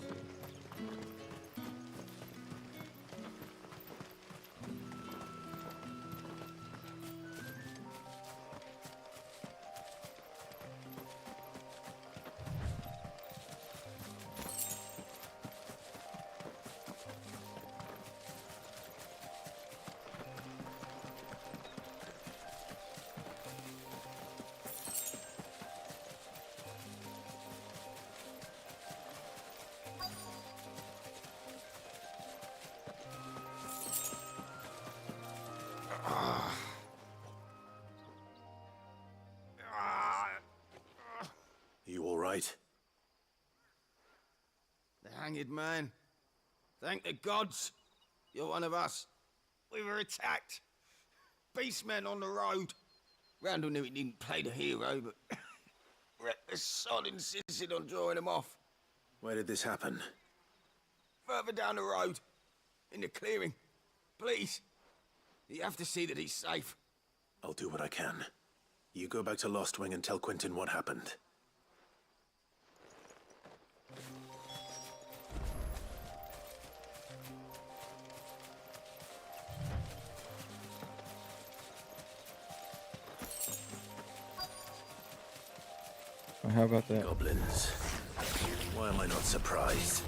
You all right? The hanged man. Thank the gods. You're one of us. We were attacked. Beastmen on the road. Randall knew he didn't play the hero, but the sod insisted on drawing him off. Where did this happen? Further down the road. In the clearing. Please. You have to see that he's safe. I'll do what I can. You go back to Lost Wing and tell Quentin what happened. How about that? Goblins. Why am I not surprised?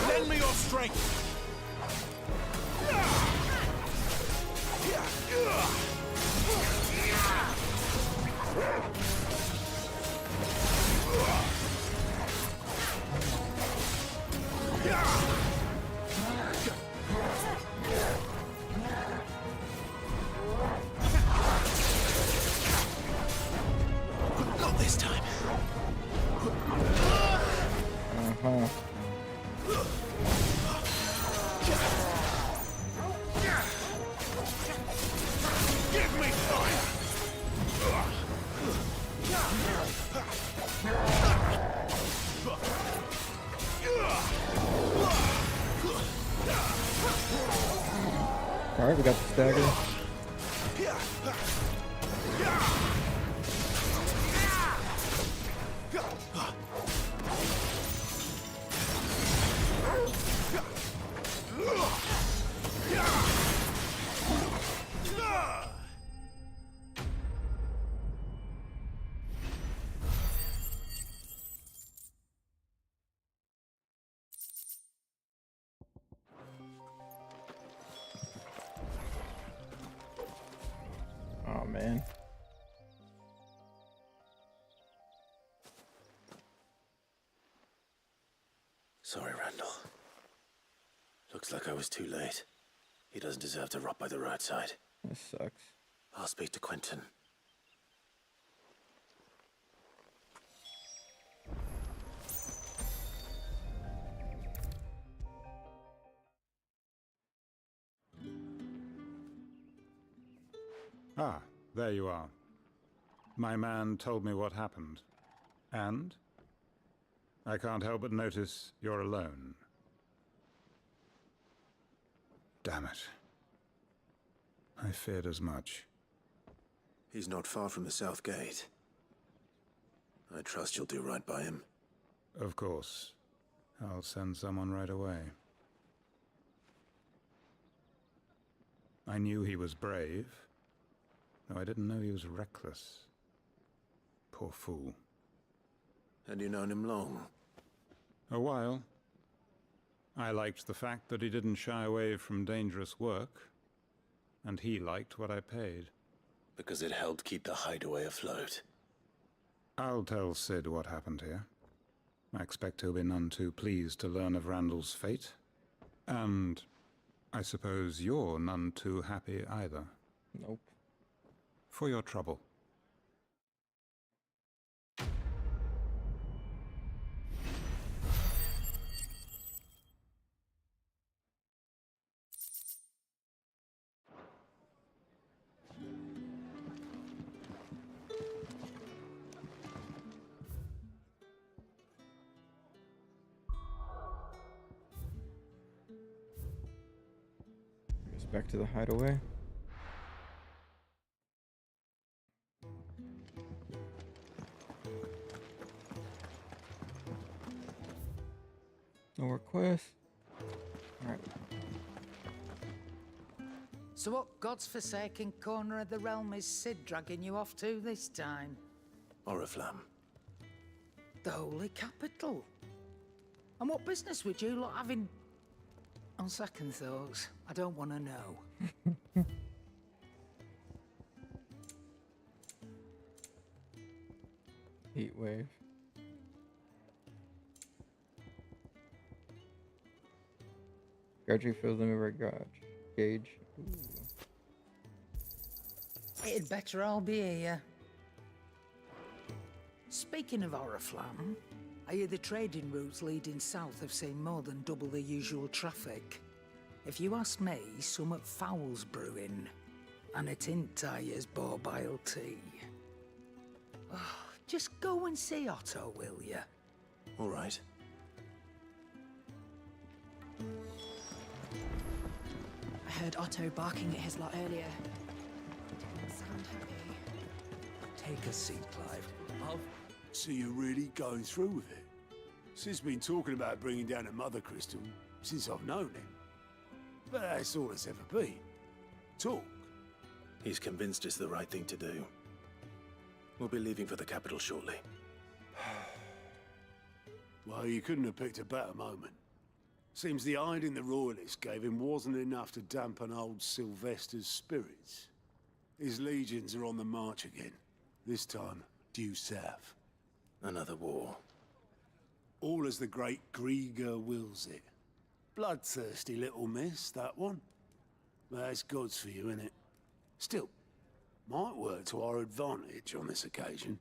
Lend me your strength! Not this time. Give me fire! All right, we got the stagger. Oh man. Sorry, Randall. Looks like I was too late. He doesn't deserve to rot by the roadside. That sucks. I'll speak to Quentin. Ah, there you are. My man told me what happened. And? I can't help but notice you're alone. Damn it. I feared as much. He's not far from the South Gate. I trust you'll do right by him. Of course. I'll send someone right away. I knew he was brave, though I didn't know he was reckless. Poor fool. Had you known him long? A while. I liked the fact that he didn't shy away from dangerous work, and he liked what I paid. Because it helped keep the hideaway afloat. I'll tell Sid what happened here. I expect he'll be none too pleased to learn of Randall's fate. And I suppose you're none too happy either. Nope. For your trouble. Back to the hideaway. No request. Alright. So what God's forsaken corner of the realm is Sid dragging you off to this time? Oriflamme. The Holy Capital. And what business would you lot having? On second thoughts, I don't want to know. Heat wave. Gradually fills them every gauge. Ooh. It'd better all be here. Speaking of Oriflamme, I hear the trading routes leading south have seen more than double the usual traffic. If you ask me, summat foul's brewing, and it ain't Tyre's borbile tea. Oh, just go and see Otto, will ya? All right. I heard Otto barking at his lot earlier. Didn't sound happy. Take a seat, Clive. So you're really going through with it? Sid's been talking about bringing down a mother crystal since I've known him. But that's all it's ever been. Talk. He's convinced it's the right thing to do. We'll be leaving for the capital shortly. Well, you couldn't have picked a better moment. Seems the hiding the Royalists gave him wasn't enough to dampen old Sylvester's spirits. His legions are on the march again. This time, due south. Another war. All as the great Grieger wills it. Bloodthirsty little miss, that one. That's God's for you, innit? Still, might work to our advantage on this occasion.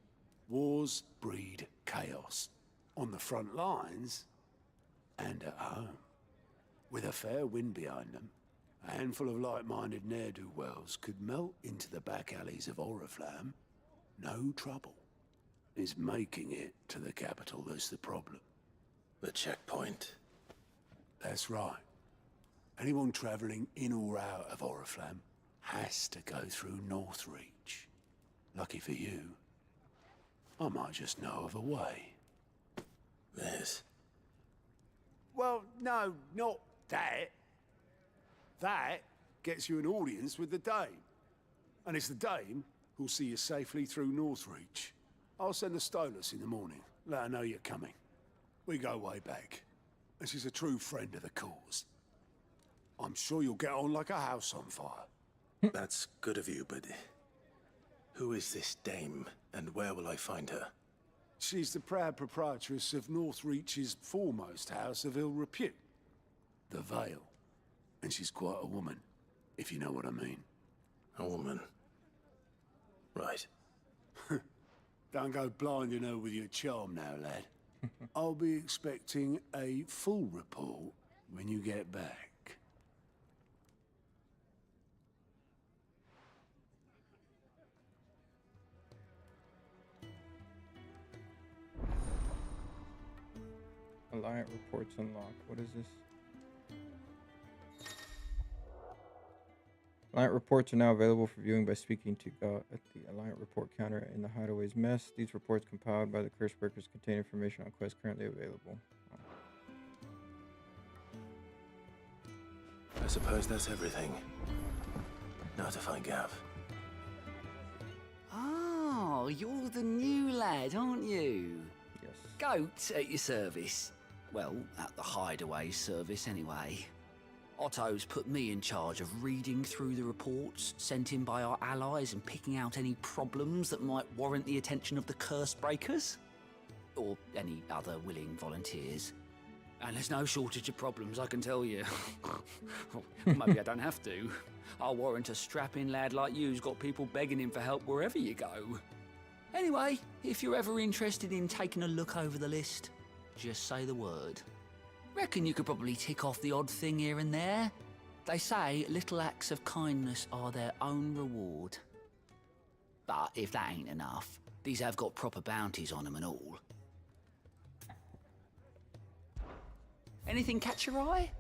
Wars breed chaos. On the front lines, and at home. With a fair wind behind them, a handful of like-minded ne'er-do-wells could melt into the back alleys of Oriflamme. No trouble. Is making it to the capital that's the problem. The checkpoint. That's right. Anyone travelling in or out of Oriflamme has to go through Northreach. Lucky for you, I might just know of a way. This? Well, no, not that. That gets you an audience with the Dame. And it's the Dame who'll see you safely through Northreach. I'll send the Stolas in the morning. Let her know you're coming. We go way back. And she's a true friend of the cause. I'm sure you'll get on like a house on fire. That's good of you, but who is this Dame, and where will I find her? She's the proud proprietress of Northreach's foremost house of ill repute, the Vale. And she's quite a woman, if you know what I mean. A woman. Right. Don't go blinding her with your charm now, lad. I'll be expecting a full report when you get back. Alliant reports unlocked. What is this? Alliant reports are now available for viewing by speaking to God at the Alliant report counter in the Hideaway's mess. These reports compiled by the Cursebreakers contain information on quests currently available. I suppose that's everything. Now to find Gav. Oh, you're the new lad, aren't you? Yes. Goat at your service. Well, at the Hideaway service anyway. Otto's put me in charge of reading through the reports sent in by our allies and picking out any problems that might warrant the attention of the Cursebreakers. Or any other willing volunteers. And there's no shortage of problems, I can tell you. Maybe I don't have to. I'll warrant a strapping lad like you's got people begging him for help wherever you go. Anyway, if you're ever interested in taking a look over the list, just say the word. Reckon you could probably tick off the odd thing here and there. They say little acts of kindness are their own reward. But if that ain't enough, these have got proper bounties on them and all. Anything catch your eye?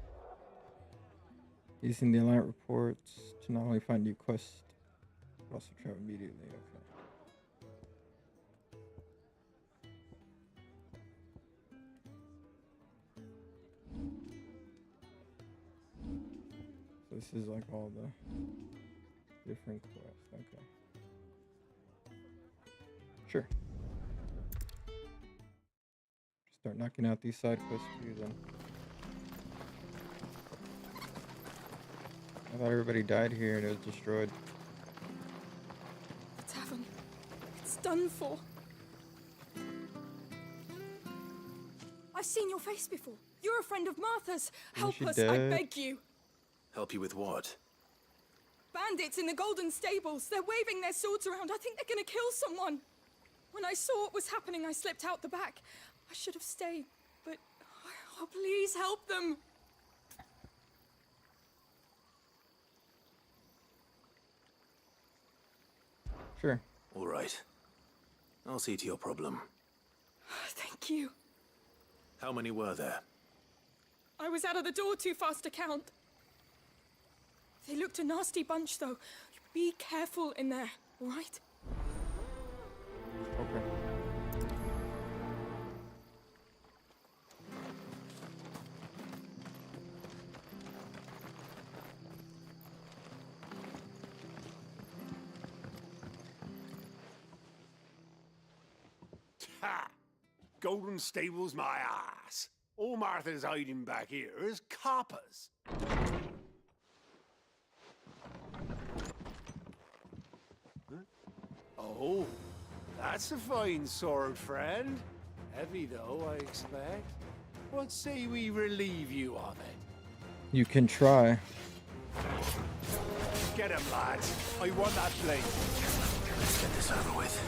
Using the Alliant reports to not only find new quests, but also travel immediately. Okay. So this is like all the different quests. Okay. Sure. Start knocking out these side quests too then. I thought everybody died here and it was destroyed. The tavern. It's done for. I've seen your face before. You're a friend of Martha's. Help us, I beg you. Help you with what? Bandits in the Golden Stables. They're waving their swords around. I think they're gonna kill someone. When I saw what was happening, I slipped out the back. I should have stayed, but... Oh, please help them. Sure. All right. I'll see to your problem. Thank you. How many were there? I was out of the door too fast to count. They looked a nasty bunch, though. Be careful in there, all right? Okay. Ha! Golden Stables, my ass. All Martha's hiding back here is coppers. Huh? Oh, that's a fine sword, friend. Heavy, though, I expect. What say we relieve you of it? You can try. Get him, lads. I want that blade. Let's get this over with.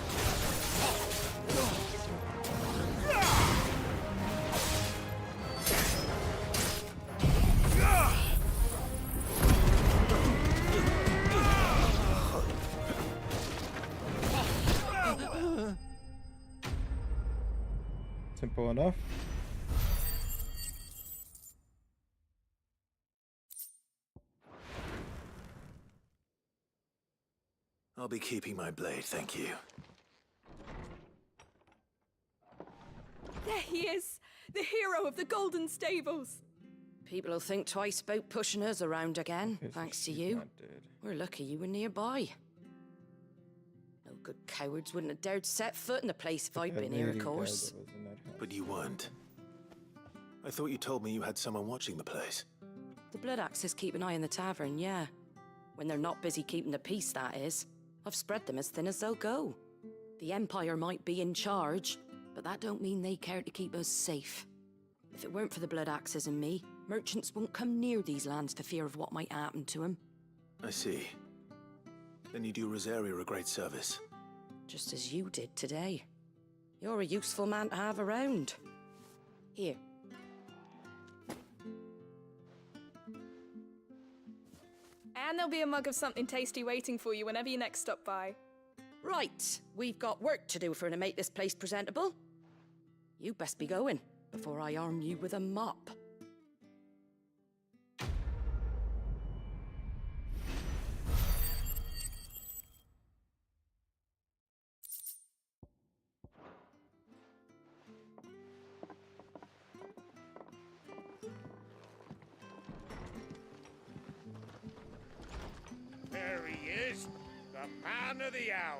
Simple enough. I'll be keeping my blade, thank you. There he is, the hero of the Golden Stables. People will think twice about pushing us around again, thanks to you. We're lucky you were nearby. No good cowards wouldn't have dared set foot in the place if I'd been here, of course. But you weren't. I thought you told me you had someone watching the place. The Blood Axes keep an eye on the tavern, yeah. When they're not busy keeping the peace, that is. I've spread them as thin as they'll go. The Empire might be in charge, but that don't mean they care to keep us safe. If it weren't for the Blood Axes and me, Merchants won't come near these lands for fear of what might happen to them. I see. Then you do Rosaria a great service. Just as you did today. You're a useful man to have around. Here. And there'll be a mug of something tasty waiting for you whenever you next stop by. Right, we've got work to do for to make this place presentable. You best be going before I arm you with a mop. There he is, the man of the hour.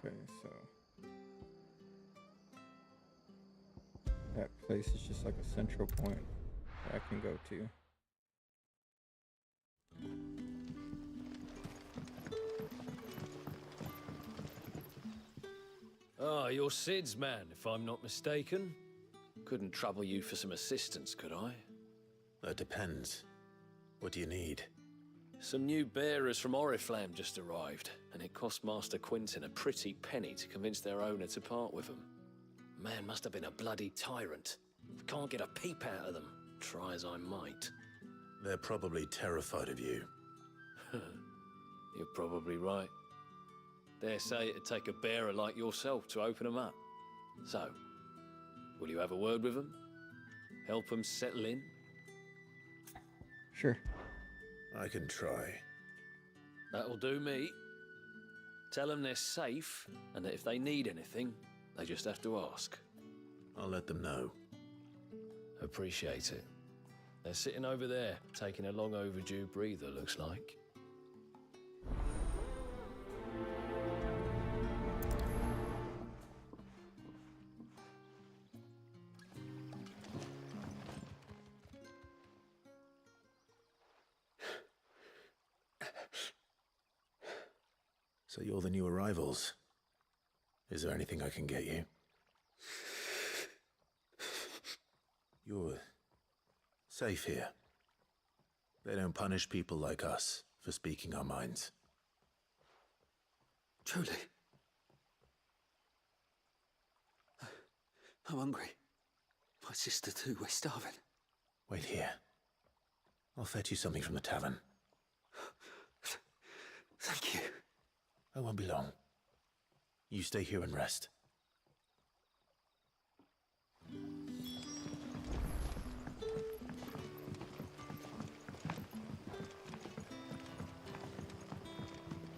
Okay, so that place is just like a central point that I can go to. Ah, you're Sid's man, if I'm not mistaken. Couldn't trouble you for some assistance, could I? That depends. What do you need? Some new bearers from Oriflamme just arrived, and it cost Master Quinton a pretty penny to convince their owner to part with them. Man must have been a bloody tyrant. Can't get a peep out of them, try as I might. They're probably terrified of you. You're probably right. Dare say it'd take a bearer like yourself to open them up. So, will you have a word with them? Help them settle in? Sure. I can try. That'll do me. Tell them they're safe, and that if they need anything, they just have to ask. I'll let them know. Appreciate it. They're sitting over there, taking a long overdue breather, looks like. So you're the new arrivals. Is there anything I can get you? You're safe here. They don't punish people like us for speaking our minds. Truly. I'm hungry. My sister too, we're starving. Wait here. I'll fetch you something from the tavern. Thank you. I won't be long. You stay here and rest.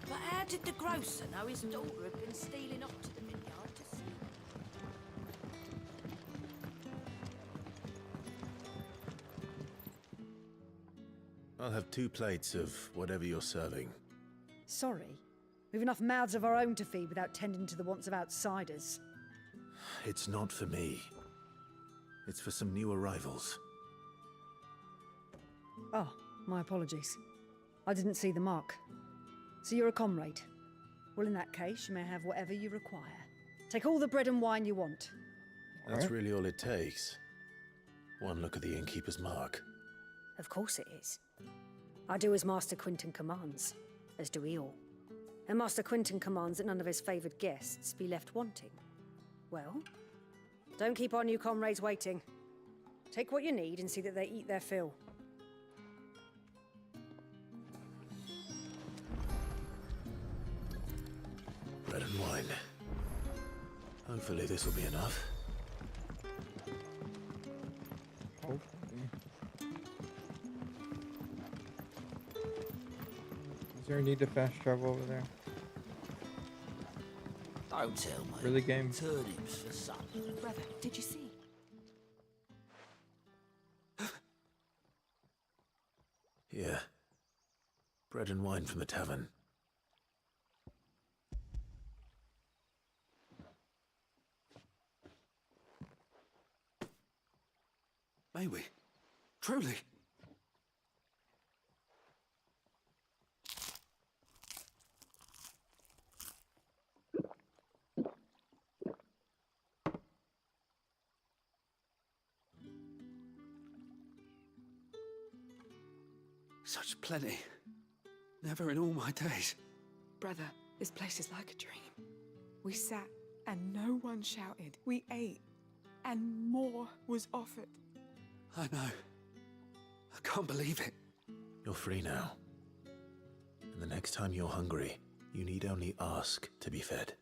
But how did the grocer know his daughter had been stealing up to the vineyard to see? I'll have 2 plates of whatever you're serving. Sorry. We've enough mouths of our own to feed without tending to the wants of outsiders. It's not for me. It's for some new arrivals. Oh, my apologies. I didn't see the mark. So you're a comrade. Well, in that case, you may have whatever you require. Take all the bread and wine you want. That's really all it takes. One look at the innkeeper's mark. Of course it is. I do as Master Quinton commands, as do we all. And Master Quinton commands that none of his favoured guests be left wanting. Well, don't keep our new comrades waiting. Take what you need and see that they eat their fill. Bread and wine. Hopefully this will be enough. Hopefully. Is there a need to fast travel over there? Don't tell me. Really, game? Turnips for supper. Brother, did you see? Here. Bread and wine from the tavern. May we? Truly? Such plenty. Never in all my days. Brother, this place is like a dream. We sat and no one shouted. We ate and more was offered. I know. I can't believe it. You're free now. And the next time you're hungry, you need only ask to be fed.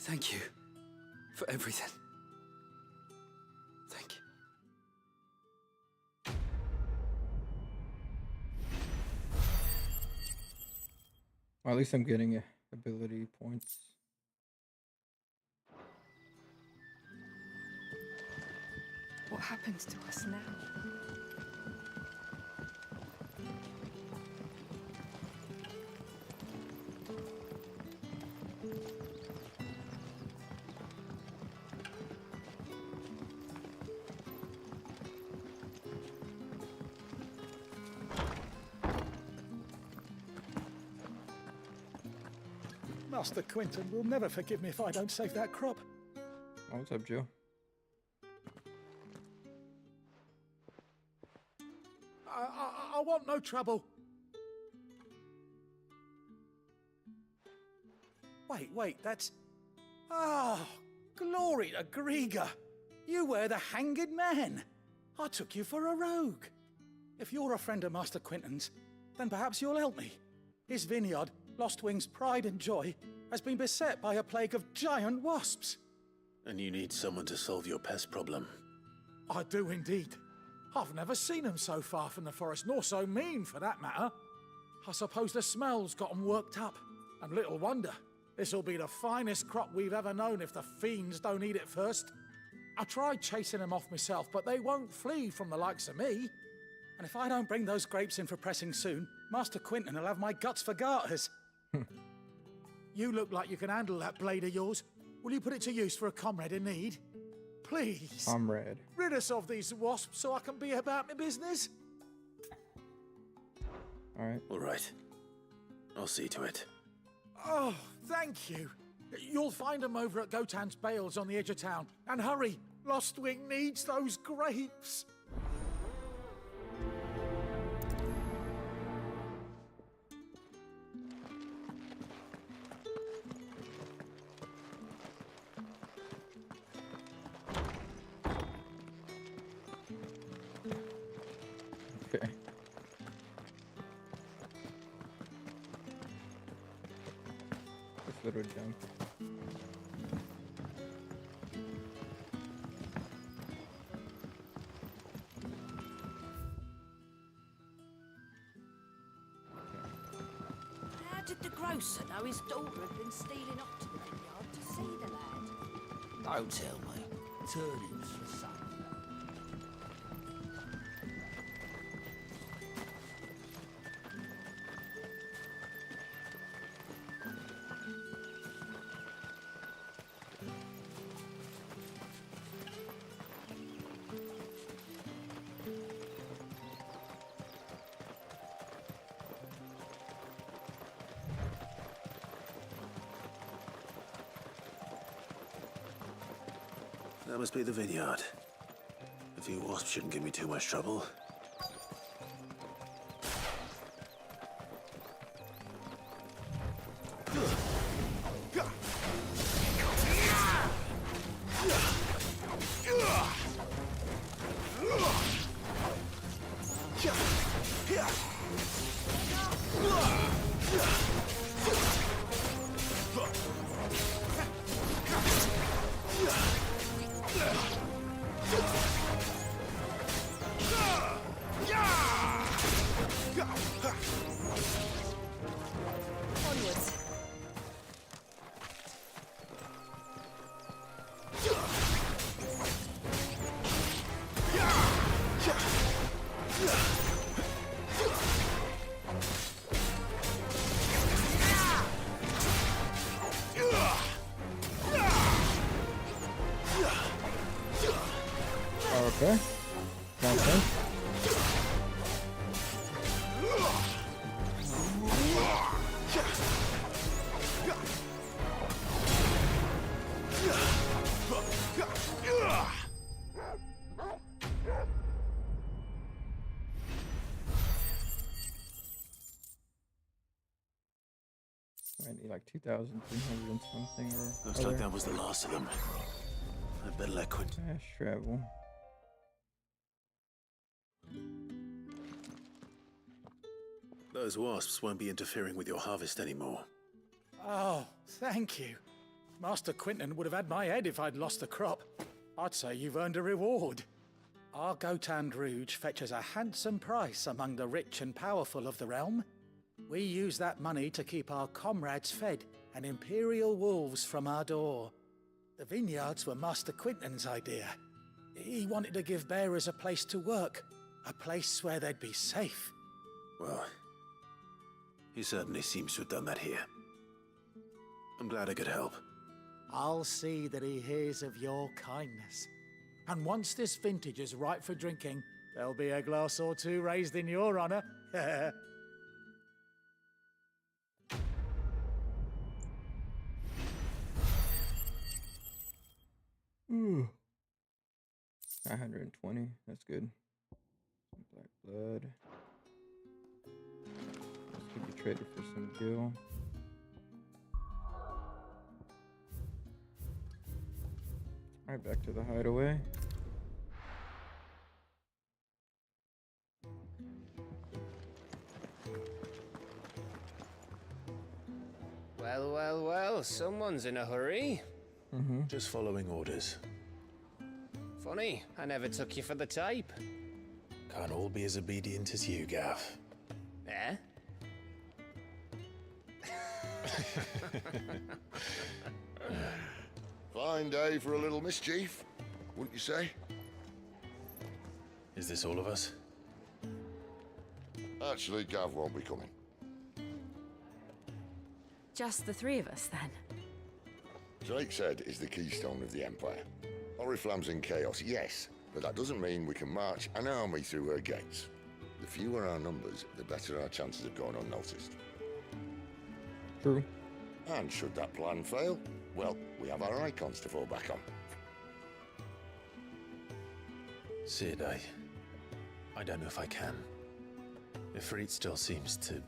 Thank you for everything. Thank you. Well, at least I'm getting ability points. What happens to us now? Master Quinton will never forgive me if I don't save that crop. Oh, what's up, Joe? I want no trouble. Wait, that's... Oh, glory to Grieger. You were the Hanged Man. I took you for a rogue. If you're a friend of Master Quinton's, then perhaps you'll help me. His vineyard, Lostwing's pride and joy, has been beset by a plague of giant wasps. And you need someone to solve your pest problem. I do indeed. I've never seen them so far from the forest, nor so mean, for that matter. I suppose the smell's got them worked up. And little wonder. This'll be the finest crop we've ever known if the fiends don't eat it first. I tried chasing them off myself, but they won't flee from the likes of me. And if I don't bring those grapes in for pressing soon, Master Quinton will have my guts for garters. You look like you can handle that blade of yours. Will you put it to use for a comrade in need? Please. Comrade. Rid us of these wasps so I can be about my business. All right. All right. I'll see to it. Oh, thank you. You'll find them over at Gotan's Bales on the edge of town. And hurry, Lostwing needs those grapes. Okay. This little jump. How did the grocer know his daughter had been stealing off to the vineyard to see the lad? Don't tell me. Turnips for supper. That must be the vineyard. A few wasps shouldn't give me too much trouble. Onwards. Okay. Sounds good. need like 2,300 and something. Or Looks like that was the last of them. I better let Quentin. Fast travel. Those wasps won't be interfering with your harvest anymore. Oh, thank you. Master Quinton would have had my head if I'd lost the crop. I'd say you've earned a reward. Our Gotand Rouge fetches a handsome price among the rich and powerful of the realm. We use that money to keep our comrades fed and imperial wolves from our door. The vineyards were Master Quinton's idea. He wanted to give bearers a place to work, a place where they'd be safe. Well, he certainly seems to have done that here. I'm glad I could help. I'll see that he hears of your kindness. And once this vintage is ripe for drinking, there'll be a glass or two raised in your honor. Ooh. 920. That's good. Some black blood. This could be traded for some gil. Alright, back to the hideaway. Well, well, well, someone's in a hurry. Just following orders. Funny, I never took you for the type. Can't all be as obedient as you, Gav. Eh? Fine day for a little mischief, wouldn't you say? Is this all of us? Actually, Gav won't be coming. Just the three of us, then? Drake's Head is the keystone of the Empire. Oriflamme's in chaos, yes, but that doesn't mean we can march an army through her gates. The fewer our numbers, the better our chances of going unnoticed. True. And should that plan fail, well, we have our icons to fall back on. Sid, I don't know if I can. Ifrit still seems to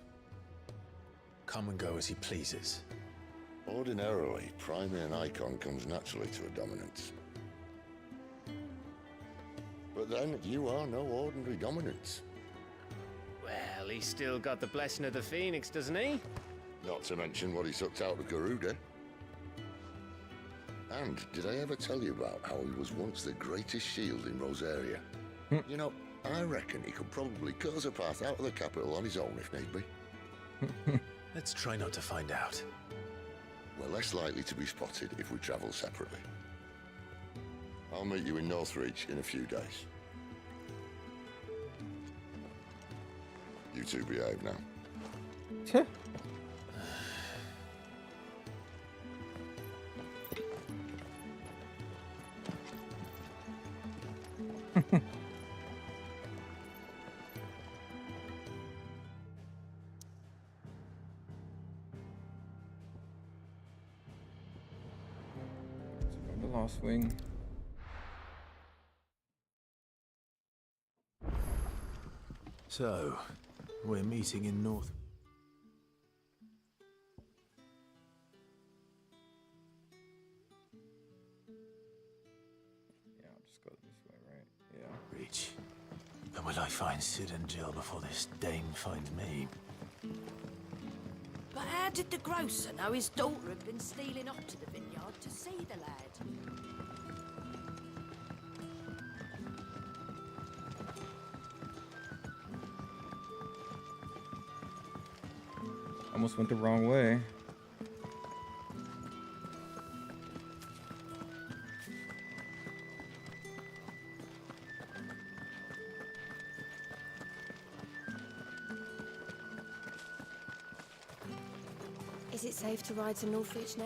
come and go as he pleases. Ordinarily, priming an icon comes naturally to a dominance. But then, you are no ordinary dominance. Well, he's still got the blessing of the Phoenix, doesn't he? Not to mention what he sucked out of Garuda. And did I ever tell you about how he was once the greatest shield in Rosaria? You know, I reckon he could probably cause a path out of the capital on his own if need be. Let's try not to find out. We're less likely to be spotted if we travel separately. I'll meet you in Northreach in a few days. You two behave now. The Lost Wing. So, we're meeting in North. Yeah, I'll just go this way, right? Yeah. Reach. And will I find Sid and Jill before this Dane finds me? But how did the grocer know his daughter had been stealing off to the vineyard to see the lad? Almost went the wrong way. Is it safe to ride to Northreach now?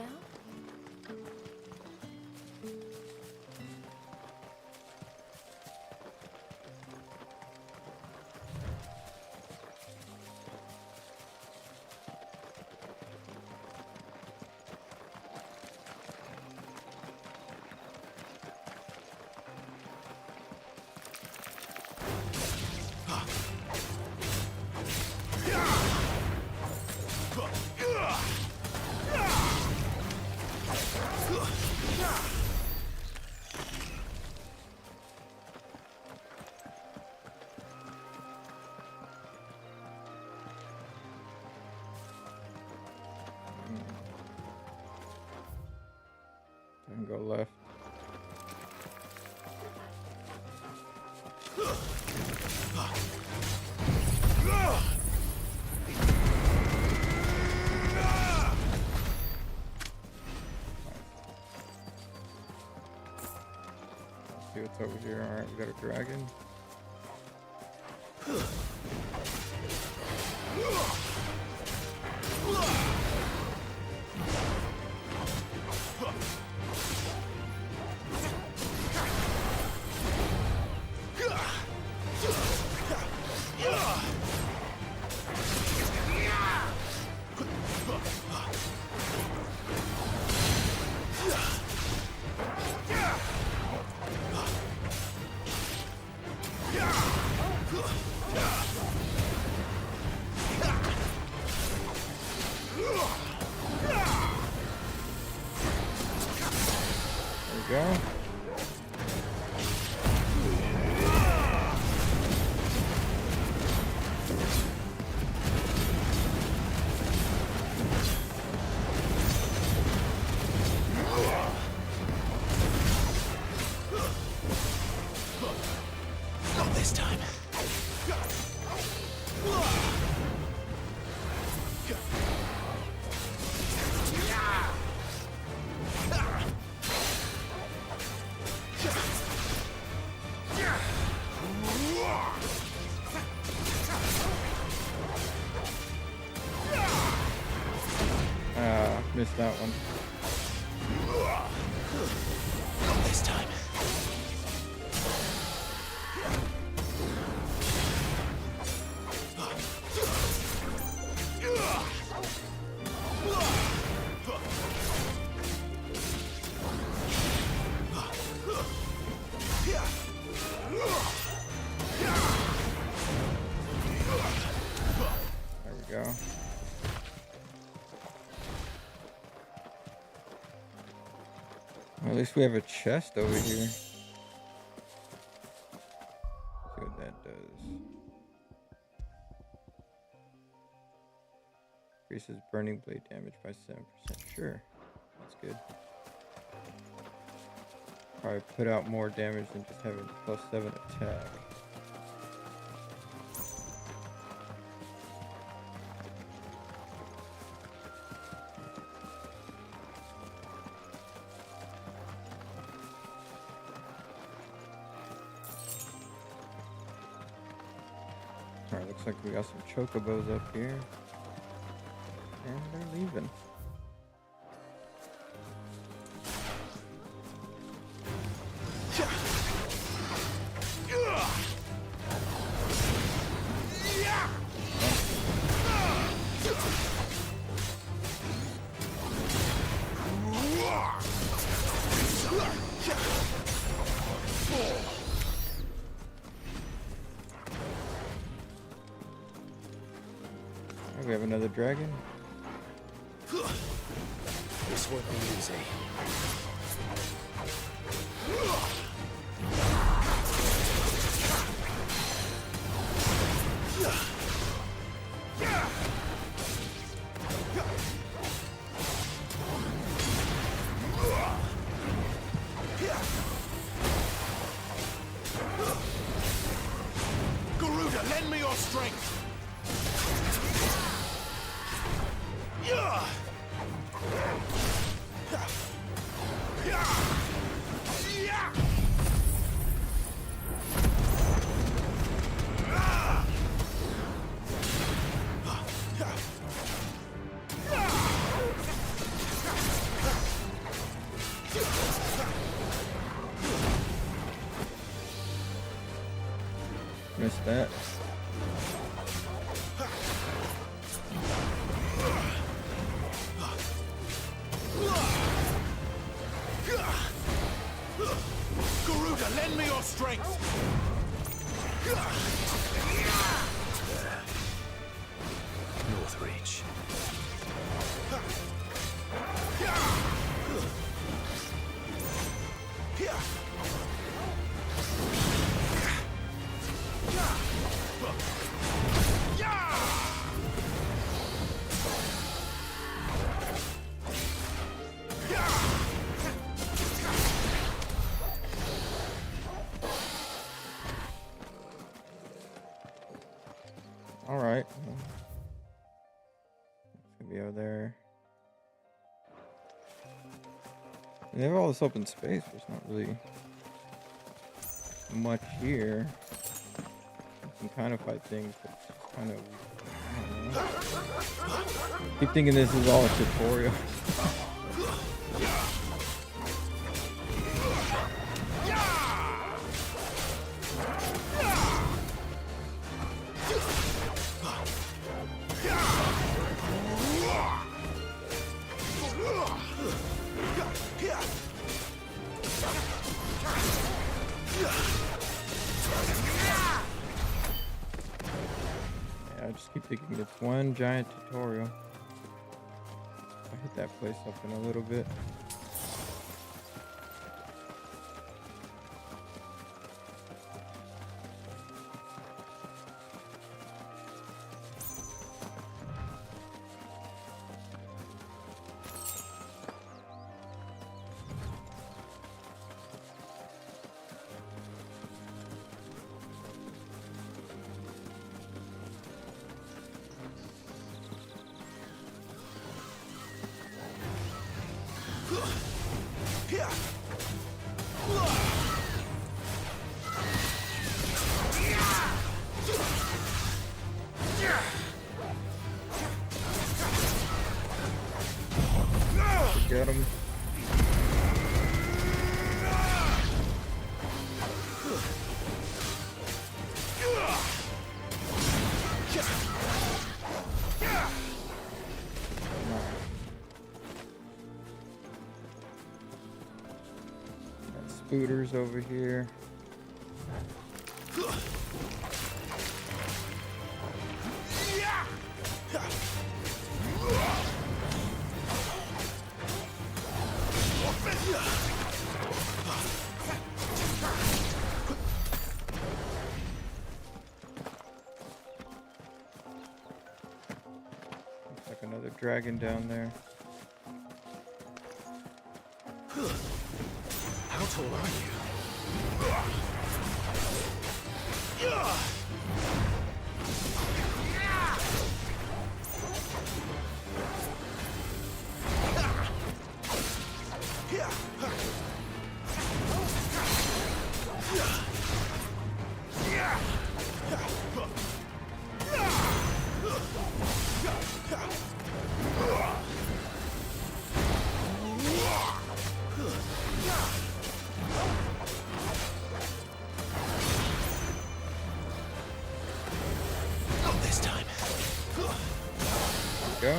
I can go left. Let's see what's over here. Alright, we got a dragon. Go. Not this time. Missed that one. Not this time. There we go. Well, at least we have a chest over here. Let's see what that does. Increases burning blade damage by 7%. Sure. That's good. Probably put out more damage than just having +7 attack. Alright, looks like we got some chocobos up here. And they're leaving. We have another dragon. This won't be easy. Garuda, lend me your strength! Missed that. Garuda, lend me your strength! North Reach. Alright. It's gonna be over there. They have all this open space, there's not really much here. You can kind of fight things, but it's kind of, I don't know. Keep thinking this is all a tutorial. I just keep thinking it's one giant tutorial. I hit that place up in a little bit. Get him. Got spooters over here. Looks like another dragon down there. How tall are you? Not this time. Go.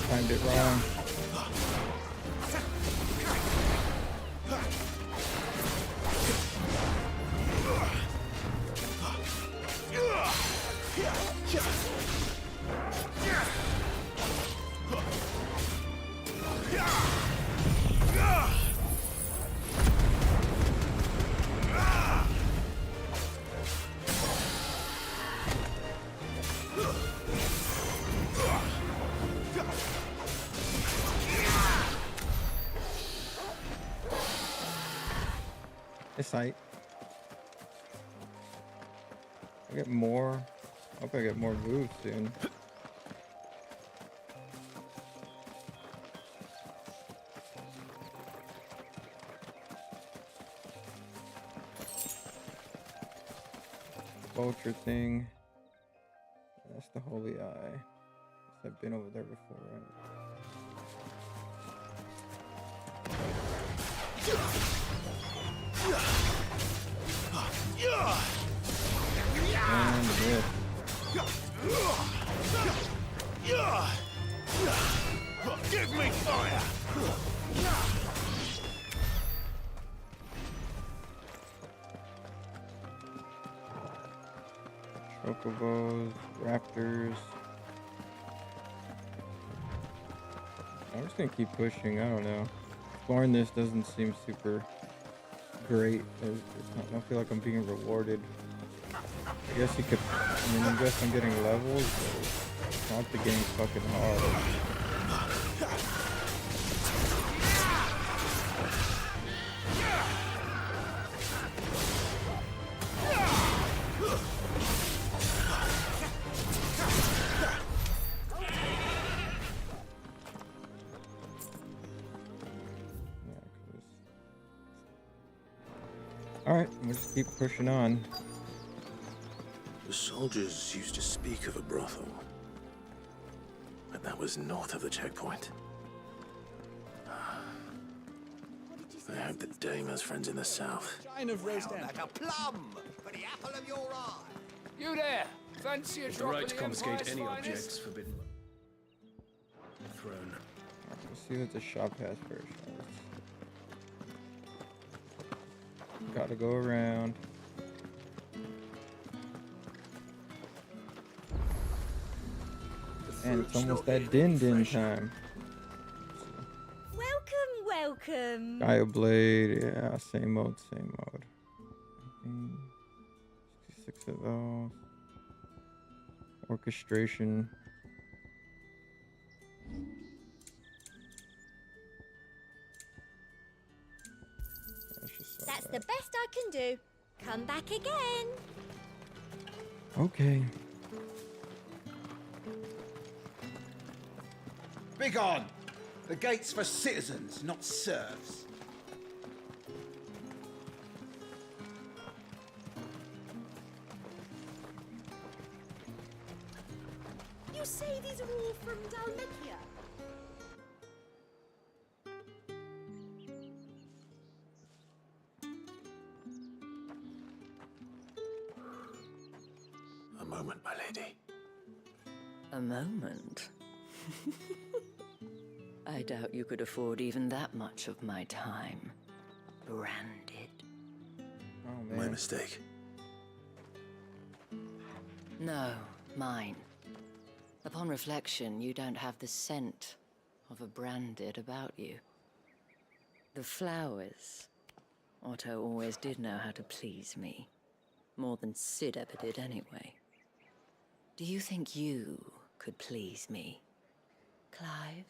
Timed it wrong. It's tight. I get more. I hope I get more moves soon. Vulture thing. That's the Holy Eye. I've been over there before, right? And this. Give me fire! Chocobos, raptors. I'm just gonna keep pushing. I don't know. Exploring this doesn't seem super great. I don't feel like I'm being rewarded. I guess you could. I mean, I guess I'm getting levels, but it's not the game's fucking hard. Alright, we'll just keep pushing on. The soldiers used to speak of a brothel, but that was north of the checkpoint. I hope that Dame has friends in the south. Shine of roast Like a plum for the apple of your eye. You there! Fancy a The drop right of to the confiscate Empire's any finest? objects forbidden. Throne. Let's see what the shop has first. Gotta go around. And it's almost that din time. Welcome. Gaia Blade, yeah, same mode. 66 of those. Orchestration. That's the best I can do. Come back again. Okay. Begone! The gate's for citizens, not serfs. You say these are all from Dalmekia? A moment, my lady. A moment? I doubt you could afford even that much of my time. Branded. Oh, man. My mistake. No, mine. Upon reflection, you don't have the scent of a branded about you. The flowers. Otto always did know how to please me. More than Sid ever did anyway. Do you think you could please me, Clive?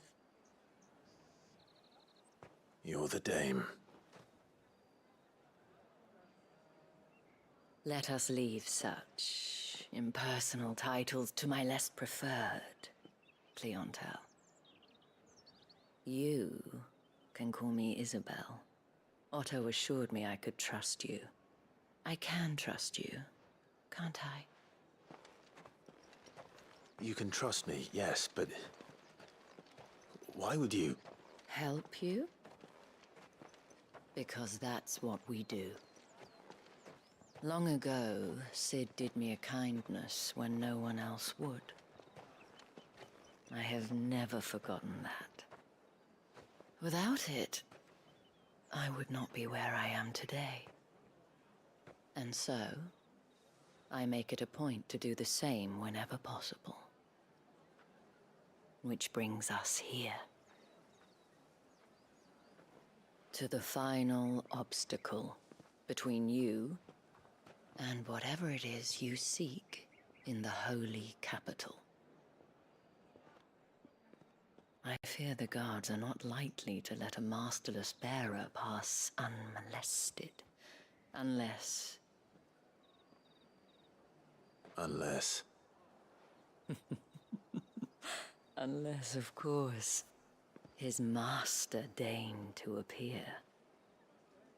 You're the Dame. Let us leave such impersonal titles to my less preferred, Cleontel. You can call me Isabel. Otto assured me I could trust you. I can trust you, can't I? You can trust me, yes, but why would you? Help you? Because that's what we do. Long ago, Sid did me a kindness when no one else would. I have never forgotten that. Without it, I would not be where I am today. And so, I make it a point to do the same whenever possible. Which brings us here. To the final obstacle between you and whatever it is you seek in the holy capital. I fear the guards are not likely to let a masterless bearer pass unmolested, unless... Unless... Unless, of course, his master deigned to appear.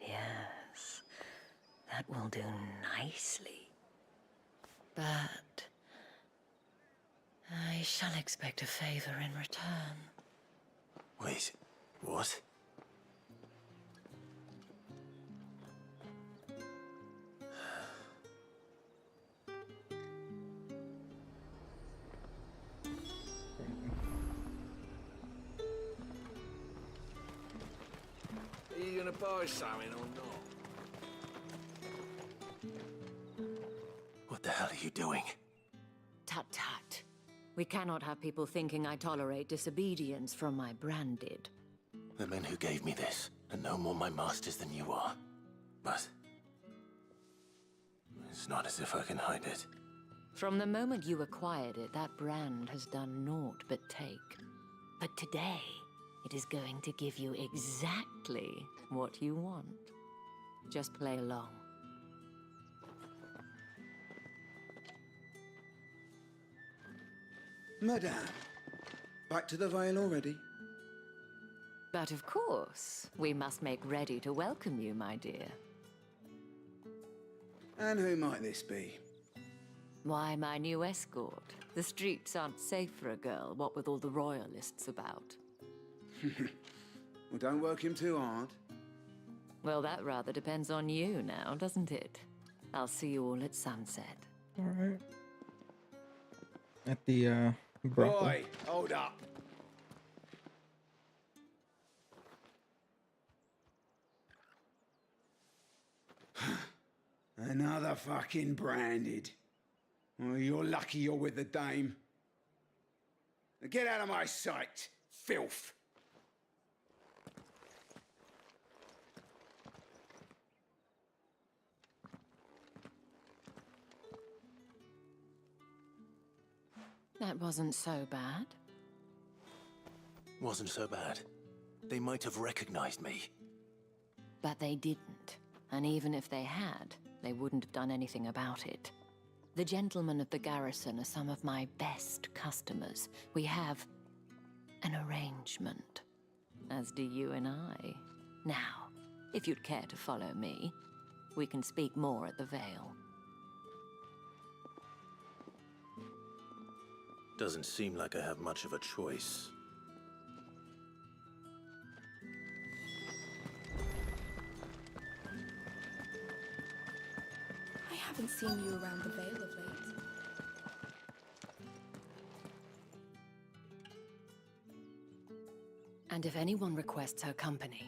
Yes, that will do nicely. But I shall expect a favor in return. Wait, what? Are you gonna buy something or not? What the hell are you doing? Tut tut. We cannot have people thinking I tolerate disobedience from my branded. The men who gave me this are no more my masters than you are. But it's not as if I can hide it. From the moment you acquired it, that brand has done naught but take. But today, it is going to give you exactly what you want. Just play along. Madame, back to the Vale already? But of course, we must make ready to welcome you, my dear. And who might this be? Why, my new escort. The streets aren't safe for a girl, what with all the royalists about. Well, don't work him too hard. Well, that rather depends on you now, doesn't it? I'll see you all at sunset. All right. At the brothel. Boy, hold up. Another fucking branded. Well, you're lucky you're with the dame. Now get out of my sight, filth. That wasn't so bad. Wasn't so bad. They might have recognized me. But they didn't. And even if they had, they wouldn't have done anything about it. The gentlemen of the garrison are some of my best customers. We have an arrangement, as do you and I. Now, if you'd care to follow me, we can speak more at the Vale. Doesn't seem like I have much of a choice. I haven't seen you around the Vale of late. And if anyone requests her company,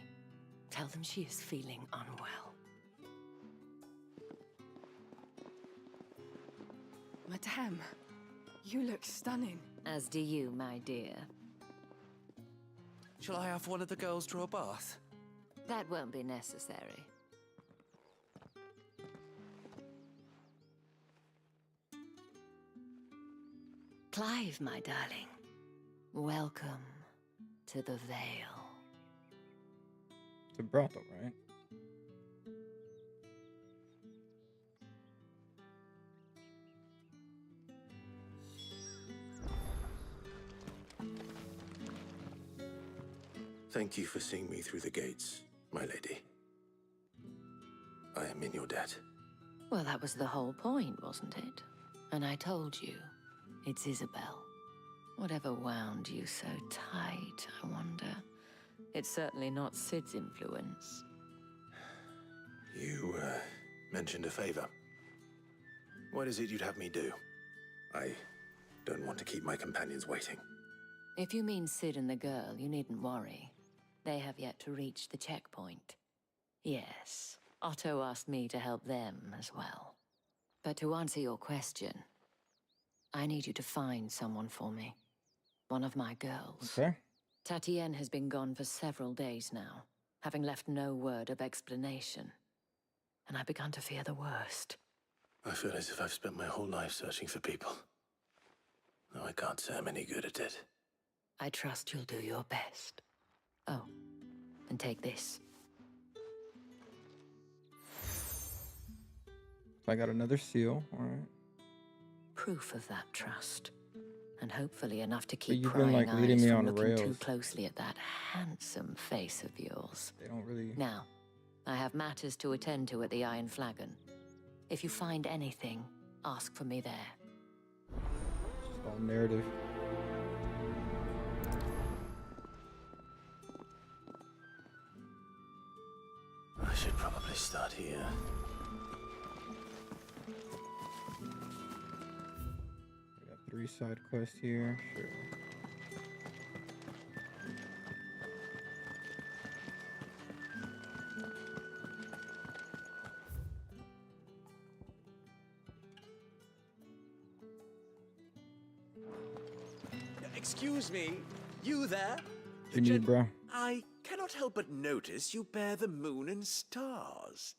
tell them she is feeling unwell. Madame, you look stunning. As do you, my dear. Shall I have one of the girls draw a bath? That won't be necessary. Clive, my darling. Welcome to the Vale. It's a brothel, right? Thank you for seeing me through the gates, my lady. I am in your debt. Well, that was the whole point, wasn't it? And I told you, it's Isabel. Whatever wound you so tight, I wonder. It's certainly not Sid's influence. You, mentioned a favor. What is it you'd have me do? I don't want to keep my companions waiting. If you mean Sid and the girl, you needn't worry. They have yet to reach the checkpoint. Yes, Otto asked me to help them as well. But to answer your question, I need you to find someone for me. One of my girls. Okay. Tatienne has been gone for several days now, having left no word of explanation. And I've begun to fear the worst. I feel as if I've spent my whole life searching for people. Though I can't say I'm any good at it. I trust you'll do your best. Oh, and take this. I got another seal. All right. Proof of that trust. And hopefully enough to So keep you've prying been, like, leading eyes me from on looking rails. too closely at that handsome face of yours. They don't really... Now, I have matters to attend to at the Iron Flagon. If you find anything, ask for me there. Just all narrative. I should probably start here. We got 3 side quests here. Sure. Excuse me, you there? What you need, bro? I cannot help but notice you bear the moon and stars.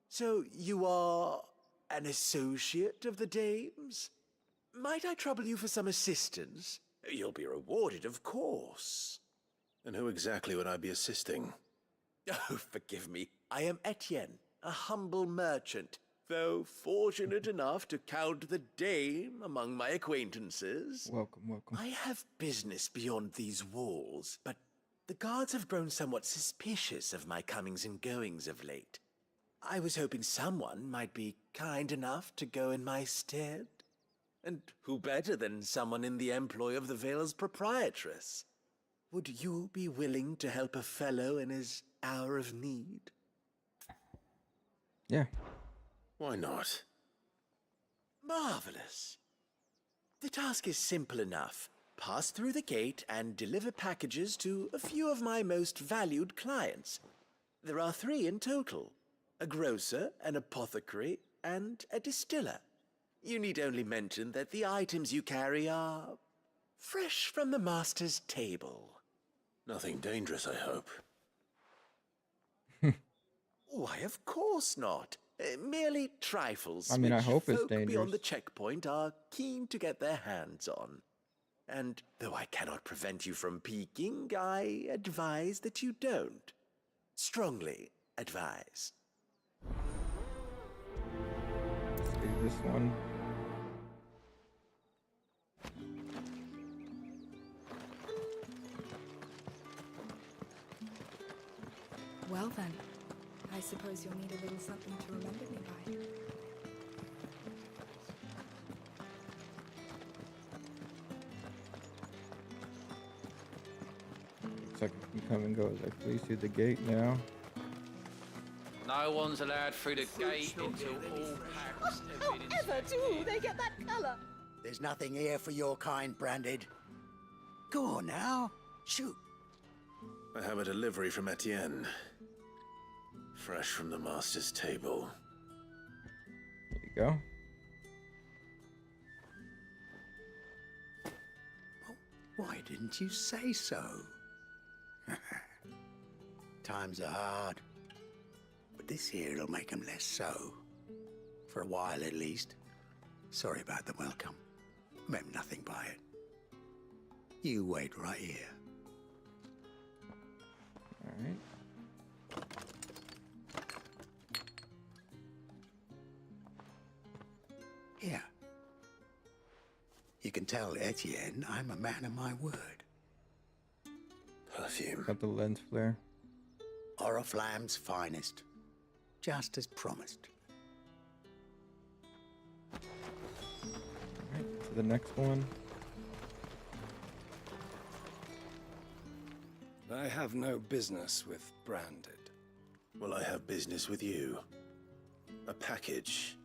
So you are an associate of the dame's? Might I trouble you for some assistance? You'll be rewarded, of course. And who exactly would I be assisting? Oh, forgive me. I am Etienne, a humble merchant, though fortunate enough to count the dame among my acquaintances. Welcome, welcome. I have business beyond these walls, but the guards have grown somewhat suspicious of my comings and goings of late. I was hoping someone might be kind enough to go in my stead. And who better than someone in the employ of the Vale's proprietress? Would you be willing to help a fellow in his hour of need? Yeah. Why not? Marvelous. The task is simple enough. Pass through the gate and deliver packages to a few of my most valued clients. There are 3 in total: a grocer, an apothecary, and a distiller. You need only mention that the items you carry are fresh from the master's table. Nothing dangerous, I hope. Why, of course not. Merely trifles. I mean, I which hope it's folk dangerous. beyond the checkpoint are keen to get their hands on. And though I cannot prevent you from peeking, I advise that you don't. Strongly advise. Let's do this one. Well then, I suppose you'll need a little something to remember me by. Looks like I can come and go as I please through the gate now. No one's allowed through the gate until all packs have been Ever do they get that colour? There's nothing here for your kind, Branded. Go on now. Shoot. I have a delivery from Etienne. Fresh from the master's table. There you go. Why didn't you say so? Times are hard. But this here'll make 'em less so. For a while at least. Sorry about the welcome. Meant nothing by it. You wait right here. Alright. Here. You can tell Etienne I'm a man of my word. Perfume. Got the lens flare. Oriflamme's finest. Just as promised. Alright, to the next one. I have no business with Branded. Well, I have business with you. A package.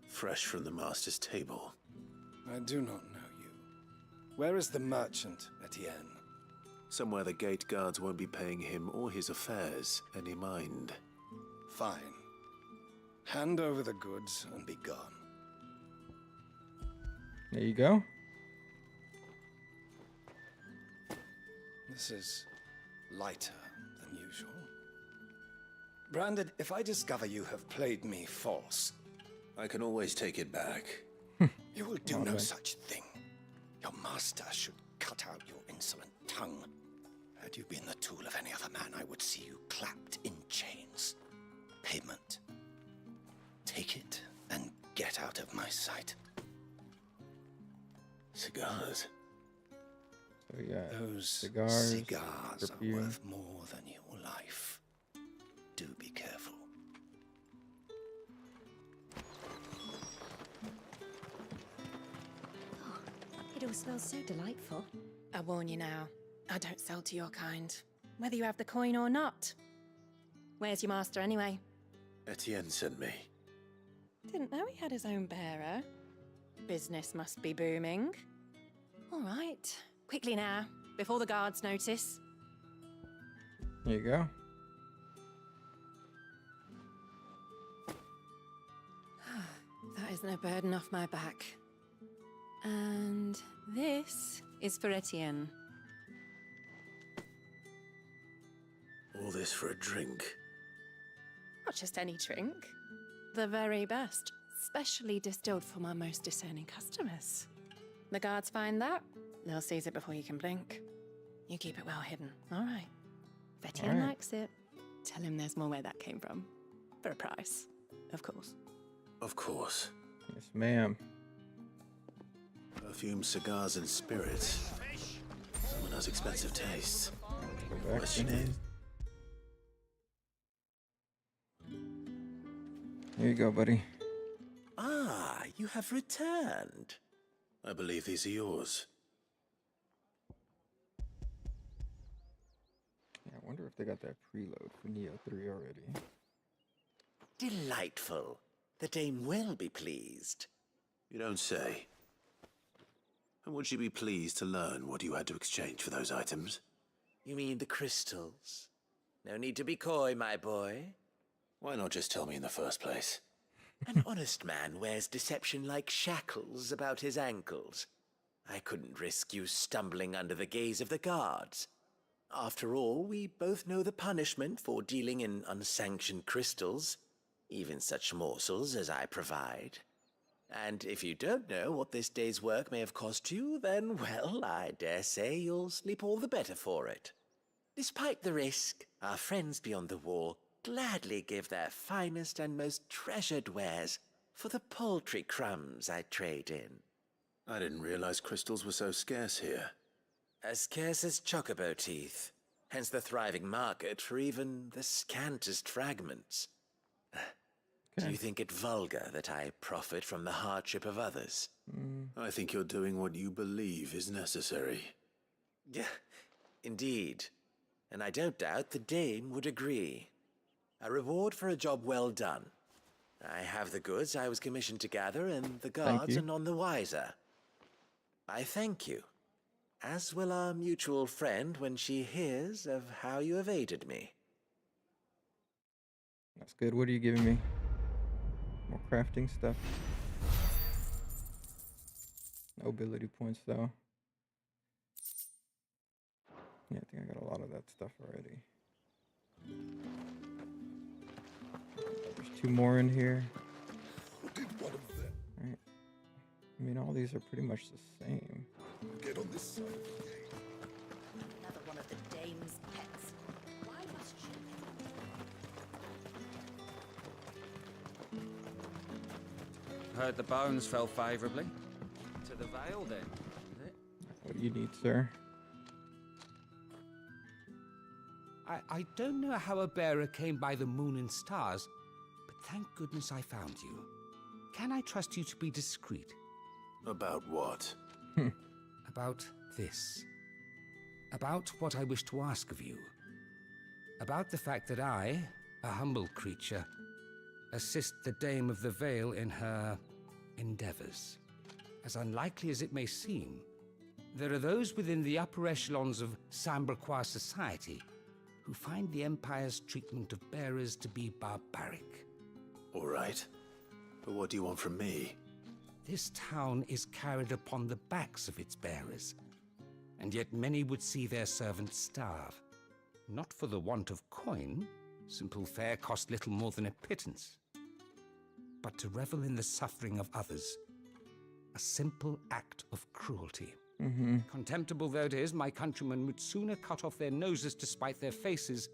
Fresh from the master's table. I do not know you. Where is the merchant, Etienne? Somewhere the gate guards won't be paying him or his affairs any mind. Fine. Hand over the goods and be gone. There you go. This is lighter than usual. Branded, if I discover you have played me false, I can always take it back. You will do Oh, no man. such thing. Your master should cut out your insolent tongue. Had you been the tool of any other man, I would see you clapped in chains. Payment. Take it and get out of my sight. Cigars. So yeah, Those cigars, cigars are perfume. worth more than your life. Do be careful. It all smells so delightful. I warn you now, I don't sell to your kind, whether you have the coin or not. Where's your master anyway? Etienne sent me. Didn't know he had his own bearer. Business must be booming. All right, quickly now, before the guards notice. There you go. That is no burden off my back. And this is for Etienne. All this for a drink. Not just any drink. The very best, specially distilled for my most discerning customers. The guards find that, they'll seize it before you can blink. You keep it well hidden, all right? Vetian All right. likes it. Tell him there's more where that came from. For a price, of course. Of course. Yes, ma'am. Perfume, cigars, and spirits. Someone has expensive tastes. Go back Question to is, him. Here you go, buddy. Ah, you have returned. I believe these are yours. Yeah, I wonder if they got that preload for Neo 3 already. Delightful. The dame will be pleased. You don't say. And would she be pleased to learn what you had to exchange for those items? You mean the crystals? No need to be coy, my boy. Why not just tell me in the first place? An honest man wears deception like shackles about his ankles. I couldn't risk you stumbling under the gaze of the guards. After all, we both know the punishment for dealing in unsanctioned crystals, even such morsels as I provide. And if you don't know what this day's work may have cost you, then, well, I dare say you'll sleep all the better for it. Despite the risk, our friends beyond the wall gladly give their finest and most treasured wares for the paltry crumbs I trade in. I didn't realize crystals were so scarce here. As scarce as chocobo teeth, hence the thriving market for even the scantest fragments. Do you think it vulgar that I profit from the hardship of others? I think you're doing what you believe is necessary. Yeah, indeed. And I don't doubt the dame would agree. A reward for a job well done. I have the goods I was commissioned to gather, and the guards you. are none the wiser. I thank you, as will our mutual friend when she hears of how you have aided me. That's good. What are you giving me? More crafting stuff. No ability points though. Yeah, I think I got a lot of that stuff already. There's 2 more in here. Alright. I mean, all these are pretty much the same. Get on this side. Another one of the dame's pets. Why must she? Heard the bones fell favourably. To the Vale, then, is it? What do you need, sir? I don't know how a bearer came by the moon and stars, but thank goodness I found you. Can I trust you to be discreet? About what? About this. About what I wish to ask of you. About the fact that I, a humble creature, assist the Dame of the Vale in her endeavors. As unlikely as it may seem, there are those within the upper echelons of Samberquois society who find the Empire's treatment of bearers to be barbaric. All right. But what do you want from me? This town is carried upon the backs of its bearers, and yet many would see their servants starve. Not for the want of coin, simple fare cost little more than a pittance, but to revel in the suffering of others, a simple act of cruelty. Contemptible though it is, my countrymen would sooner cut off their noses to spite their faces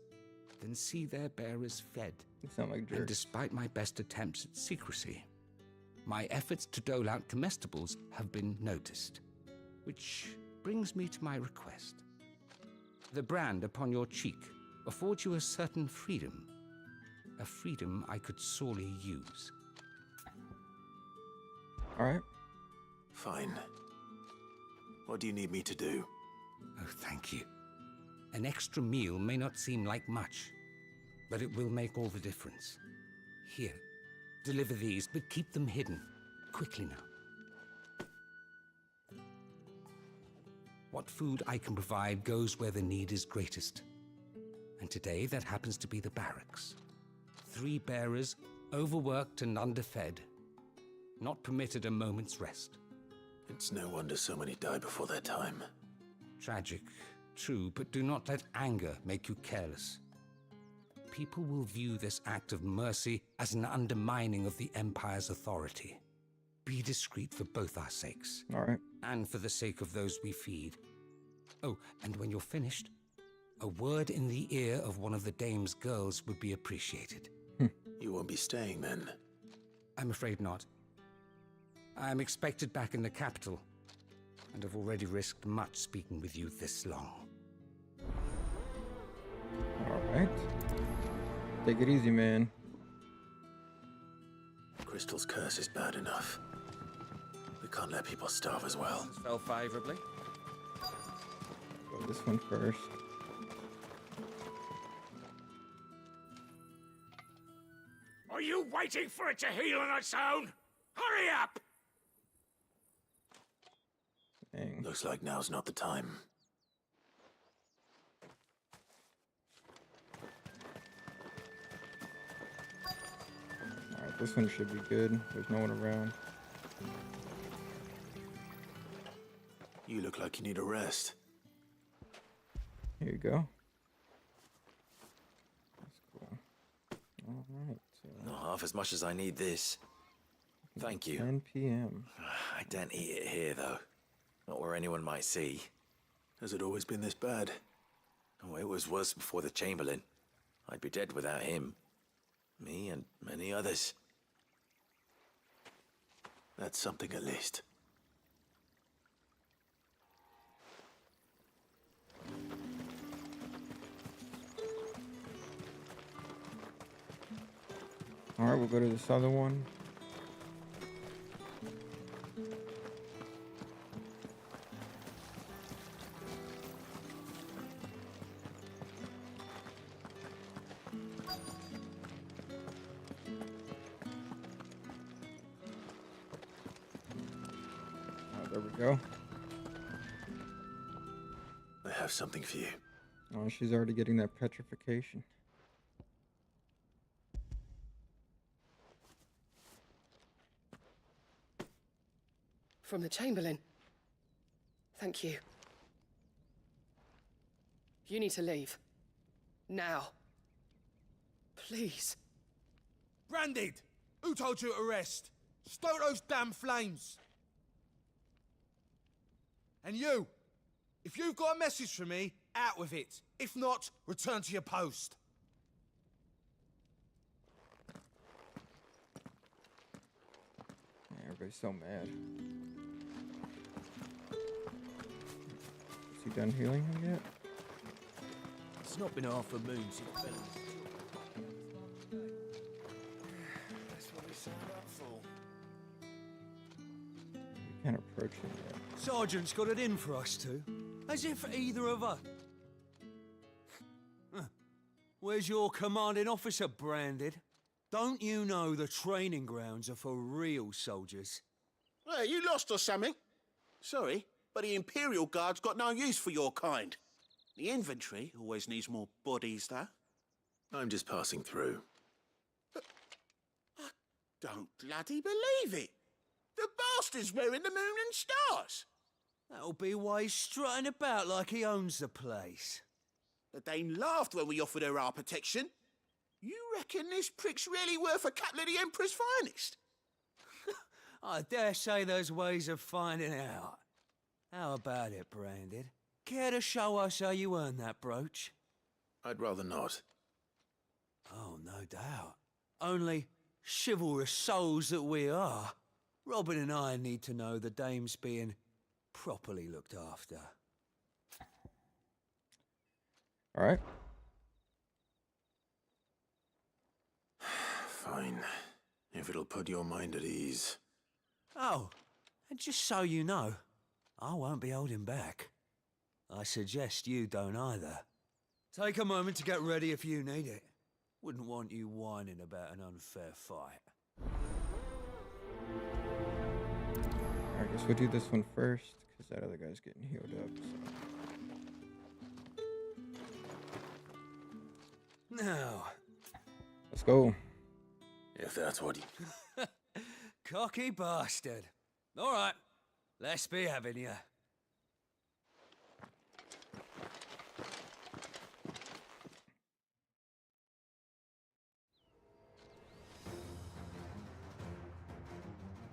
than see their bearers fed. You sound like jerks. And despite my best attempts at secrecy, my efforts to dole out comestibles have been noticed. Which brings me to my request. The brand upon your cheek affords you a certain freedom. A freedom I could sorely use. All right. Fine. What do you need me to do? Oh, thank you. An extra meal may not seem like much, but it will make all the difference. Here, deliver these, but keep them hidden. Quickly now. What food I can provide goes where the need is greatest. And today, that happens to be the barracks. 3 bearers, overworked and underfed, not permitted a moment's rest. It's no wonder so many die before their time. Tragic, true, but do not let anger make you careless. people will view this act of mercy as an undermining of the Empire's authority. Be discreet for both our sakes. All right. And for the sake of those we feed. Oh, and when you're finished, a word in the ear of one of the dame's girls would be appreciated. You won't be staying then? I'm afraid not. I'm expected back in the capital, and have already risked much speaking with you this long. All right. Take it easy, man. Crystal's curse is bad enough. We can't let people starve as well. Fell favorably. Go this one first. Are you waiting for it to heal on its own? Hurry up! Dang. Looks like now's not the time. Alright, this one should be good. There's no one around. You look like you need a rest. Here you go. That's cool. Alright. Not half as much as I need this. Thank you. 10 p.m. I don't eat it here, though. Not where anyone might see. Has it always been this bad? Oh, it was worse before the Chamberlain. I'd be dead without him. Me and many others. That's something at least. Alright, we'll go to this other one. There we go. I have something for you. Oh, she's already getting that petrification. From the Chamberlain. Thank you. You need to leave. Now. Please. Branded! Who told you to rest? Stoke those damn flames! And you! If you've got a message for me, out with it. If not, return to your post. Yeah, everybody's so mad. Is he done healing him yet? It's not been half a moon since Ben. That's what we signed up for. We can't approach him yet. Sergeant's got it in for us two. As if either of us. Huh. Where's your commanding officer, Branded? Don't you know the training grounds are for real soldiers? Hey, you lost or something? Sorry, but the Imperial Guard's got no use for your kind. The infantry always needs more bodies, though. I'm just passing through. But I don't bloody believe it. The bastard's wearing the moon and stars. That'll be why he's strutting about like he owns the place. The Dane laughed when we offered her our protection. You reckon this prick's really worth a couple of the Emperor's finest? I dare say there's ways of finding out. How about it, Branded? Care to show us how you earned that brooch? I'd rather not. Oh, no doubt. Only chivalrous souls that we are, Robin and I need to know the dame's being properly looked after. All right. Fine. If it'll put your mind at ease. Oh, and just so you know, I won't be holding back. I suggest you don't either. Take a moment to get ready if you need it. Wouldn't want you whining about an unfair fight. I guess we'll do this one first, because that other guy's getting healed up. So. Now. Let's go. If that's what you... Cocky bastard. All right, let's be having you.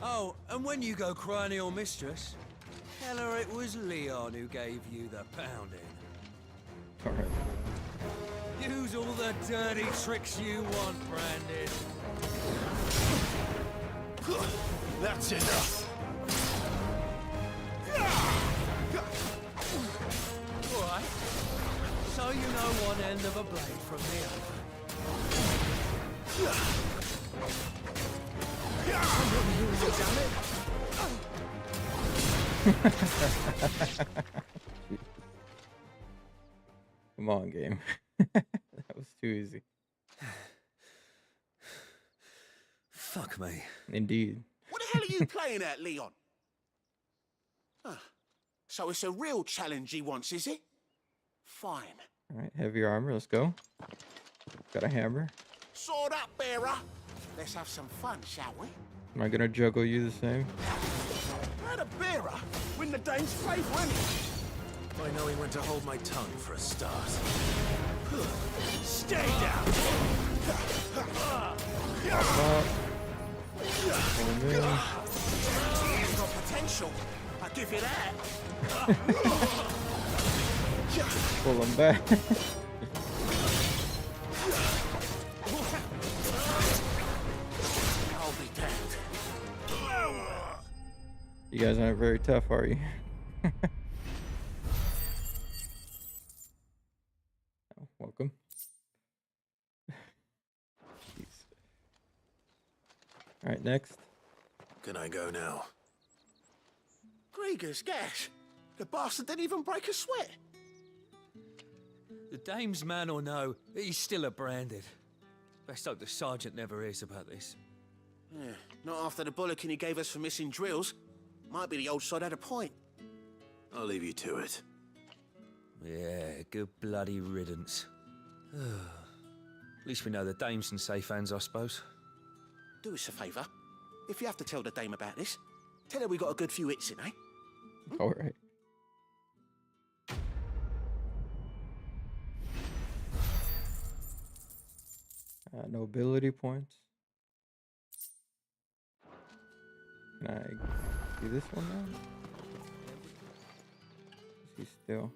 Oh, and when you go crying to your mistress, tell her it was Leon who gave you the pounding. Alright. Use all the dirty tricks you want, Brandon. That's enough. All right. So you know one end of a blade from the other. Come on, game. That was too easy. Fuck me. Indeed. What the hell are you playing at, Leon? So it's a real challenge he wants, is it? Fine. Alright, heavy armor, let's go. Got a hammer. Sword up, bearer. Let's have some fun, shall we? Am I gonna juggle you the same? Had a bearer win the Dane's favour, ain't he? I know he went to hold my tongue for a start. Stay down. He's got potential. I'll give you that. Pull him back. I'll be damned. You guys aren't very tough, are you? Welcome. Alright, next. Can I go now? Gregor's gas. The bastard didn't even break a sweat. The dame's man or no, he's still a Branded. Best hope the sergeant never hears about this. Yeah, not after the bullocking he gave us for missing drills. Might be the old sod had a point. I'll leave you to it. Yeah, good bloody riddance. At least we know the dame's in safe hands, I suppose. Do us a favour. If you have to tell the dame about this, tell her we got a good few hits in, eh? Alright. Nobility points. Can I do this one now? Is he still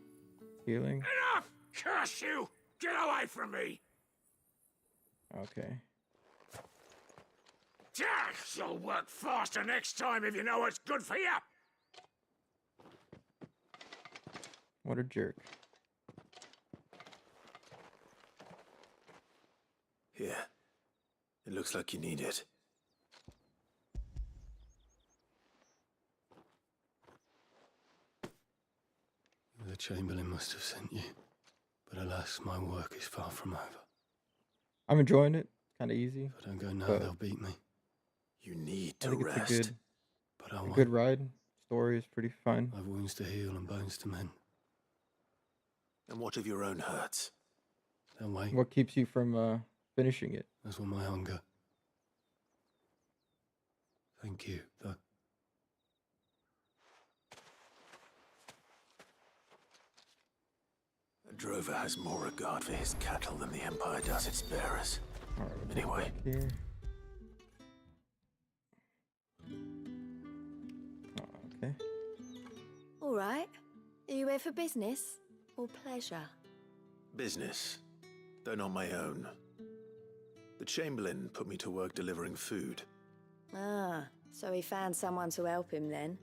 healing? Enough! Curse you! Get away from me! Okay. Jack, you'll work faster next time if you know what's good for you. What a jerk. Here. It looks like you need it. The Chamberlain must have sent you. But alas, my work is far from over. I'm enjoying it. Kind of easy. If I don't go now, but they'll beat me. You need I to think rest. it's But I a won't. good ride. Story is pretty fun. I've wounds to heal and bones to mend. And what of your own hurts? Don't wait. What keeps you from finishing it? That's what my hunger. Thank you, though. A drover has more regard for his cattle than the Empire does its bearers. All right, Anyway. Here. Okay. All right. Are you here for business or pleasure? Business, though not my own. The Chamberlain put me to work delivering food. Ah, so he found someone to help him then.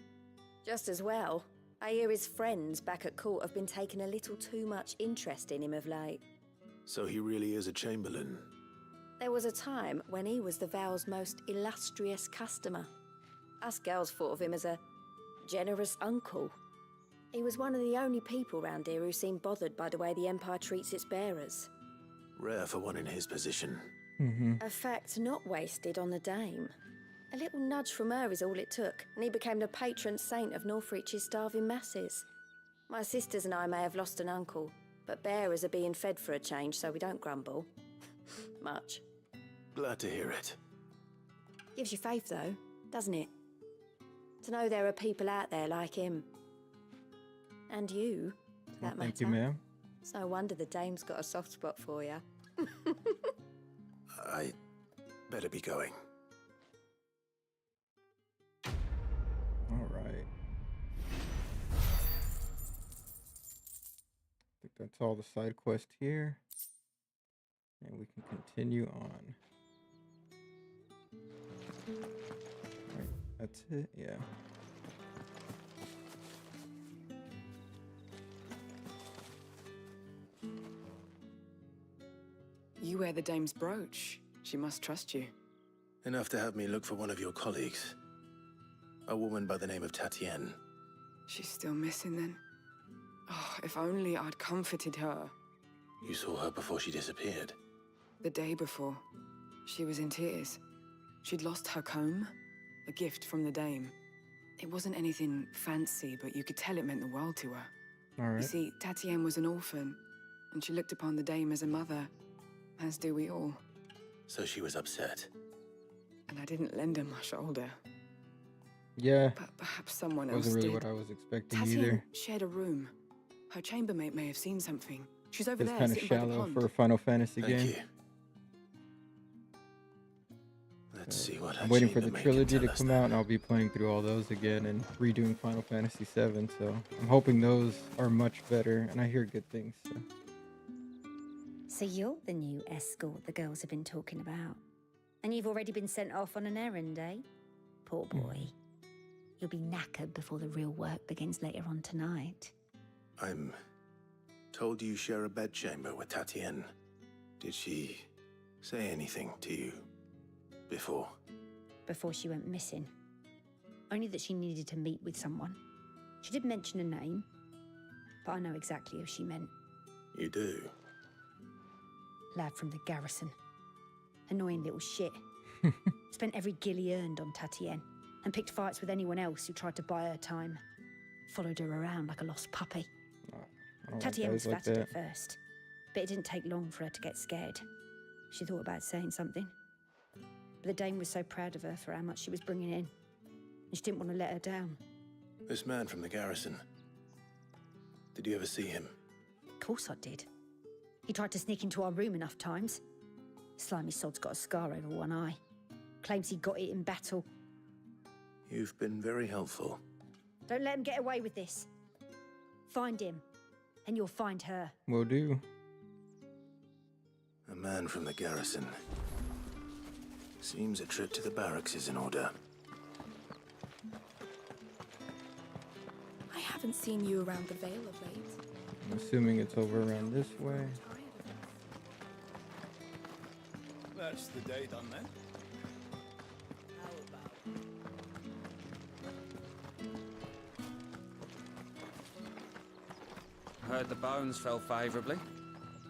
Just as well. I hear his friends back at court have been taking a little too much interest in him of late. So he really is a Chamberlain. There was a time when he was the Vale's most illustrious customer. Us girls thought of him as a generous uncle. He was one of the only people round here who seemed bothered by the way the Empire treats its bearers. Rare for one in his position. A fact not wasted on the dame. A little nudge from her is all it took, and he became the patron saint of Northreach's starving masses. My sisters and I may have lost an uncle, but bearers are being fed for a change, so we don't grumble. Much. Glad to hear it. Gives you faith, though, doesn't it? To know there are people out there like him. And you, for that matter. Thank you, ma'am. It's no wonder the dame's got a soft spot for you. I better be going. that's all the side quest here. And we can continue on. Alright, that's it, yeah. You wear the dame's brooch. She must trust you. Enough to have me look for one of your colleagues. A woman by the name of Tatienne. She's still missing then. Oh, if only I'd comforted her. You saw her before she disappeared. The day before, she was in tears. She'd lost her comb, a gift from the dame. It wasn't anything fancy, but you could tell it meant the world to her. All right. You see, Tatienne was an orphan, and she looked upon the dame as a mother, as do we all. So she was upset. And I didn't lend her my shoulder. Yeah. But perhaps someone else Wasn't really did. what I was expecting Tatienne either. shared a room. Her chambermaid may have seen something. She's over It's there, kind of sitting by the shallow pond. for a Final Fantasy Thank game. you. Let's see what I'm waiting for the chambermaid can trilogy to tell us come out, and I'll be playing through all those again and redoing Final Fantasy VII. So I'm hoping those are much better, and I hear good things. So. So you're the new escort the girls have been talking about. And you've already been sent off on an errand, eh? Poor boy. You'll be knackered before the real work begins later on tonight. I'm told you share a bedchamber with Tatienne. Did she say anything to you before? Before she went missing. Only that she needed to meet with someone. She did mention a name, but I know exactly who she meant. You do? Lad from the garrison. Annoying little shit. Spent every gil he earned on Tatienne, and picked fights with anyone else who tried to buy her time. Followed her around like a lost puppy. I don't like Tatienne was guys like flattered that. at first, but it didn't take long for her to get scared. She thought about saying something. But the dame was so proud of her for how much she was bringing in, and she didn't want to let her down. This man from the garrison. Did you ever see him? Of course I did. He tried to sneak into our room enough times. Slimy sod's got a scar over one eye. Claims he got it in battle. You've been very helpful. Don't let him get away with this. Find him, and you'll find her. Will do. A man from the garrison. Seems a trip to the barracks is in order. I haven't seen you around the Vale of late. I'm assuming it's over around this way. That's the day done then. Heard the bones fell favorably.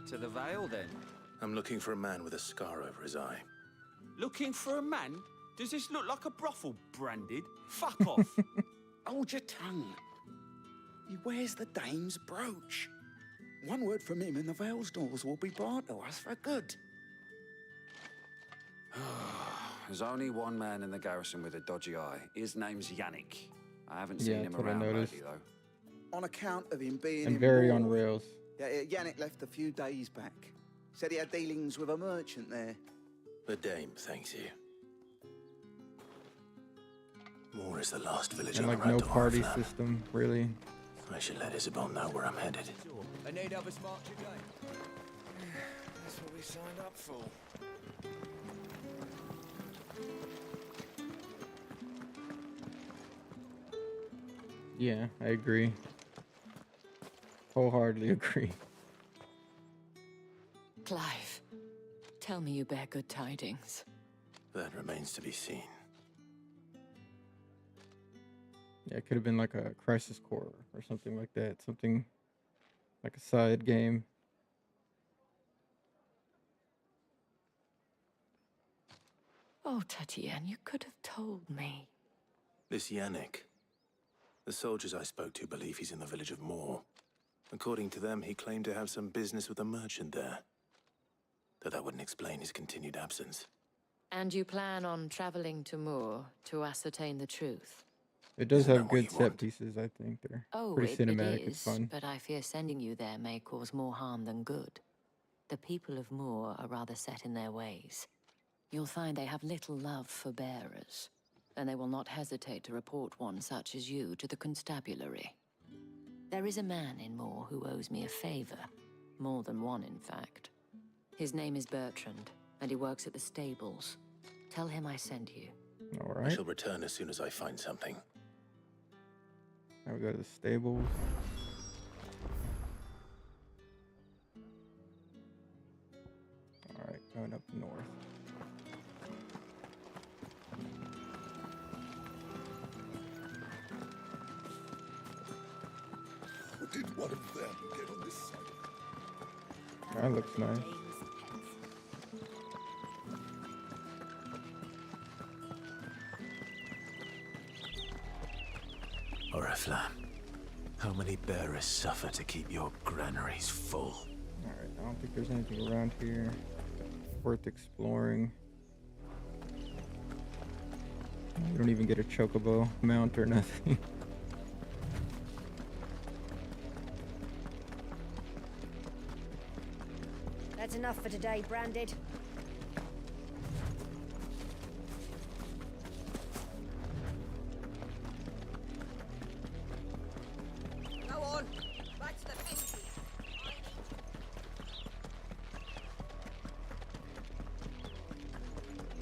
To the Vale, then? I'm looking for a man with a scar over his eye. Looking for a man? Does this look like a brothel, Branded? Fuck off! Hold your tongue. He wears the dame's brooch. One word from him and the Vale's doors will be barred to us for good. There's only one man in the garrison with a dodgy eye. His name's Yannick. I haven't Yeah, seen him that's what I around noticed. lately, though. On account of him being And in very war. on rails. Yeah, Yannick left a few days back. Said he had dealings with a merchant there. The dame thanks you. Moore is the last village And on like the road no to party Oriflamme. system, really. I should let Isabel know where I'm headed. I need others march again. That's what we signed up for. Yeah, I agree. Wholeheartedly agree. Clive, tell me you bear good tidings. That remains to be seen. Yeah, it could have been like a Crisis Core or something like that. Something like a side game. Oh, Tatienne, you could have told me. This Yannick. The soldiers I spoke to believe he's in the village of Moore. According to them, he claimed to have some business with a merchant there. Though that wouldn't explain his continued absence. And you plan on traveling to Moore to ascertain the truth? It does Isn't have that what good you set want? pieces, I think. They're Oh, pretty it cinematic. is, It's fun. but I fear sending you there may cause more harm than good. The people of Moore are rather set in their ways. You'll find they have little love for bearers, and they will not hesitate to report one such as you to the constabulary. There is a man in Moore who owes me a favor, More than one, in fact. His name is Bertrand, and he works at the stables. Tell him I sent you. All I right. shall return as soon as I find something. Now we go to the stables. All right, going up north. How did one of them get on this side? That looks nice. Oriflamme, how many bearers suffer to keep your granaries full? Alright, I don't think there's anything around here worth exploring. You don't even get a chocobo mount or nothing. That's enough for today, Branded. Go on. Back to the fence.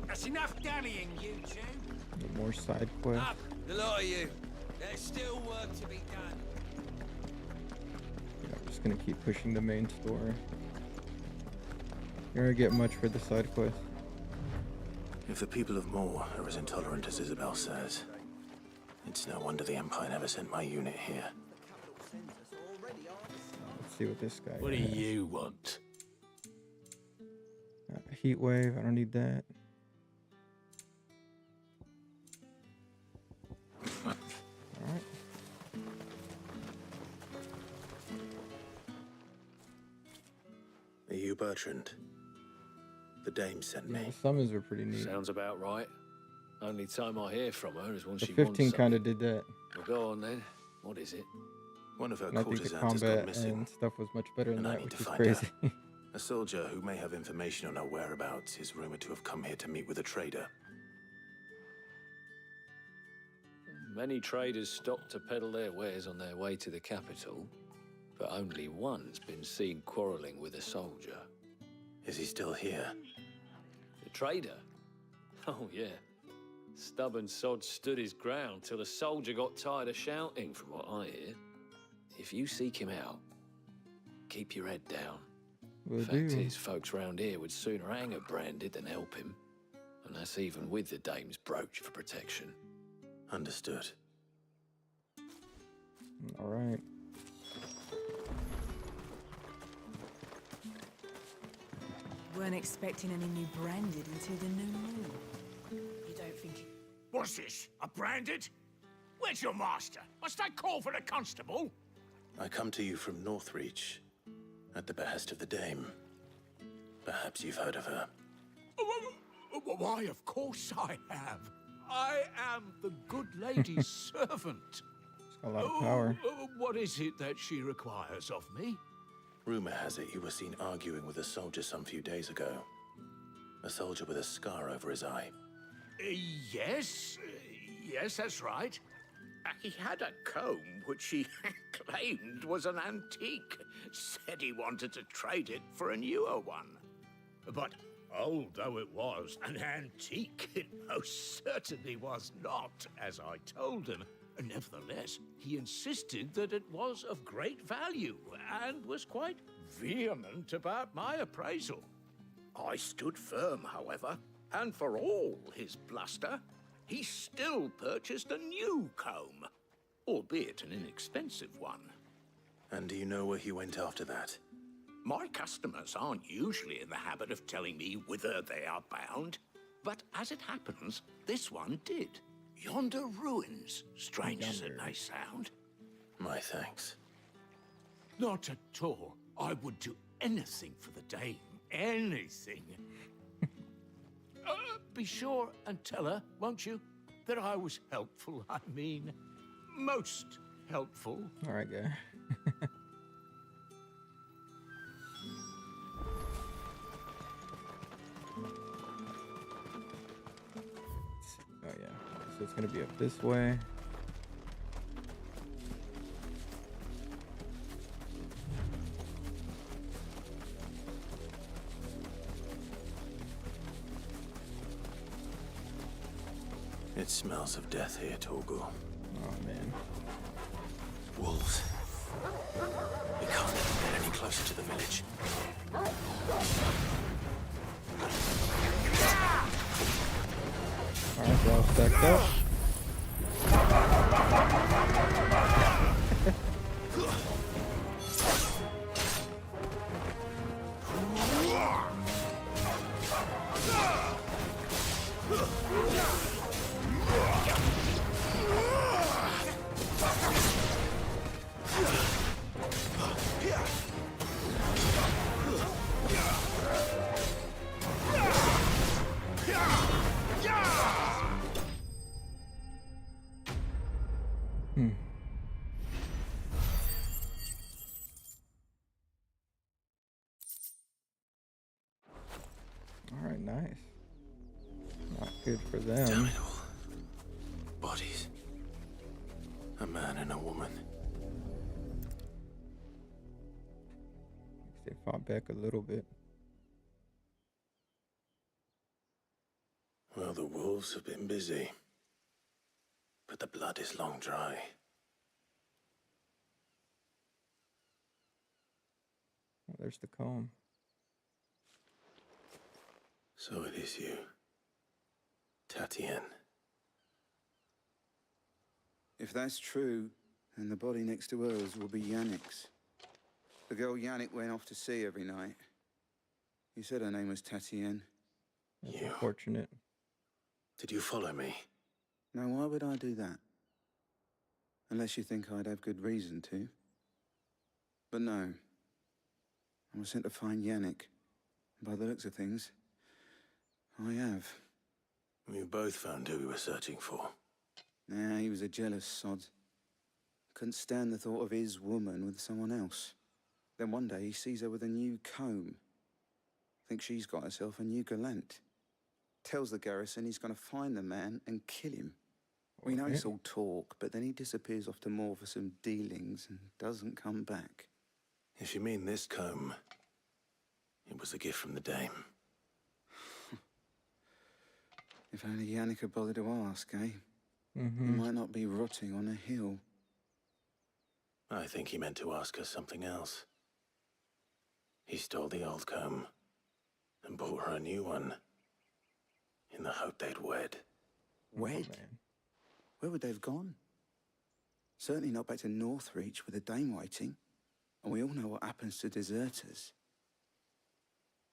That's enough dallying, you two. Get more side quests. Up, the lot of you. There's still work to be done. Yeah, I'm just gonna keep pushing the main story. You're gonna get much for the side quest. If the people of Moor are as intolerant as Isabel says, it's no wonder the Empire never sent my unit here. Let's see what this guy What do has. you want? Heat wave, I don't need that. Alright. Are you Bertrand? The dame sent Yeah, me. the summons were pretty neat. Sounds about right. Only time I hear from her is when The she wants 15 kind of something. did that. Well, go on then. What is it? One of her And I think the courtesans has gone combat missing, and stuff was much better than and I that, need which to is find crazy. her. A soldier who may have information on her whereabouts is rumored to have come here to meet with a trader. Many traders stop to peddle their wares on their way to the capital, but only one's been seen quarreling with a soldier. Is he still here? The trader? Oh, yeah. Stubborn sod stood his ground till the soldier got tired of shouting, from what I hear. If you seek him out, keep your head down. Will Fact do. is, folks round here would sooner hang a Branded than help him. And that's even with the dame's brooch for protection. Understood. Alright. Weren't expecting any new Branded until the new moon. You don't think... What's this? A Branded? Where's your master? Must I call for the constable? I come to you from Northreach, at the behest of the dame. Perhaps you've heard of her. Why, of course I have. I am the good lady's servant. She's got a lot of power. What is it that she requires of me? Rumor has it you were seen arguing with a soldier some few days ago. A soldier with a scar over his eye. Yes, that's right. He had a comb which he claimed was an antique. Said he wanted to trade it for a newer one. But old though it was, an antique it most certainly was not, as I told him. Nevertheless, he insisted that it was of great value and was quite vehement about my appraisal. I stood firm, however, and for all his bluster, he still purchased a new comb, albeit an inexpensive one. And do you know where he went after that? My customers aren't usually in the habit of telling me whither they are bound, but as it happens, this one did. Yonder ruins, strange as it may sound. My thanks. Not at all. I would do anything for the dame. Anything. Be sure and tell her, won't you, that I was helpful. I mean, most helpful. Alright, guy. Oh yeah, so it's gonna be up this way. It smells of death here, Torgul. Oh, man. Wolves. We can't let them get any closer to the village. Alright, they're all stacked up. Alright, nice. Not good for them. Damn it all. Bodies. A man and a woman. They fought back a little bit. Well, the wolves have been busy. But the blood is long dry. Oh, there's the comb. So it is you, Tatien. If that's true, then the body next to hers will be Yannick's. The girl Yannick went off to sea every night. You said her name was Tatien. That's unfortunate. Did you follow me? Now, why would I do that? Unless you think I'd have good reason to. But no. I was sent to find Yannick. By the looks of things, I have. We both found who we were searching for. Nah, he was a jealous sod. Couldn't stand the thought of his woman with someone else. Then one day he sees her with a new comb. Thinks she's got herself a new gallant. Tells the garrison he's going to find the man and kill him. We know it's all talk, but then he disappears off to Moor for some dealings and doesn't come back. If you mean this comb, it was a gift from the Dame. If only Yannick had bothered to ask, eh? He might not be rotting on a hill. I think he meant to ask us something else. He stole the old comb and bought her a new one in the hope they'd wed. Wed? Where would they have gone? Certainly not back to Northreach with the Dame waiting. And we all know what happens to deserters.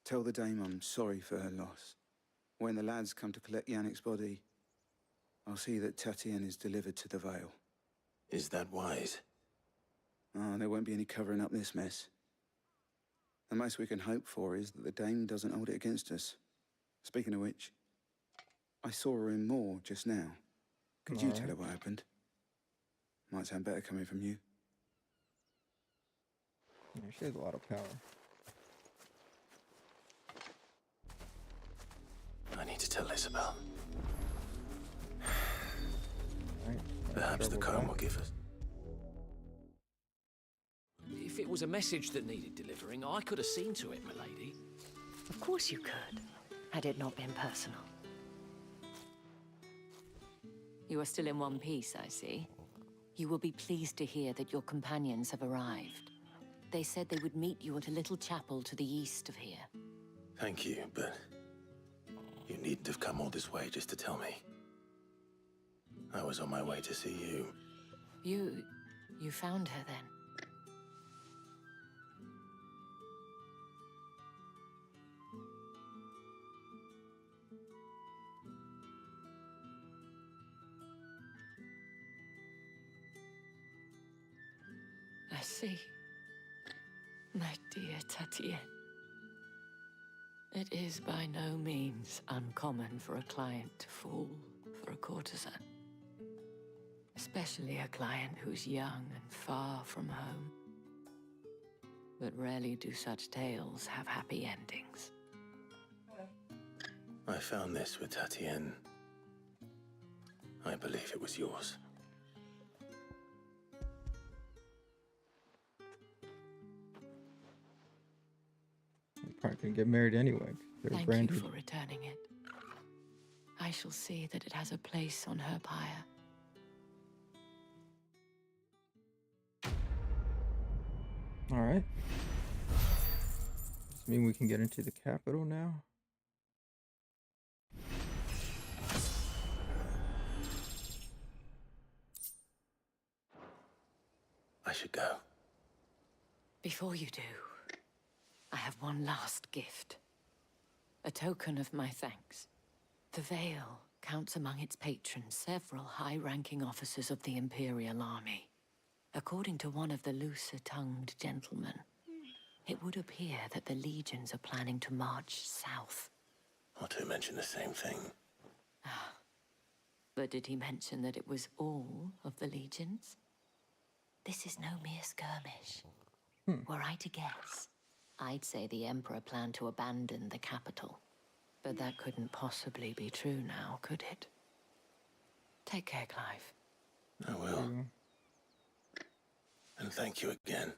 Tell the Dame I'm sorry for her loss. When the lads come to collect Yannick's body, I'll see that Tatien is delivered to the Vale. Is that wise? Oh, there won't be any covering up this mess. The most we can hope for is that the Dame doesn't hold it against us. Speaking of which, I saw her in Moor just now. Could you tell her what happened? Might sound better coming from you. Yeah, she has a lot of power. I need to tell Isabel. Right. Perhaps the comb will give us. If it was a message that needed delivering, I could have seen to it, milady. Of course you could, had it not been personal. You are still in one piece, I see. You will be pleased to hear that your companions have arrived. They said they would meet you at a little chapel to the east of here. Thank you, but you needn't have come all this way just to tell me. I was on my way to see you. You found her then? I see. My dear Tatien. It is by no means uncommon for a client to fall for a courtesan. Especially a client who's young and far from home. But rarely do such tales have happy endings. I found this with Tatien. I believe it was yours. They probably couldn't get married anyway. They're Thank branded. you for returning it. I shall see that it has a place on her pyre. All right. Does this mean we can get into the capital now? I should go. Before you do, I have one last gift. A token of my thanks. The Vale counts among its patrons several high-ranking officers of the Imperial Army. According to one of the looser-tongued gentlemen, it would appear that the legions are planning to march south. Not to mention the same thing. But did he mention that it was all of the legions? This is no mere skirmish. Were I to guess, I'd say the Emperor planned to abandon the capital. But that couldn't possibly be true now, could it? Take care, Clive. I will. And thank you again.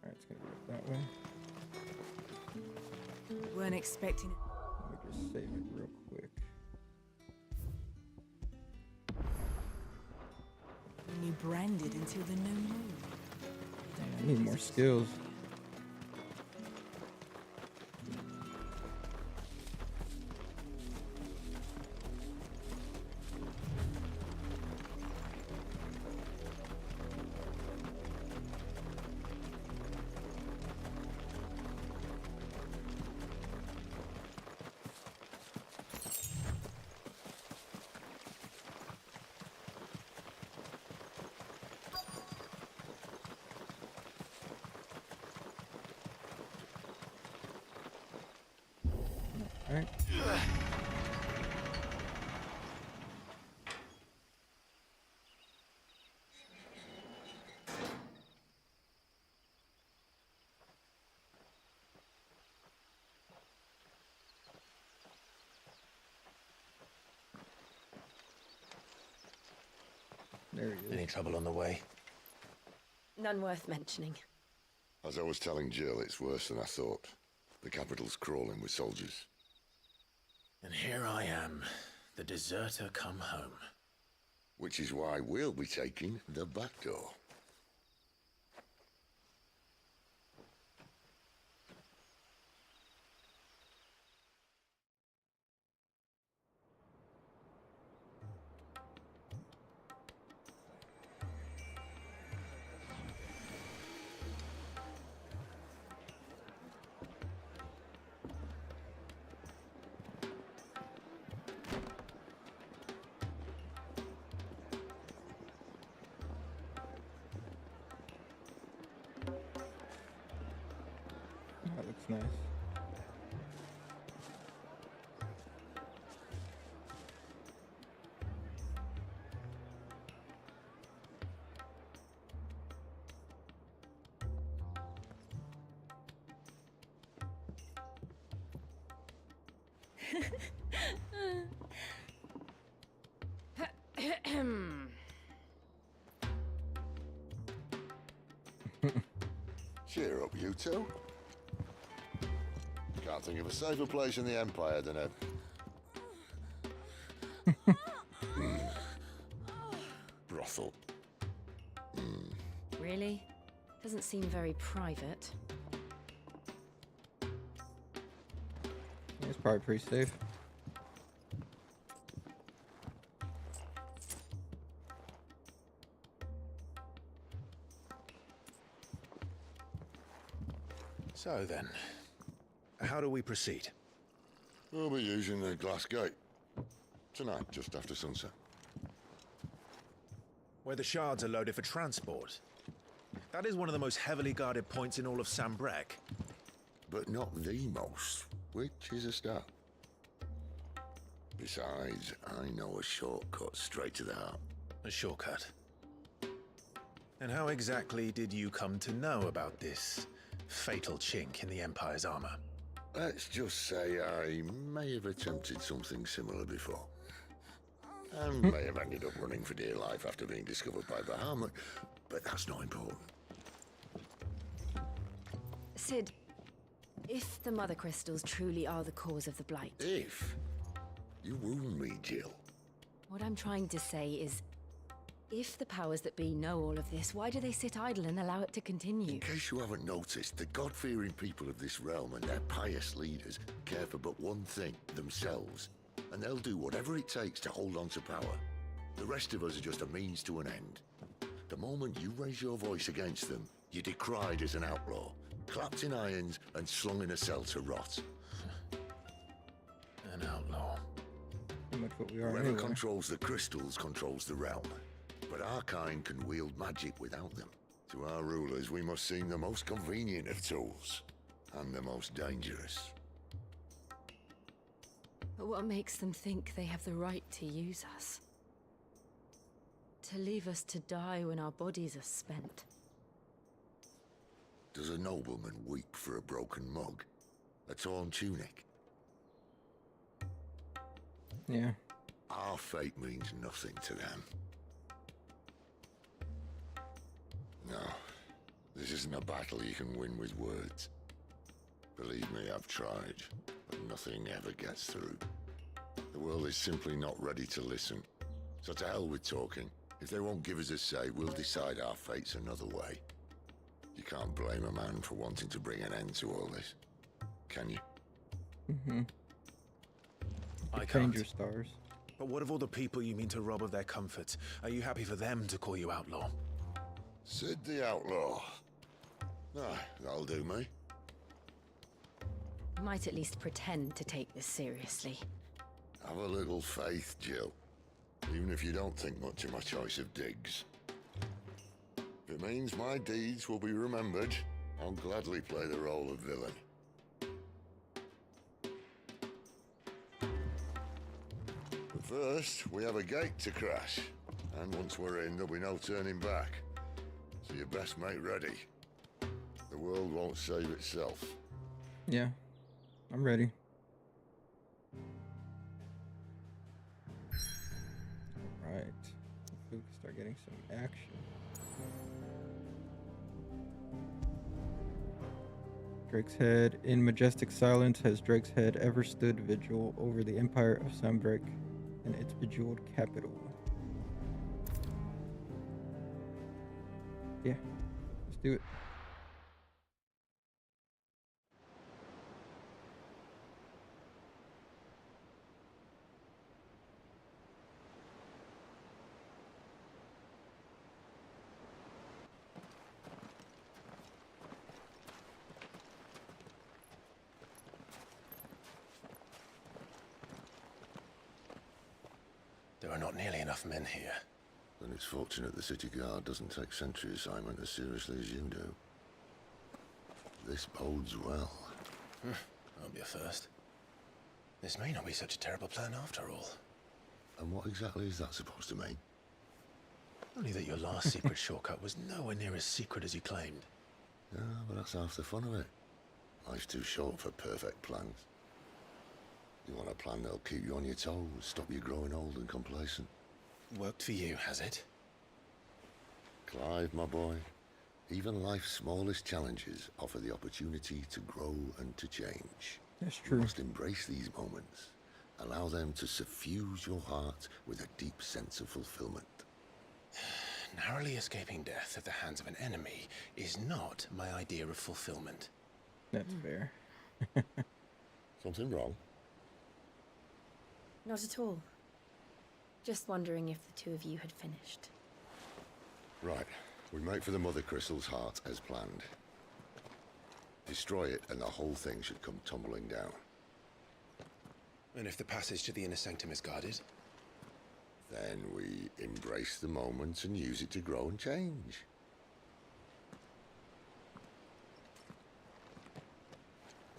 Alright, it's gonna go that way. Weren't expecting it. Let me just save it real quick. When you branded until the new moon. I need more skills. All right. There he is. Any trouble on the way? None worth mentioning. As I was telling Jill, it's worse than I thought. The capital's crawling with soldiers. And here I am, the deserter come home. Which is why we'll be taking the back door. That looks nice. Cheer up, you two. Can't think of a safer place in the Empire than a... brothel. Really? Doesn't seem very private. It's probably pretty safe. So then, how do we proceed? We'll be using the glass gate. Tonight, just after sunset. Where the shards are loaded for transport. That is one of the most heavily guarded points in all of Sambrec. But not the most, which is a start. Besides, I know a shortcut straight to the heart. A shortcut? And how exactly did you come to know about this fatal chink in the Empire's armor? Let's just say I may have attempted something similar before. And may have ended up running for dear life after being discovered by Bahamut, but that's not important. Sid, if the Mother Crystals truly are the cause of the Blight... If? You wound me, Jill. What I'm trying to say is, if the powers that be know all of this, why do they sit idle and allow it to continue? In case you haven't noticed, the God-fearing people of this realm and their pious leaders care for but one thing, themselves. And they'll do whatever it takes to hold on to power. The rest of us are just a means to an end. The moment you raise your voice against them, you're decried as an outlaw, clapped in irons and slung in a cell to rot. An outlaw. Pretty much what we are Whoever anyway. controls the crystals controls the realm. But our kind can wield magic without them. To our rulers, we must seem the most convenient of tools. And the most dangerous. But what makes them think they have the right to use us? To leave us to die when our bodies are spent? Does a nobleman weep for a broken mug? A torn tunic? Yeah. Our fate means nothing to them. No, this isn't a battle you can win with words. Believe me, I've tried, but nothing ever gets through. The world is simply not ready to listen. So to hell with talking. If they won't give us a say, we'll decide our fates another way. You can't blame a man for wanting to bring an end to all this, can you? Mm-hmm. I Change can't. your stars. But what of all the people you mean to rob of their comforts? Are you happy for them to call you outlaw? Sid the Outlaw. Ah, that'll do me. You might at least pretend to take this seriously. Have a little faith, Jill. Even if you don't think much of my choice of digs. If it means my deeds will be remembered, I'll gladly play the role of villain. But first, we have a gate to crash. And once we're in, there'll be no turning back. So you best make ready. The world won't save itself. Yeah, I'm ready. Alright. Hopefully we can start getting some action. Drake's Head. In majestic silence has Drake's Head ever stood vigil over the empire of Sunbreak and its bejeweled capital. Yeah, let's do it. There are not nearly enough men here. Then it's fortunate the City Guard doesn't take sentry assignment as seriously as you do. This bodes well. Won't be a first. This may not be such a terrible plan after all. And what exactly is that supposed to mean? Only that your last secret shortcut was nowhere near as secret as you claimed. Yeah, but that's half the fun of it. Life's too short for perfect plans. You want a plan that'll keep you on your toes, stop you growing old and complacent. Worked for you, has it? Clive, my boy, even life's smallest challenges offer the opportunity to grow and to change. That's true. You must embrace these moments. Allow them to suffuse your heart with a deep sense of fulfillment. Narrowly escaping death at the hands of an enemy is not my idea of fulfillment. That's fair. Something wrong? Not at all. Just wondering if the two of you had finished. Right. We make for the Mother Crystal's heart as planned. Destroy it and the whole thing should come tumbling down. And if the passage to the inner sanctum is guarded? Then we embrace the moment and use it to grow and change.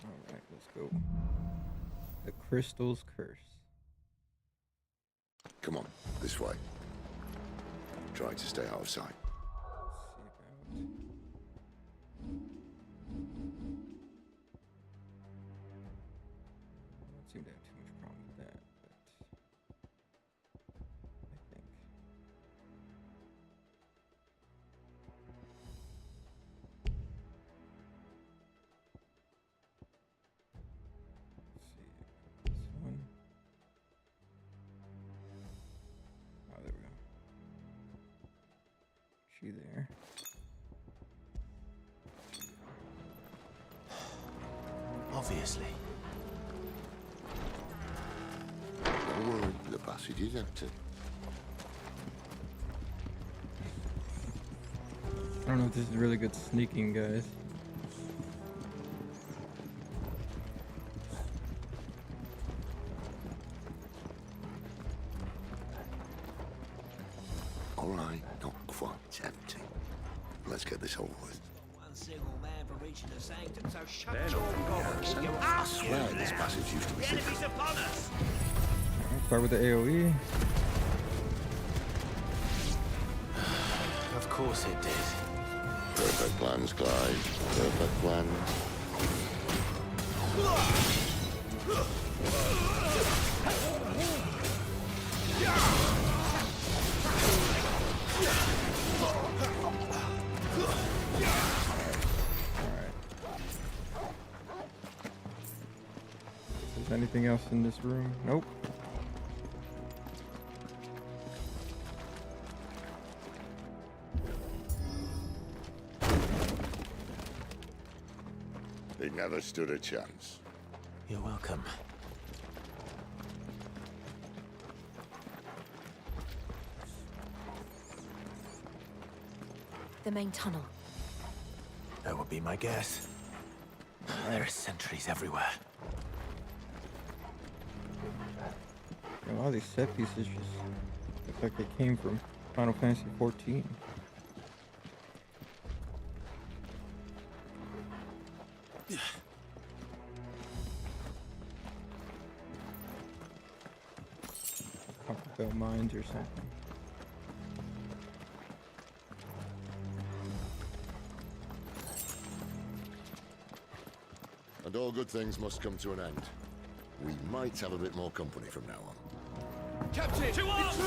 Alright, let's go. The Crystal's Curse. Come on, this way. Try to stay out of sight. I don't seem to have too much problem with that, but you there. Obviously. Don't worry, the passage is empty. I don't know if this is really good sneaking, guys. All right, not quite empty. Let's get this over with. One single man for reaching the sanctum, so shut They're your not gob. the You I swear this passage used to be The secret. enemy's upon us! Alright, start with the AoE. Of course it did. Perfect plans, Clyde. Perfect plans. Is there anything else in this room? Nope. They never stood a chance. You're welcome. The main tunnel. That would be my guess. There are sentries everywhere. A lot of these set pieces just look like they came from Final Fantasy 14. Copper Bell Mines or something. And all good things must come to an end. We might have a bit more company from now on. Captain! To arms!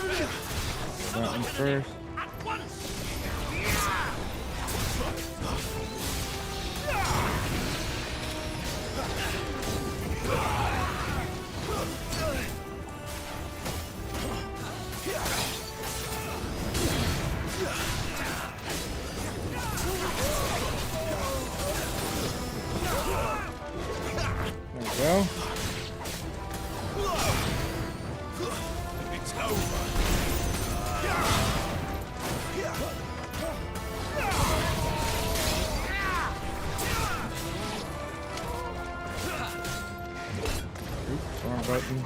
That one first. At once! There we go. It's over! Oops, wrong button.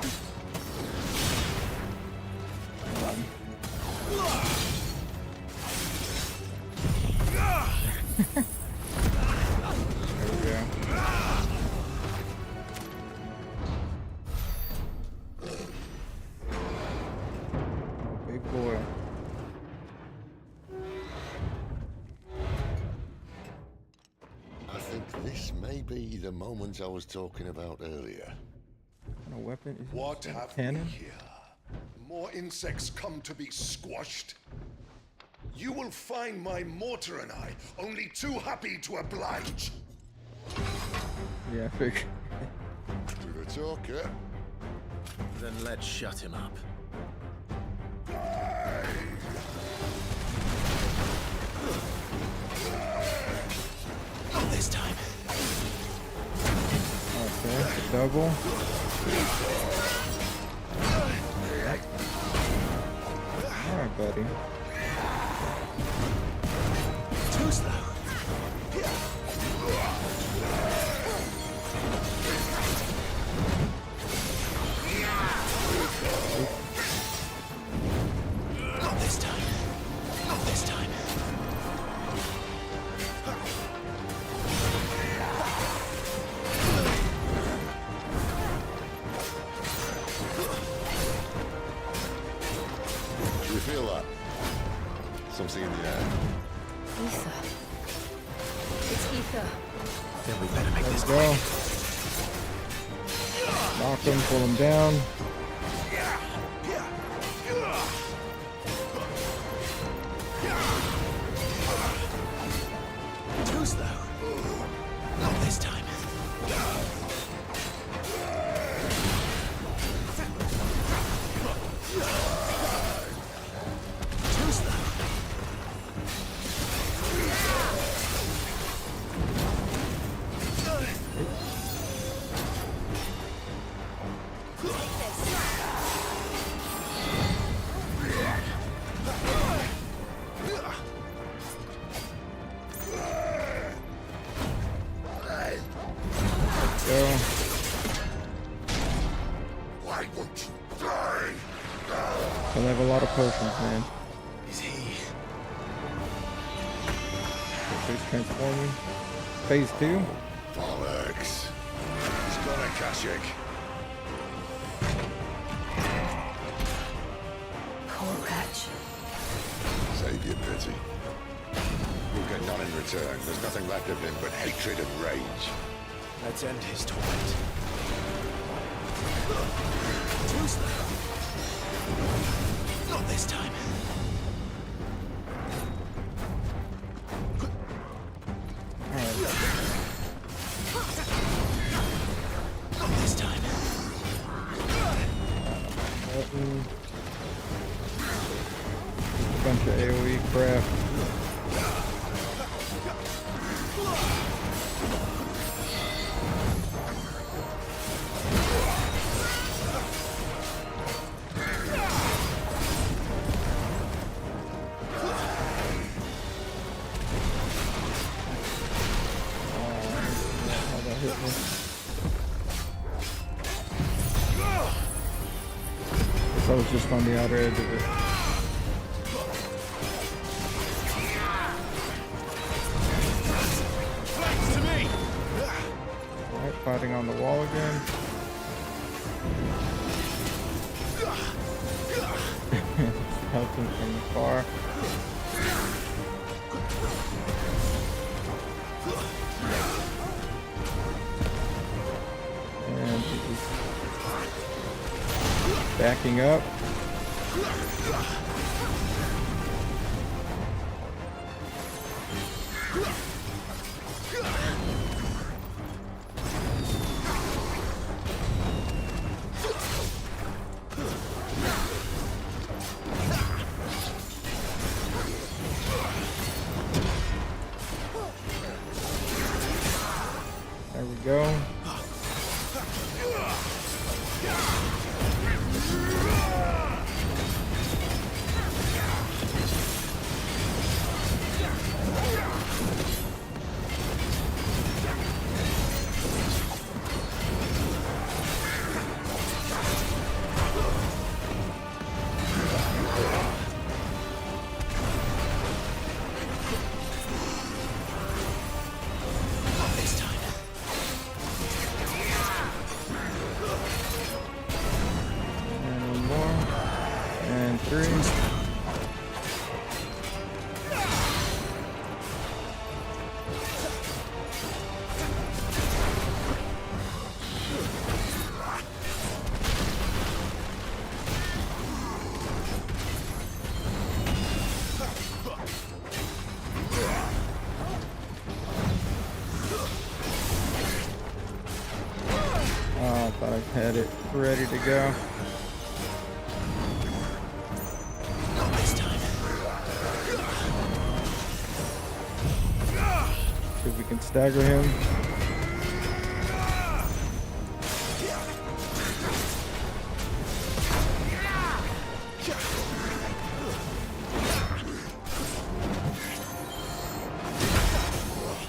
There we go. Oh, big boy. I think this may be the moment I was talking about earlier. What kind of weapon is What this? have Cannon? we here? More insects come to be squashed? You will find my mortar and I only too happy to oblige. Yeah, I figured. To the talker. Then let's shut him up. Not this time. Okay, a double. Alright, buddy. Too slow. Not this time. Not this time. Do you feel that? Something in the air. Ether. It's ether. Then we better make this Go. Knock him, pull him down. Too slow. Not this time. Too slow. Go. Why won't you die? Don't have a lot of potions, man. Is he? Face transforming. Phase 2. Bollocks. He's got a Kashyyyk. Poor wretch. Save your pity. You'll get none in return. There's nothing left of him but hatred and rage. Let's end his torment. Too slow. Not this time. Not this time. A bunch of AoE crap. I was just on the outer edge of it. Alright, fighting on the wall again. Helping from afar. And he's backing up. There we go. Had it ready to go. Not this time. See if we can stagger him.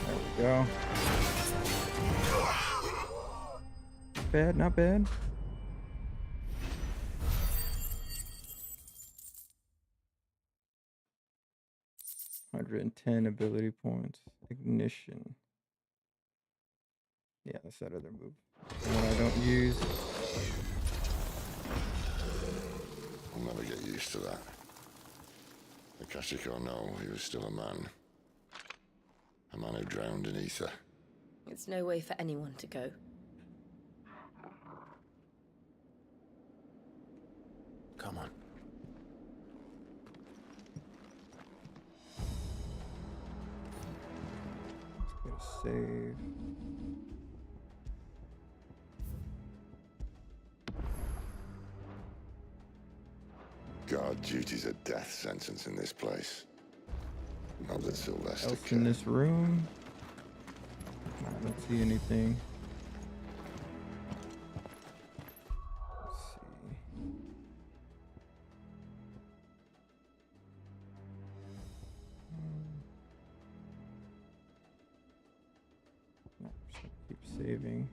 There we go. Bad, not bad. $110 ability points. Ignition. Yeah, that's that other move. One I don't use. I'll never get used to that. Akashic or no, he was still a man. A man who drowned in ether. It's no way for anyone to go. Come on. Let's get a save. Guard duty's a death sentence in this place. Not that Sylvester Else in this room? I don't see anything. saving.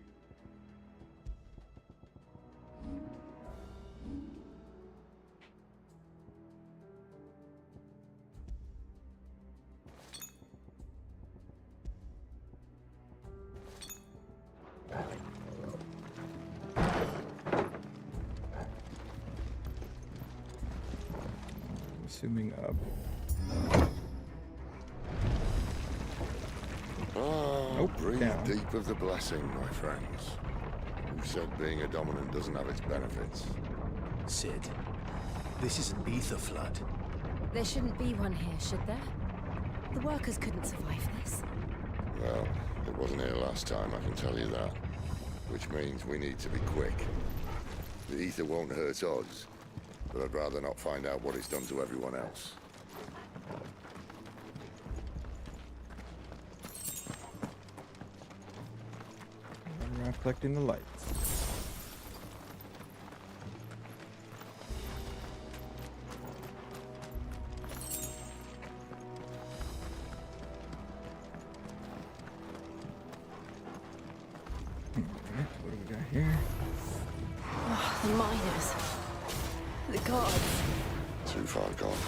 Assuming up. Nope, breathe down. deep of the blessing, my friends. Who said being a dominant doesn't have its benefits? Sid, this is an ether flood. There shouldn't be one here, should there? The workers couldn't survive this. Well, it wasn't here last time, I can tell you that. Which means we need to be quick. The ether won't hurt us, but I'd rather not find out what it's done to everyone else. I'm around collecting the lights. Alright, what do we got here? Oh, the miners. The gods. Too far gone.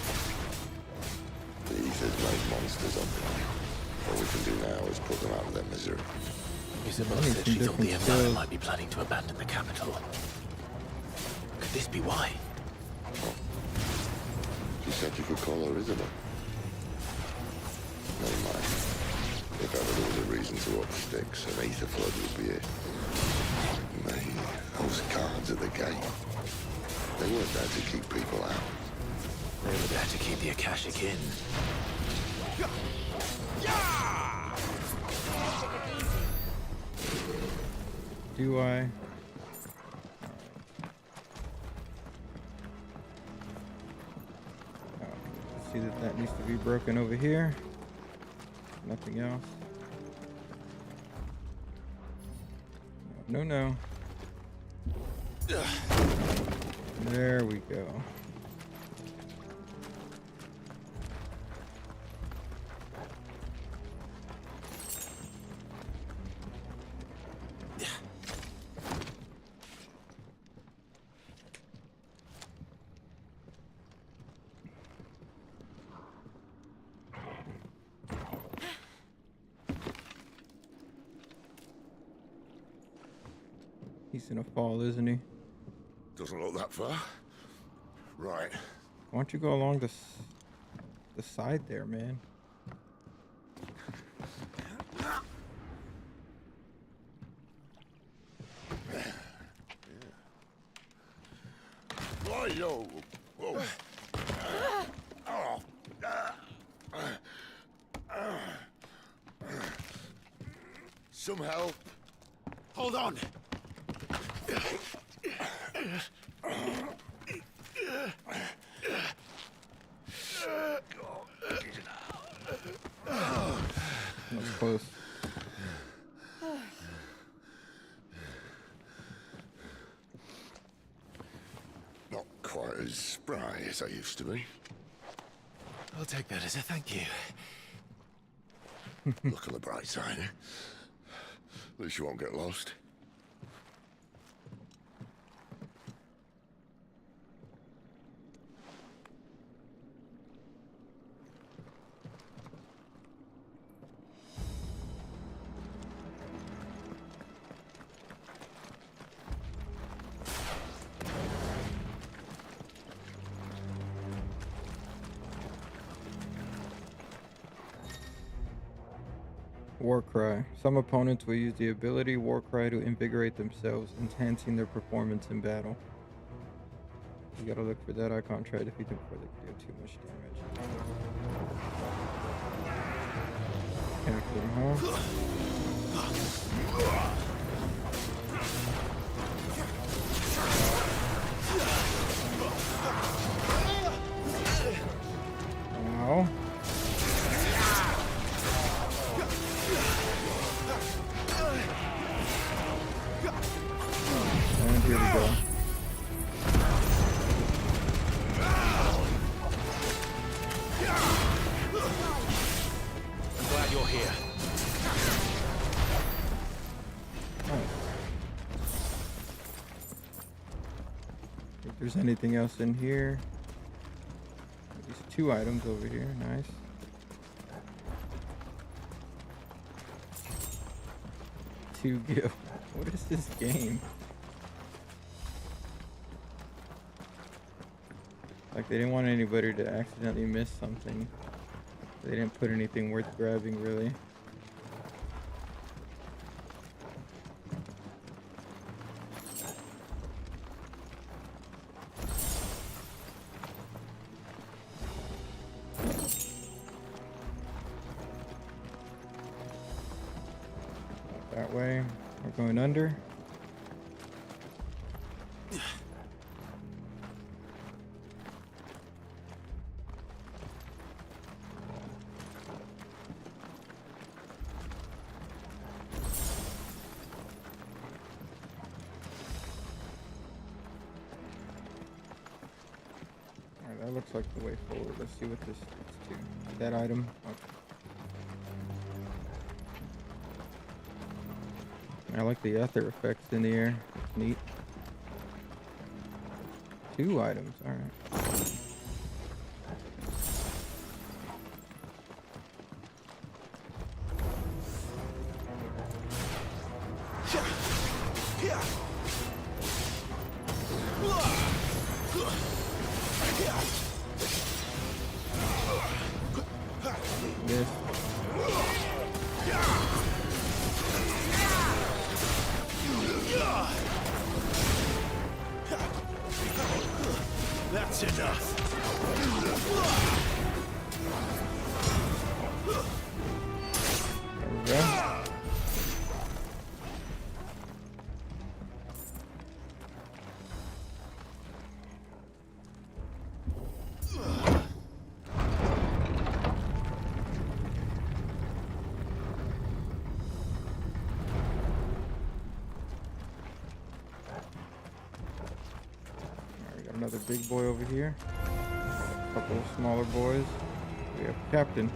The ether's made monsters of them. All we can do now is put them out of their misery. Isabel said she thought the Empire might be planning to abandon the capital. Could this be why? She said you could call her Isabel. Never mind. If ever there was a reason to up sticks, an ether flood would be it. Those guards at the gate. They weren't there to keep people out. They were there to keep the Akashic in. Do I? See that needs to be broken over here. Nothing else. No, no. There we go. He's gonna fall, isn't he? Doesn't look that far. Right. Why don't you go along the side there, man? Why, yo? Whoa. Some help. Hold on. That was close. Not quite as spry as I used to be. I'll take that as a thank you. Look on the bright side. At least you won't get lost. Warcry. Some opponents will use the ability Warcry to invigorate themselves, enhancing their performance in battle. You gotta look for that icon. Try to defeat them before they can do too much damage. Can't Ow. And here we go. I'm glad you're here. If there's anything else in here. There's 2 items over here. Nice. To give. What is this game? Like they didn't want anybody to accidentally miss something. They didn't put anything worth grabbing, really. That way. We're going under. Alright, that looks like the way forward. Let's see what this is to. That item. Okay. I like the ether effects in the air. It's neat. 2 items. All right. This. That's enough. There we go. Another big boy over here. A couple of smaller boys. We have Captain.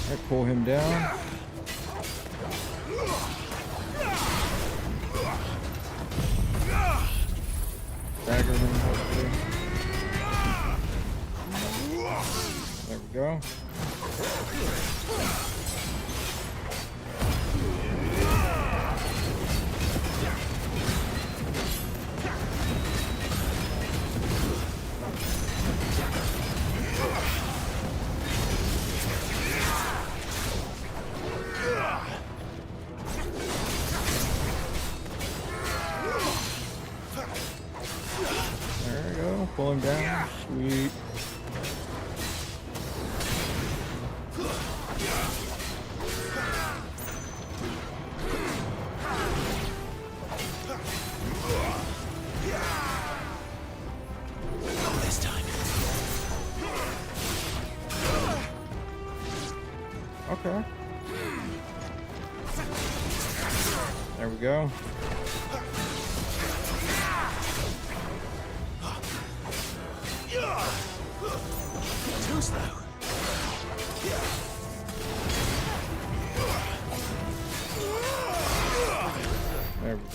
I pull him down. Stagger him, hopefully. There we go. There we go. Pull him down. Sweet. Not this time. Okay. There we go. Too slow. There we go.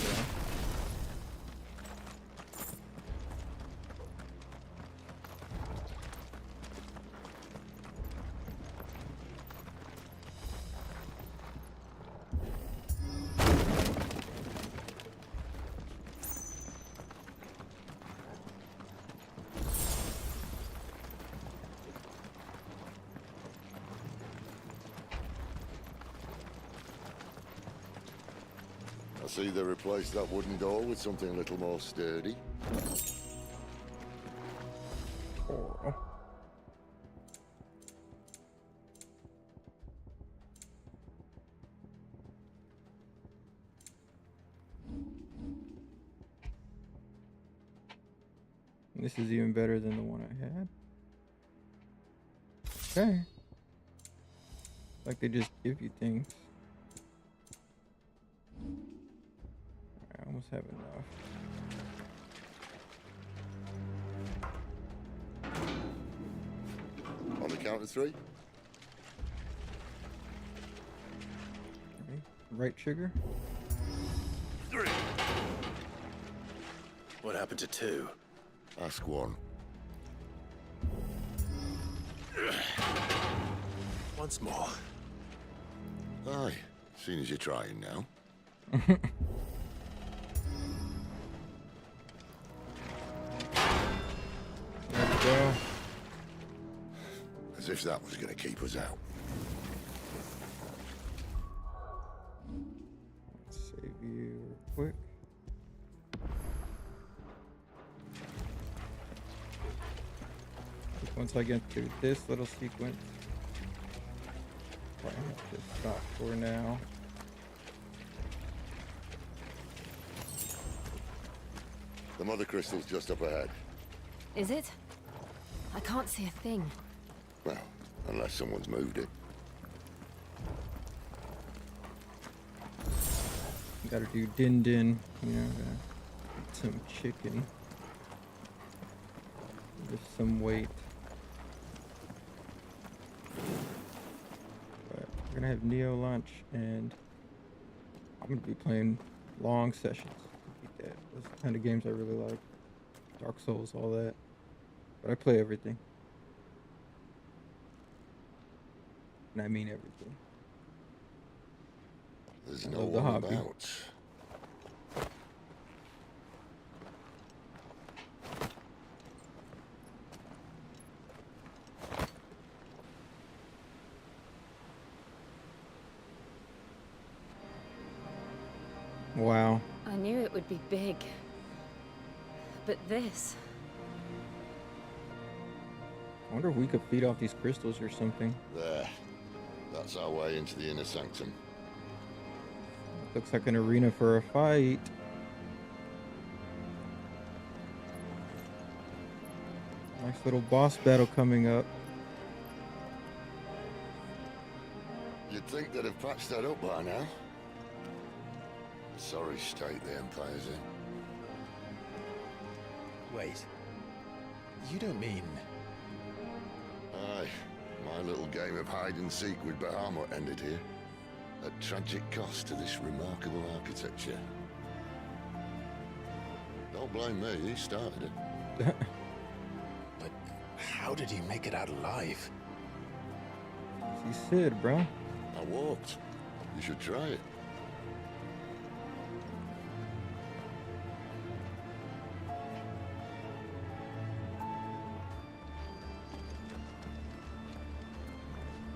I see they replaced that wooden door with something a little more sturdy. Oh. This is even better than the one I had. Okay. Like they just give you things. I almost have enough. On the count of 3. Okay. Right trigger. 3. What happened to 2? Ask 1. Once more. Aye, seeing as you're trying now. There we go. As if that was going to keep us out. Let's save you real quick. Once I get through this little sequence, I have to stop for now. The mother crystal's just up ahead. Is it? I can't see a thing. Well, unless someone's moved it. Gotta do din din, you know, eat some chicken. Lift some weight. But we're gonna have Neo launch, and I'm gonna be playing long sessions. Those are the kind of games I really like. Dark Souls, all that. But I play everything. And I mean everything. There's I no love the one hobby. about. Wow. I knew it would be big. But this... I wonder if we could feed off these crystals or something. There. That's our way into the inner sanctum. Looks like an arena for a fight. Nice little boss battle coming up. You'd think they'd have patched that up by now. Sorry state the Empire's in. Wait. You don't mean... Aye. My little game of hide-and-seek with Bahamut ended here. At tragic cost to this remarkable architecture. Don't blame me, he started it. But how did he make it out alive? He said, bro. I walked. You should try it.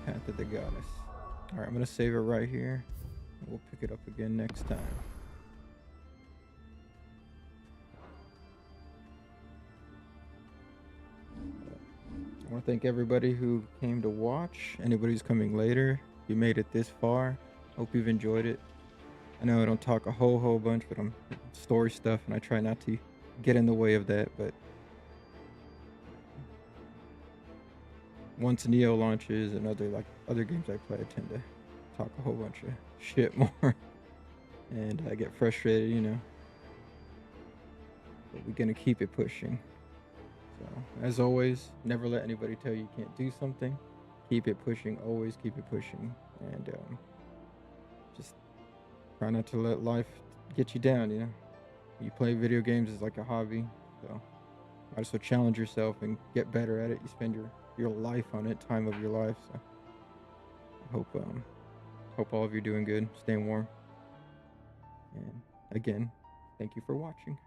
Path of the Goddess. Alright, I'm gonna save it right here. We'll pick it up again next time. I want to thank everybody who came to watch. Anybody who's coming later, you made it this far. Hope you've enjoyed it. I know I don't talk a whole bunch, but I'm story stuff, and I try not to get in the way of that. But once Neo launches and other games I play, I tend to talk a whole bunch of shit more, and I get frustrated, you know. But we're gonna keep it pushing. So, as always, never let anybody tell you can't do something. Keep it pushing, always keep it pushing. And just try not to let life get you down, you know. You play video games is like a hobby, so might as well challenge yourself and get better at it. You spend your life on it, time of your life. So I hope all of you are doing good, staying warm. And again, thank you for watching.